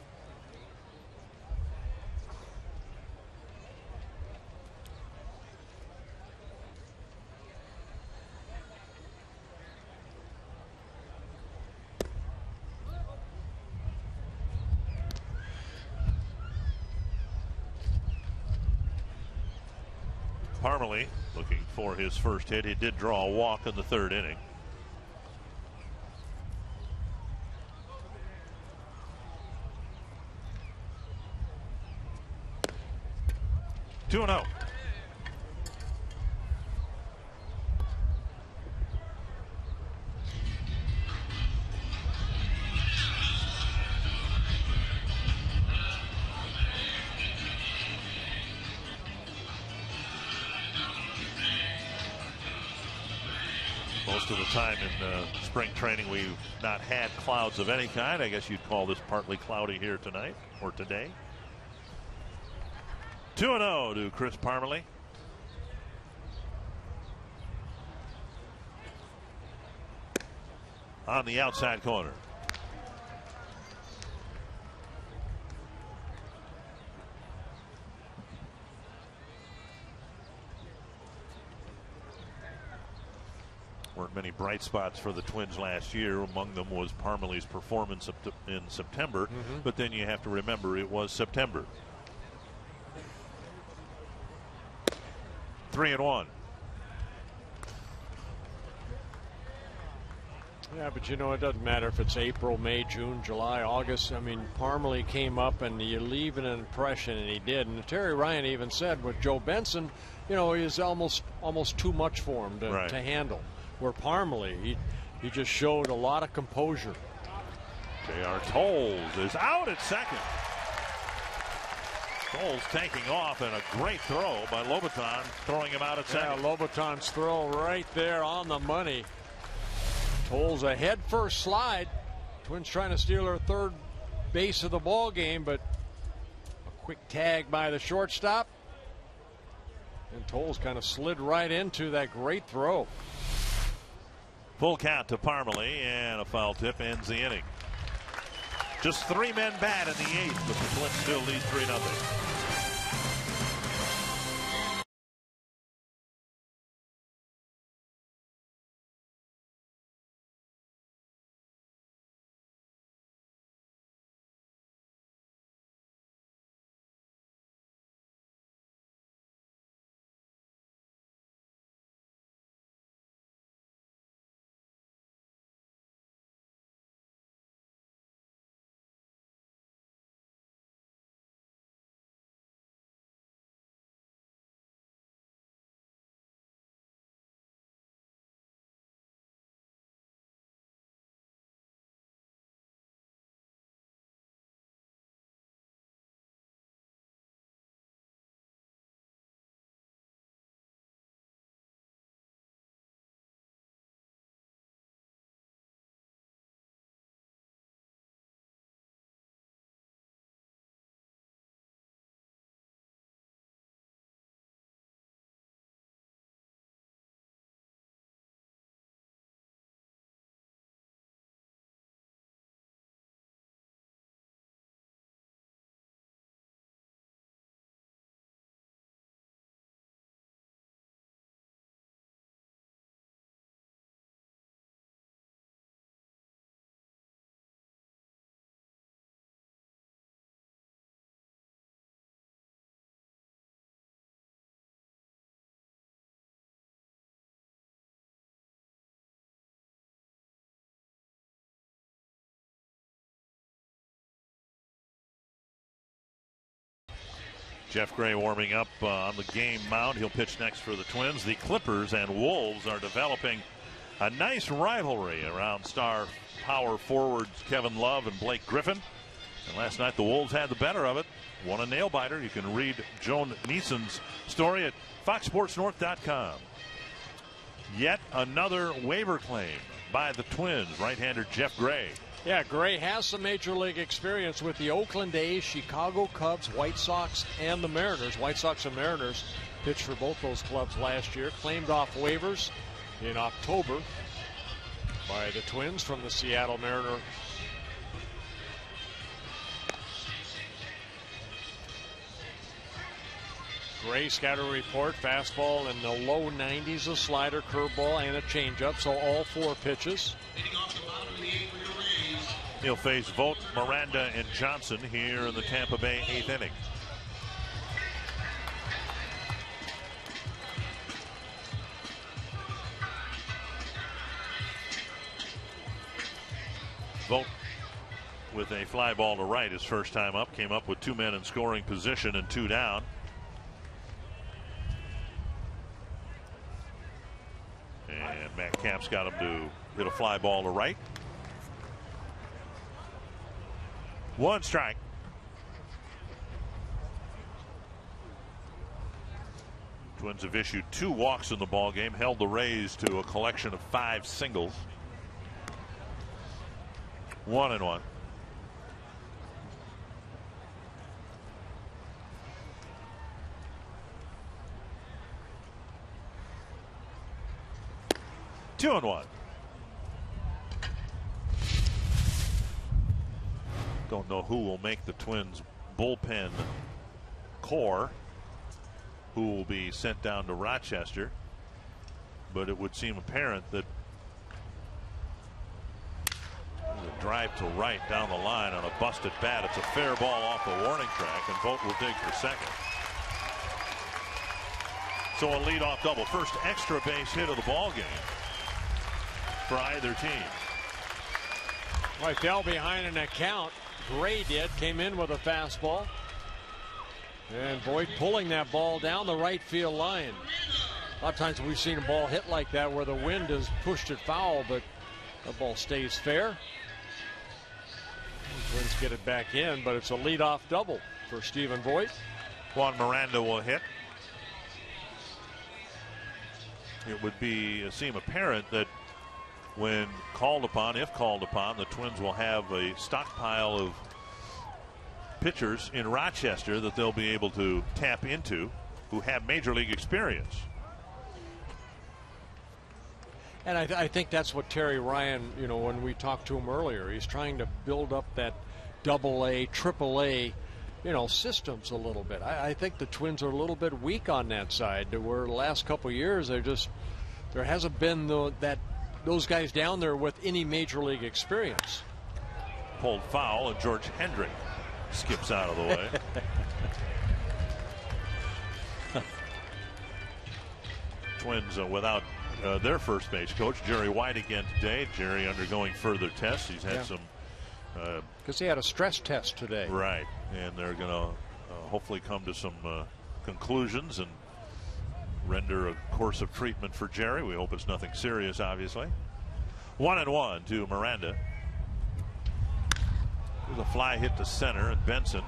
Parmelee looking for his first hit. He did draw a walk in the 3rd inning. 2-0. Most of the time in spring training, we've not had clouds of any kind. I guess you'd call this partly cloudy here tonight or today. 2-0 to Chris Parmalee. On the outside corner. Weren't many bright spots for the Twins last year. Among them was Parmalee's performance in September. But then you have to remember it was September. 3-1. Yeah, but you know, it doesn't matter if it's April, May, June, July, August. I mean, Parmalee came up and you leave an impression, and he did. And Terry Ryan even said with Joe Benson, you know, he's almost too much for him to handle. Where Parmalee, he just showed a lot of composure. J.R. Tolles is out at second. Tolles taking off, and a great throw by Lobaton, throwing him out at second. Yeah, Lobaton's throw right there on the money. Tolles a head first slide. Twins trying to steal their third base of the ball game, but a quick tag by the shortstop. And Tolles kind of slid right into that great throw. Full count to Parmalee, and a foul tip ends the inning. Just 3 men bad in the 8th, but the Twins still lead 3-0. Jeff Gray warming up on the game mound. He'll pitch next for the Twins. The Clippers and Wolves are developing a nice rivalry around star power forwards Kevin Love and Blake Griffin. And last night the Wolves had the better of it. Won a nail biter. You can read Joan Neeson's story at foxsportsnorth.com. Yet another waiver claim by the Twins. Right-hander Jeff Gray. Yeah, Gray has some major league experience with the Oakland A's, Chicago Cubs, White Sox, and the Mariners. White Sox and Mariners pitched for both those clubs last year. Claimed off waivers in October by the Twins from the Seattle Mariners. Gray scatter report, fastball in the low 90s, a slider, curveball, and a changeup. So all 4 pitches. He'll face Vogt, Miranda, and Johnson here in the Tampa Bay 8th inning. Vogt with a fly ball to right his first time up. Came up with 2 men in scoring position and 2 down. And Matt Camp's got him to hit a fly ball to right. 1 strike. Twins have issued 2 walks in the ball game, held the Rays to a collection of 5 singles. 1-1. Two and 1. Don't know who will make the Twins bullpen core, who will be sent down to Rochester, but it would seem apparent that the drive to right down the line on a busted bat. It's a fair ball off the warning track, and Vogt will dig for second. So a leadoff double, first extra base hit of the ball game for either team. Well, he fell behind an account. Gray came in with a fastball. And Vogt pulling that ball down the right field line. A lot of times we've seen a ball hit like that where the wind has pushed it foul, but the ball stays fair. The Twins get it back in, but it's a leadoff double for Stephen Vogt. Juan Miranda will hit. It would seem apparent that when called upon, if called upon, the Twins will have a stockpile of pitchers in Rochester that they'll be able to tap into who have major league experience. And I think that's what Terry Ryan, when we talked to him earlier, he's trying to build up that AA, AAA, systems a little bit. I think the Twins are a little bit weak on that side. Where the last couple of years, there hasn't been those guys down there with any major league experience. Pulled foul, and George Hendrick skips out of the way. Twins without their first base coach, Jerry White, again today. Jerry undergoing further tests. He's had some. Because he had a stress test today. Right. And they're going to hopefully come to some conclusions and render a course of treatment for Jerry. We hope it's nothing serious, obviously. 1-1 to Miranda. There's a fly hit to center, and Benson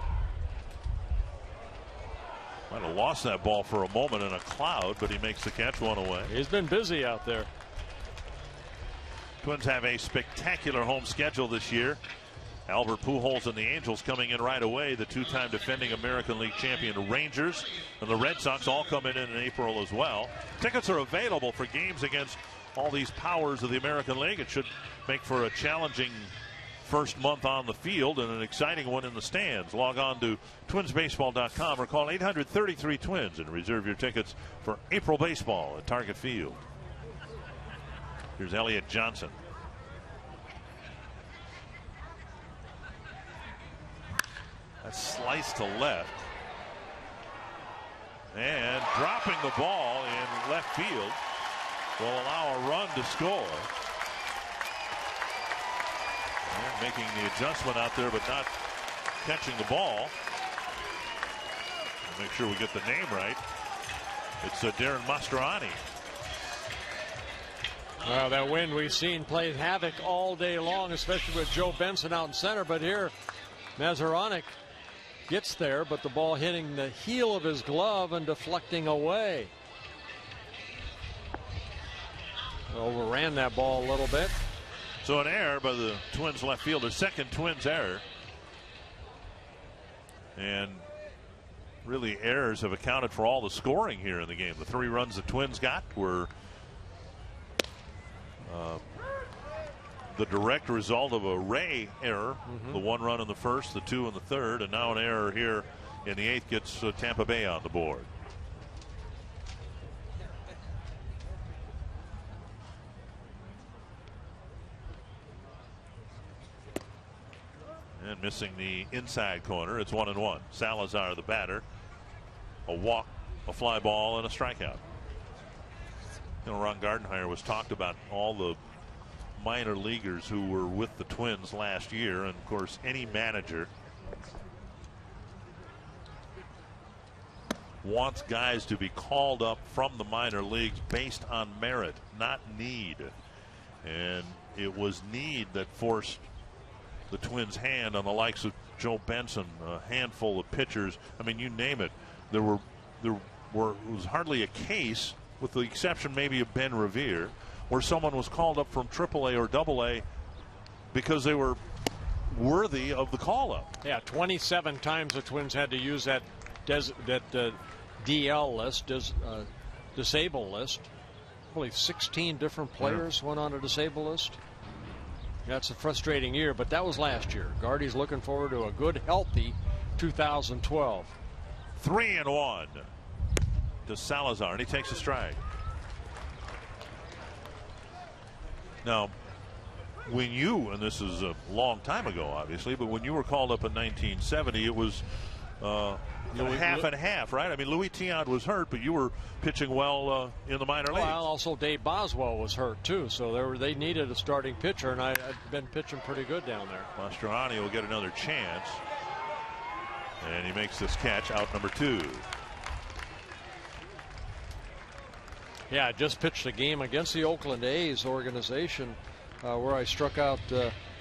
might have lost that ball for a moment in a cloud, but he makes the catch, 1 away. He's been busy out there. Twins have a spectacular home schedule this year. Albert Pujols and the Angels coming in right away. The 2-time defending American League champion Rangers and the Red Sox all coming in April as well. Tickets are available for games against all these powers of the American League. It should make for a challenging first month on the field and an exciting one in the stands. Log on to twinsbaseball.com or call 800-33-TWINS and reserve your tickets for April baseball at Target Field. Here's Elliott Johnson. That slice to left. And dropping the ball in left field will allow a run to score. And making the adjustment out there, but not catching the ball. Make sure we get the name right. It's Darren Mastroianni. Well, that wind we've seen played havoc all day long, especially with Joe Benson out in center. But here, Mastroianni gets there, but the ball hitting the heel of his glove and deflecting away. Overran that ball a little bit. So an error by the Twins left fielder, second Twins error. And really errors have accounted for all the scoring here in the game. The 3 runs the Twins got were the direct result of a Ray error. The 1 run in the first, the 2 in the third, and now an error here in the 8th gets Tampa Bay on the board. And missing the inside corner. It's 1-1. Salazar the batter. A walk, a fly ball, and a strikeout. Ron Gardenhire was talked about all the minor leaguers who were with the Twins last year, and of course any manager wants guys to be called up from the minor leagues based on merit, not need. And it was need that forced the Twins' hand on the likes of Joe Benson, a handful of pitchers. I mean, you name it. There was hardly a case, with the exception maybe of Ben Revere, where someone was called up from AAA or AA because they were worthy of the call-up. Yeah, 27 times the Twins had to use that DL list, disabled list. I believe 16 different players went on a disabled list. That's a frustrating year, but that was last year. Gardy's looking forward to a good, healthy 2012. 3-1 to Salazar, and he takes a strike. Now, when you, and this is a long time ago, obviously, but when you were called up in 1970, it was half and half, right? I mean, Louis Tiant was hurt, but you were pitching well in the minor leagues. Well, also Dave Boswell was hurt too, so they needed a starting pitcher, and I'd been pitching pretty good down there. Mastroianni will get another chance, and he makes this catch, out number 2. Yeah, I just pitched a game against the Oakland A's organization where I struck out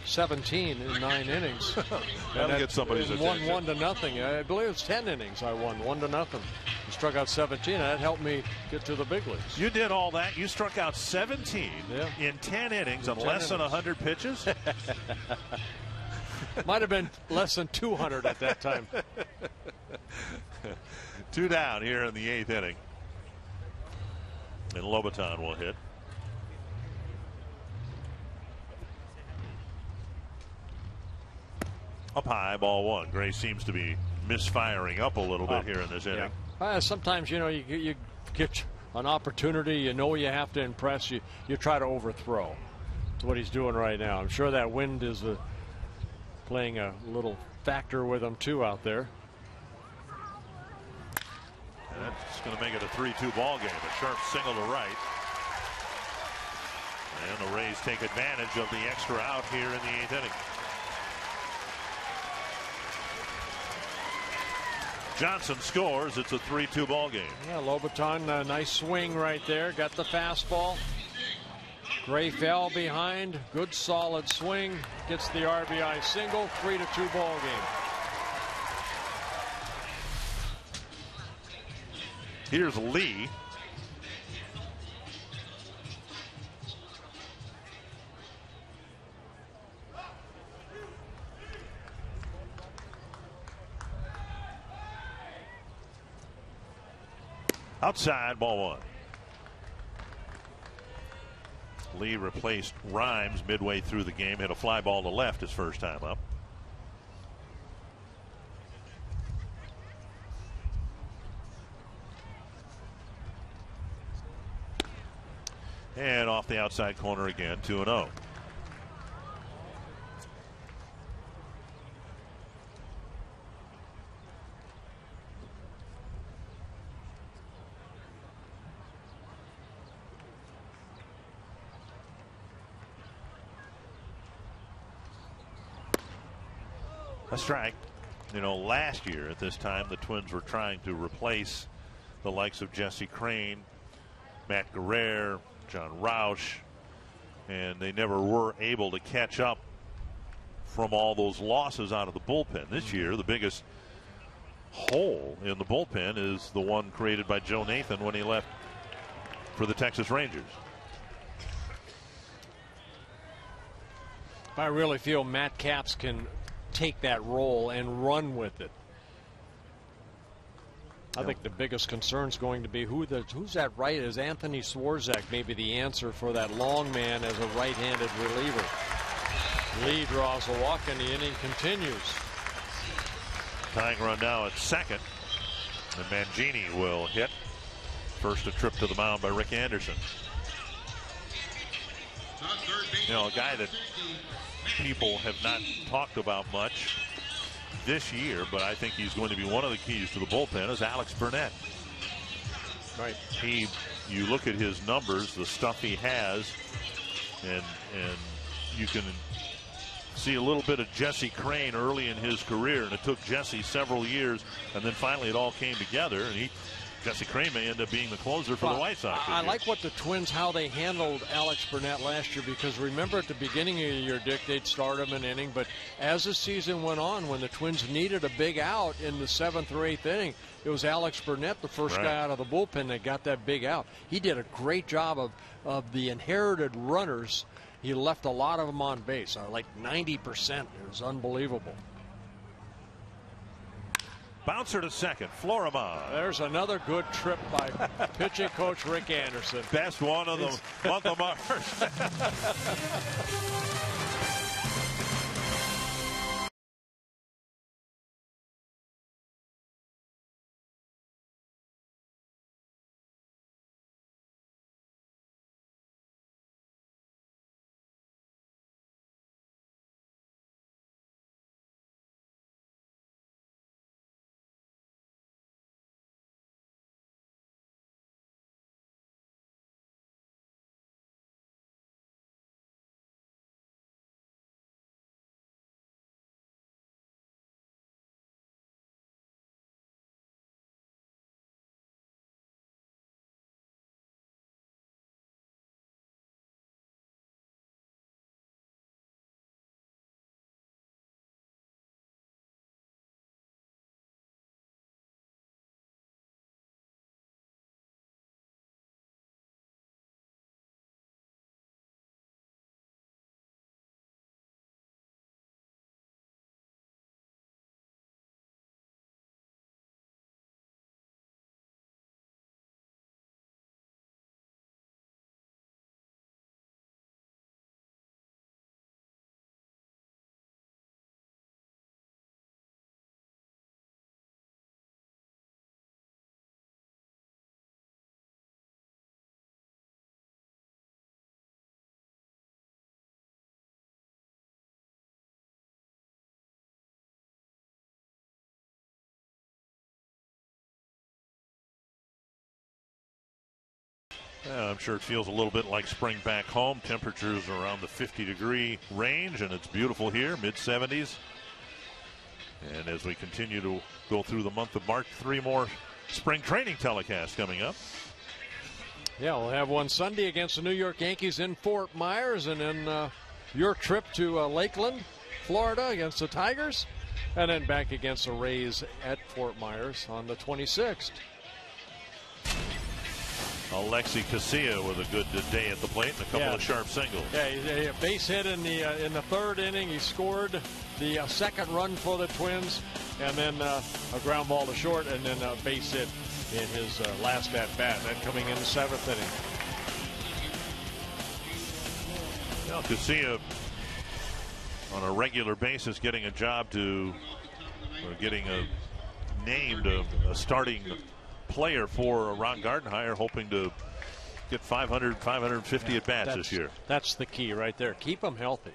17 in 9 innings. That'll get somebody's attention. Won 1-0. I believe it's 10 innings. I won 1-0. Struck out 17. And that helped me get to the big leagues. You did all that. You struck out 17 in 10 innings on less than 100 pitches. Might have been less than 200 at that time. 2 down here in the 8th inning. And Lobaton will hit. Up high, ball 1. Gray seems to be misfiring up a little bit here in this inning. Sometimes, you get an opportunity, you have to impress, you try to overthrow. That's what he's doing right now. I'm sure that wind is playing a little factor with him too out there. And that's going to make it a 3-2 ball game. A sharp single to right. And the Rays take advantage of the extra out here in the 8th inning. Johnson scores. It's a 3-2 ball game. Yeah, Lobaton, a nice swing right there. Got the fastball. Gray fell behind. Good solid swing. Gets the RBI single. 3-2 ball game. Here's Lee. Outside, ball 1. Lee replaced Rhymes midway through the game. Hit a fly ball to left his first time up. And off the outside corner again, 2-0. A strike. Last year at this time, the Twins were trying to replace the likes of Jesse Crane, Matt Guerrero, John Roush, and they never were able to catch up from all those losses out of the bullpen. This year, the biggest hole in the bullpen is the one created by Joe Nathan when he left for the Texas Rangers. I really feel Matt Capps can take that role and run with it. I think the biggest concern is going to be who's that right. Is Anthony Swarzak maybe the answer for that long man as a right-handed reliever? Lee draws a walk and the inning continues. Tying run now at second, and Mangini will hit. First a trip to the mound by Rick Anderson. A guy that people have not talked about much this year, but I think he's going to be one of the keys to the bullpen, is Alex Burnett. Right. You look at his numbers, the stuff he has, and you can see a little bit of Jesse Crain early in his career, and it took Jesse several years, and then finally it all came together, and Jesse Crain may end up being the closer for the White Sox. I like what the Twins, how they handled Alex Burnett last year, because remember at the beginning of the year, Dick, they'd start him an inning, but as the season went on, when the Twins needed a big out in the 7th or 8th inning, it was Alex Burnett, the first guy out of the bullpen, that got that big out. He did a great job of the inherited runners. He left a lot of them on base, like 90%. It was unbelievable. Bouncer to second, Florimon. There's another good trip by pitching coach Rick Anderson. Best one of the month of March. I'm sure it feels a little bit like spring back home. Temperatures are around the 50-degree range, and it's beautiful here, mid-70s. And as we continue to go through the month of March, 3 more spring training telecasts coming up. Yeah, we'll have one Sunday against the New York Yankees in Fort Myers, and then your trip to Lakeland, Florida against the Tigers, and then back against the Rays at Fort Myers on the 26th. Alexi Casilla with a good day at the plate and a couple of sharp singles. Yeah, he a base hit in the 3rd inning. He scored the 2nd run for the Twins, and then a ground ball to short, and then a base hit in his last at bat. Then coming in the 7th inning. Well, Casilla on a regular basis getting a job getting named a starting player for Ron Gardenhire, hoping to get 500, 550 at bats this year. That's the key right there. Keep them healthy.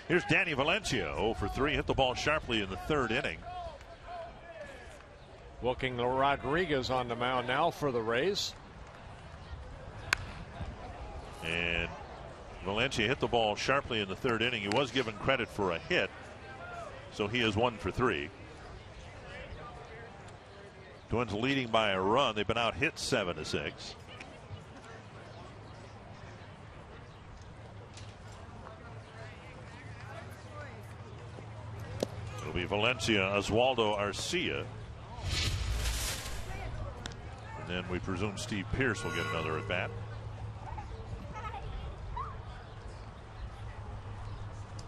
Here's Danny Valencia, 0 for 3, hit the ball sharply in the 3rd inning. Looking to Rodriguez on the mound now for the Rays. And Valencia hit the ball sharply in the 3rd inning. He was given credit for a hit, so he is 1 for 3. Twins leading by a run. They've been out hit 7-6. It'll be Valencia, Oswaldo Arcia. And then we presume Steve Pearce will get another at bat.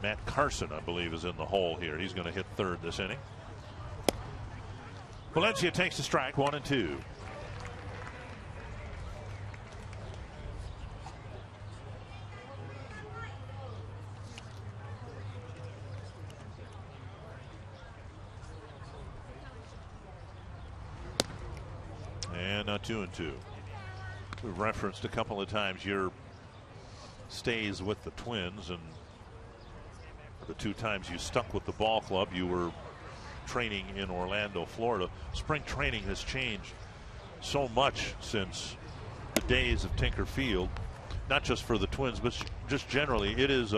Matt Carson, I believe, is in the hole here. He's going to hit 3rd this inning. Valencia takes the strike, 1-2. And now 2-2. We've referenced a couple of times your stays with the Twins, and the 2 times you stuck with the ball club, you were training in Orlando, Florida. Spring training has changed so much since the days of Tinker Field, not just for the Twins, but just generally. It's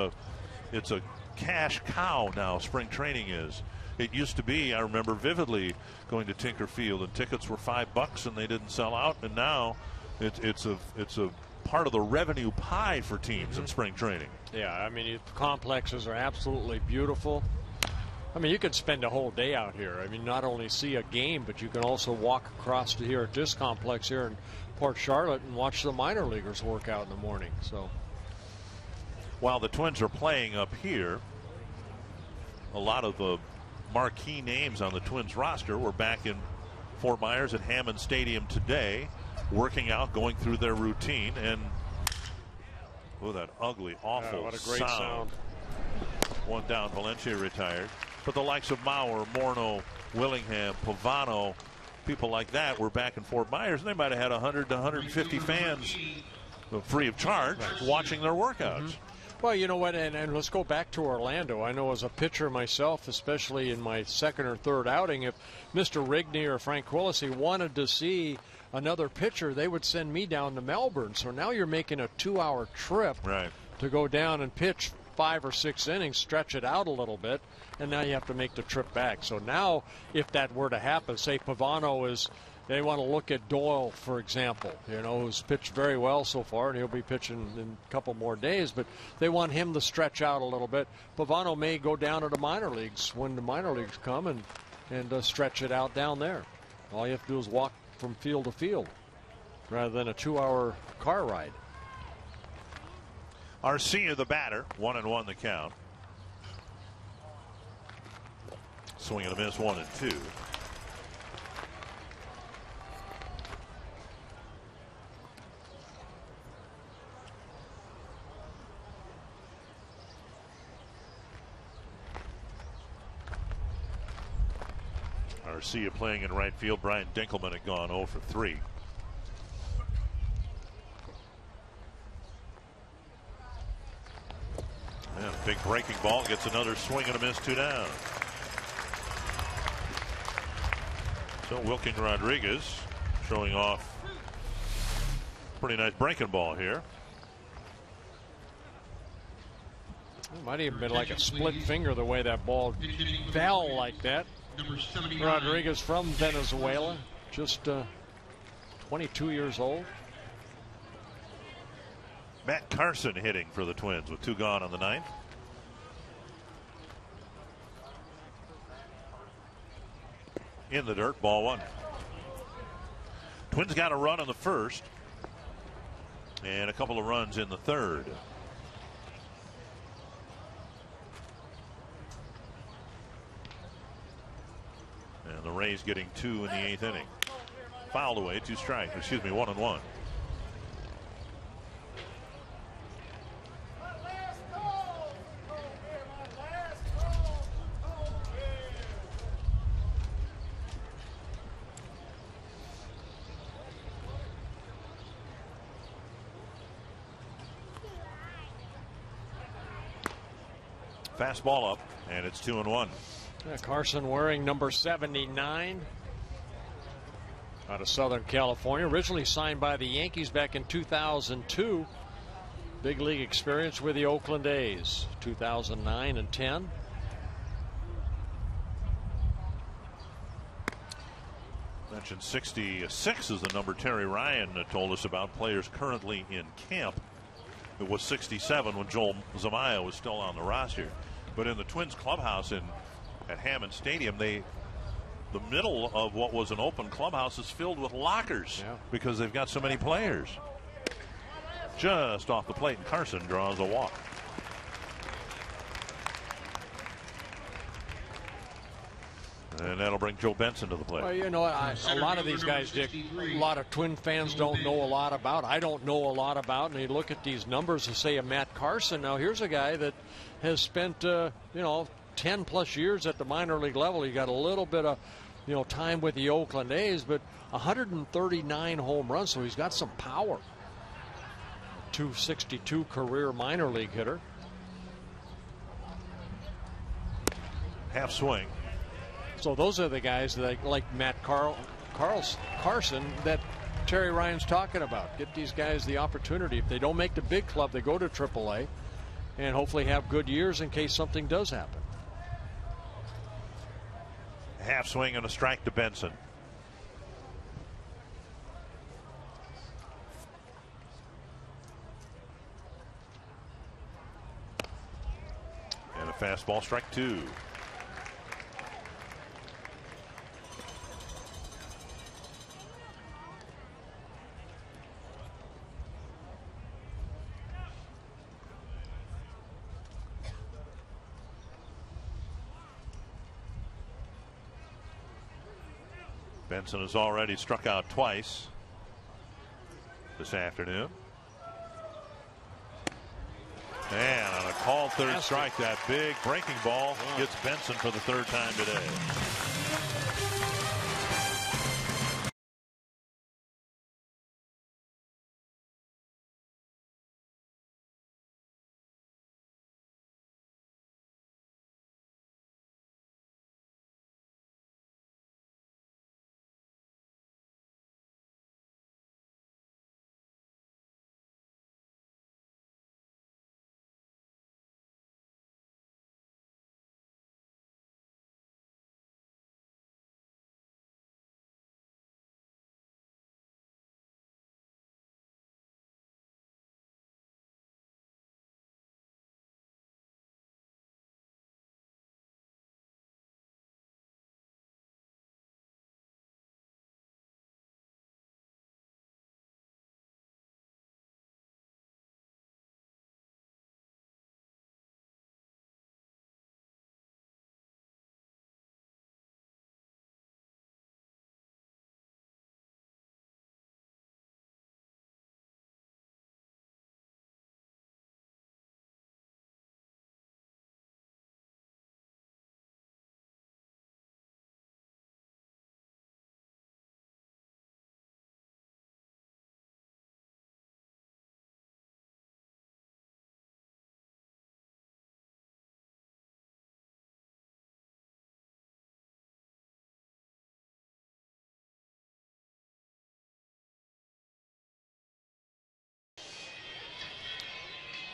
a cash cow now, spring training is. It used to be, I remember vividly going to Tinker Field, and tickets were $5 and they didn't sell out, and now it's a part of the revenue pie for teams in spring training. Yeah, I mean, the complexes are absolutely beautiful. I mean, you could spend a whole day out here. I mean, not only see a game, but you can also walk across to here at this complex here in Port Charlotte and watch the minor leaguers work out in the morning. So, while the Twins are playing up here, a lot of the marquee names on the Twins roster were back in Fort Myers at Hammond Stadium today, working out, going through their routine, and that ugly, awful what a great sound. One down, Valencia retired. But the likes of Mauer, Morneau, Willingham, Pavano, people like that were back in Fort Myers, and they might have had 100 to 150 fans free of charge watching their workouts. Well, you know what, and let's go back to Orlando. I know as a pitcher myself, especially in my second or third outing, if Mr. Rigney or Frank Quillisi wanted to see another pitcher, they would send me down to Melbourne. So now you're making a 2-hour trip to go down and pitch 5 or 6 innings, stretch it out a little bit, and now you have to make the trip back. So now if that were to happen, say Pavano is, they want to look at Doyle, for example, you know, who's pitched very well so far, and he'll be pitching in a couple more days, but they want him to stretch out a little bit. Pavano may go down to the minor leagues when the minor leagues come and stretch it out down there. All you have to do is walk from field to field rather than a 2-hour car ride. Arcia, the batter, 1-1 the count. Swing and a miss, 1-2. Arcia playing in right field. Brian Dinkelman had gone 0 for 3. Yeah, big breaking ball, gets another swing and a miss, 2 down. So Wilking Rodriguez showing off pretty nice breaking ball here. It might even been like a split finger the way that ball fell like that. Rodriguez from Venezuela, just 22 years old. Matt Carson hitting for the Twins with 2 gone on the 9th. In the dirt, ball 1. Twins got a run in the first and a couple of runs in the third. And the Rays getting 2 in the 8th inning. Fouled away, 2 strikes. Excuse me, 1-1. Fastball up, and it's 2-1. Yeah, Carson wearing number 79 out of Southern California. Originally signed by the Yankees back in 2002. Big league experience with the Oakland A's, 2009 and 10. Mentioned 66 is the number Terry Ryan told us about, players currently in camp. It was 67 when Joel Zumaya was still on the roster. But in the Twins clubhouse at Hammond Stadium, the middle of what was an open clubhouse is filled with lockers because they've got so many players. Just off the plate, and Carson draws a walk. And that'll bring Joe Benson to the plate. Well, you know, a lot of these guys, Dick, a lot of Twin fans don't know a lot about. I don't know a lot about. And you look at these numbers and say, Matt Carson. Now, here's a guy that has spent, 10 plus years at the minor league level. He got a little bit of, time with the Oakland A's, but 139 home runs. So he's got some power. 262 career minor league hitter. Half swing. So those are the guys that, like Matt Carson, that Terry Ryan's talking about. Get these guys the opportunity. If they don't make the big club, they go to AAA. and hopefully have good years in case something does happen. Half swing and a strike to Benson. And a fastball, strike 2. Benson has already struck out twice this afternoon. And on a called third strike, that big breaking ball gets Benson for the 3rd time today.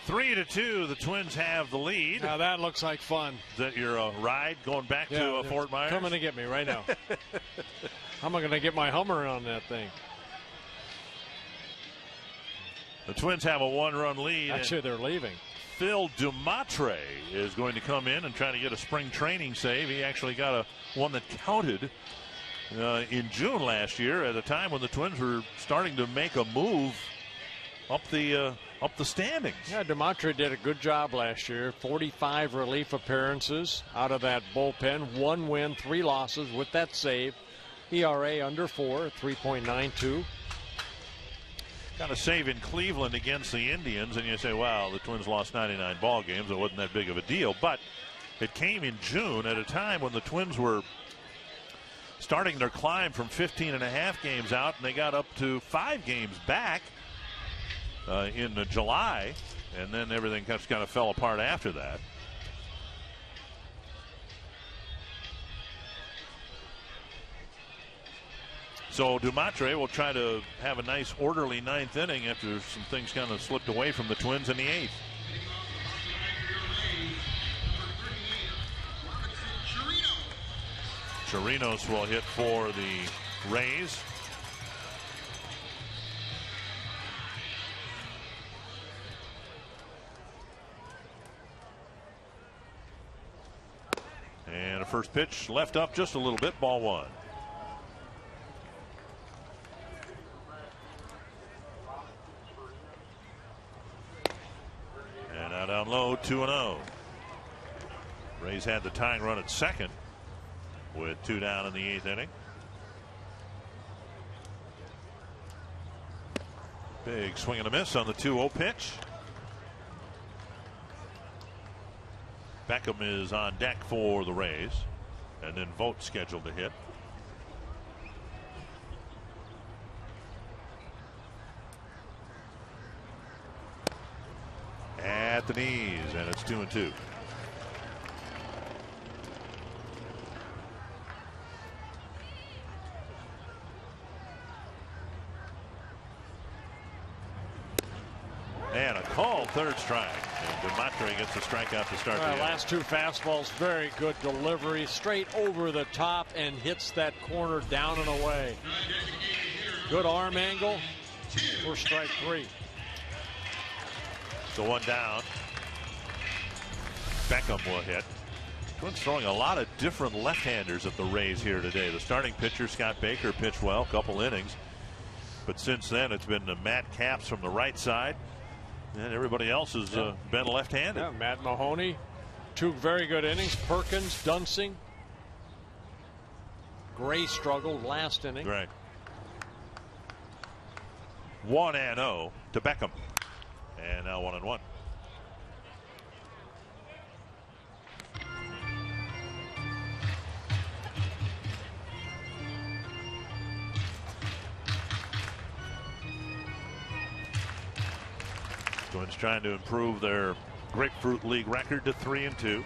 Three to two, the Twins have the lead. Now that looks like fun. Is that your ride going back to Fort Myers? Coming to get me right now. How am I going to get my Hummer on that thing? The Twins have a 1-run lead. Actually, they're leaving. Phil Doumit is going to come in and try to get a spring training save. He actually got one that counted in June last year at a time when the Twins were starting to make a move up the standings. Yeah, Doumit did a good job last year. 45 relief appearances out of that bullpen. 1 win, 3 losses with that save. ERA under 4, 3.92. Got a save in Cleveland against the Indians, and you say, wow, the Twins lost 99 ball games. It wasn't that big of a deal. But it came in June at a time when the Twins were starting their climb from 15.5 games out, and they got up to 5 games back in July, and then everything just kind of fell apart after that. So Doumit will try to have a nice orderly 9th inning after some things kind of slipped away from the Twins in the 8th. Chirinos will hit for the Rays. And a first pitch left up just a little bit, ball 1. And now down low, 2-0. Rays had the tying run at second with 2 down in the 8th inning. Big swing and a miss on the 2-0 pitch. Beckham is on deck for the Rays, and then Vogt scheduled to hit. At the knees, and it's 2-2. And a called third strike. And Doumit gets the strikeout to start the last two fastballs, very good delivery, straight over the top and hits that corner down and away. Good arm angle for strike 3. So one down. Beckham will hit. Twins throwing a lot of different left-handers at the Rays here today. The starting pitcher, Scott Baker, pitched well, couple innings. But since then, it's been Matt Capps from the right side. And everybody else has been left-handed. Yeah, Matt Maloney, 2 very good innings. Perkins, Dunsing. Gray struggled last inning. Right. 1-0 to Beckham. And now 1-1. Twins trying to improve their Grapefruit League record to 3-2.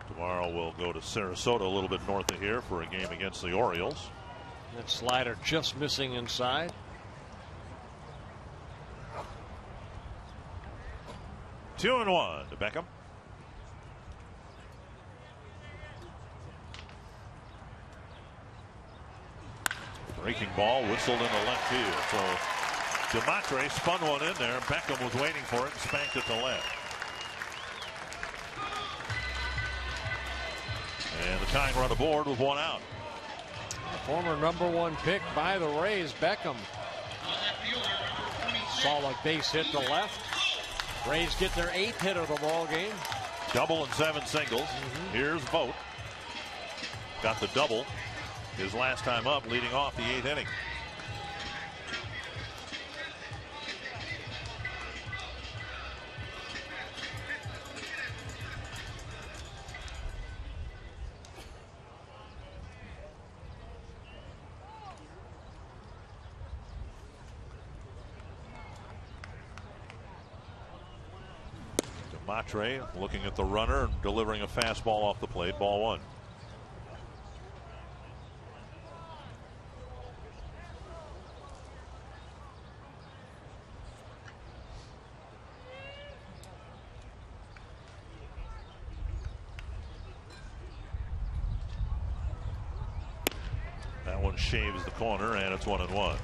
Tomorrow we'll go to Sarasota, a little bit north of here, for a game against the Orioles. That slider just missing inside. 2-1 to Beckham. Breaking ball whistled into left field. So Doumit spun one in there. Beckham was waiting for it and spanked it to left. And the tying run aboard with 1 out. Former #1 pick by the Rays, Beckham. Solid base hit to left. Rays get their 8th hit of the ball game. Double and 7 singles. Here's Vogt. Got the double his last time up, leading off the 8th inning. Matre looking at the runner and delivering a fastball off the plate. Ball 1. That one shaves the corner, and it's 1-1.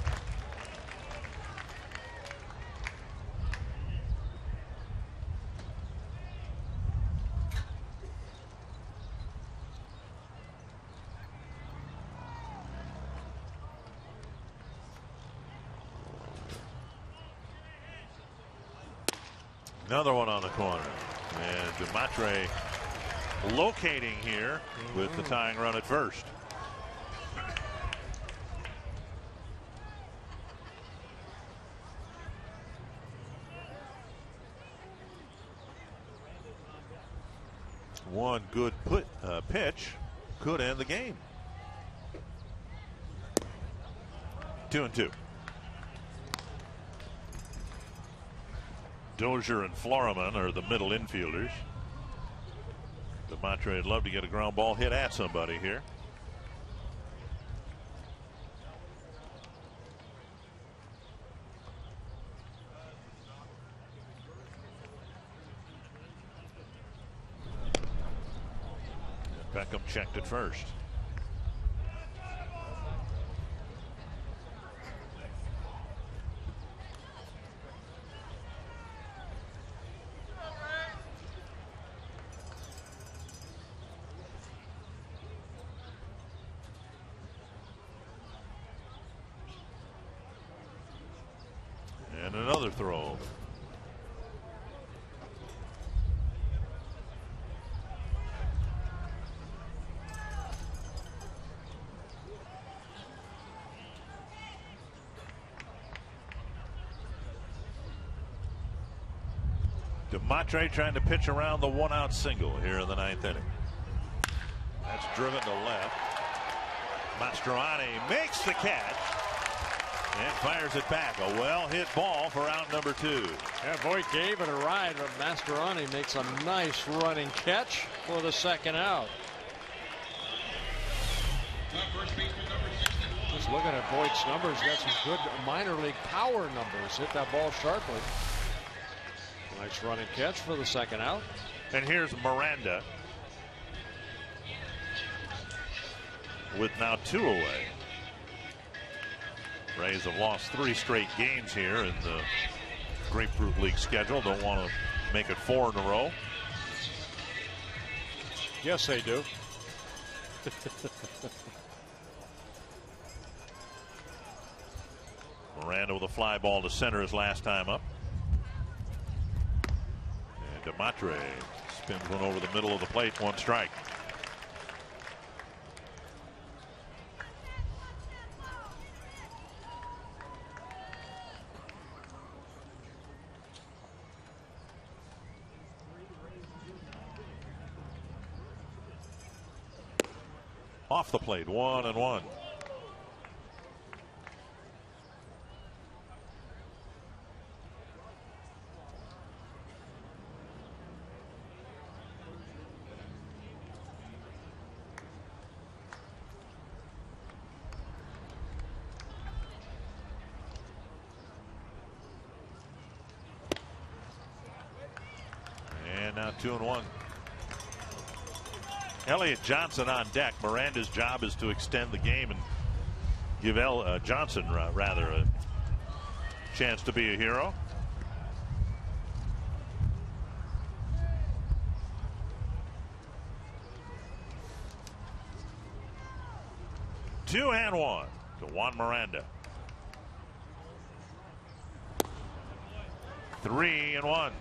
Another one on the corner. And Doumit locating here with the tying run at first. One good pitch could end the game. 2-2. Dozier and Floriman are the middle infielders. Doumit would love to get a ground ball hit at somebody here. Beckham checked at first. And another throw. Doumit trying to pitch around the 1-out single here in the 9th inning. That's driven to left. Mastroianni makes the catch. And fires it back. A well-hit ball for out number 2. Yeah, Voigt gave it a ride, but Mastroianni makes a nice running catch for the second out. Just looking at Voigt's numbers, got some good minor league power numbers. Hit that ball sharply. Nice running catch for the second out. And here's Miranda with now 2 away. Rays have lost 3 straight games here in the Grapefruit League schedule. Don't want to make it 4 in a row. Yes, they do. Miranda with a fly ball to center his last time up. And Demetre spins one over the middle of the plate. 1 strike. Off the plate, 1-1. And now 2-1. Elliott Johnson on deck. Miranda's job is to extend the game and give Johnson rather a chance to be a hero. Two and 1 to Juan Miranda. 3-1.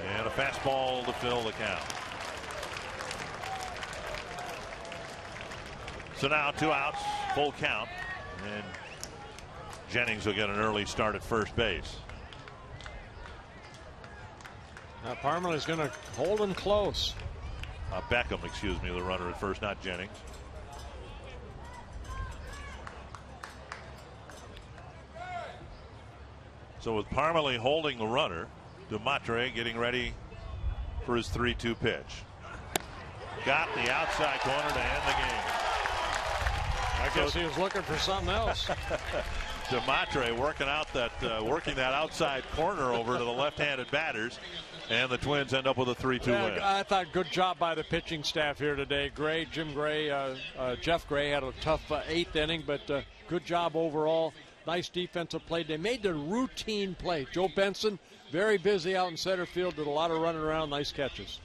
And a fastball to fill the count. So now 2 outs, full count, and Jennings will get an early start at first base. Now Parmalay's going to hold him close. Beckham, excuse me, the runner at first, not Jennings. So with Parmalee holding the runner, Demetre getting ready for his 3-2 pitch. Got the outside corner to end the game. I guess he was looking for something else. Demetre working that outside corner over to the left-handed batters, and the Twins end up with a 3-2 win. I thought good job by the pitching staff here today. Jeff Gray had a tough 8th inning, but good job overall. Nice defensive play. They made the routine play. Joe Benson, very busy out in center field, did a lot of running around, nice catches.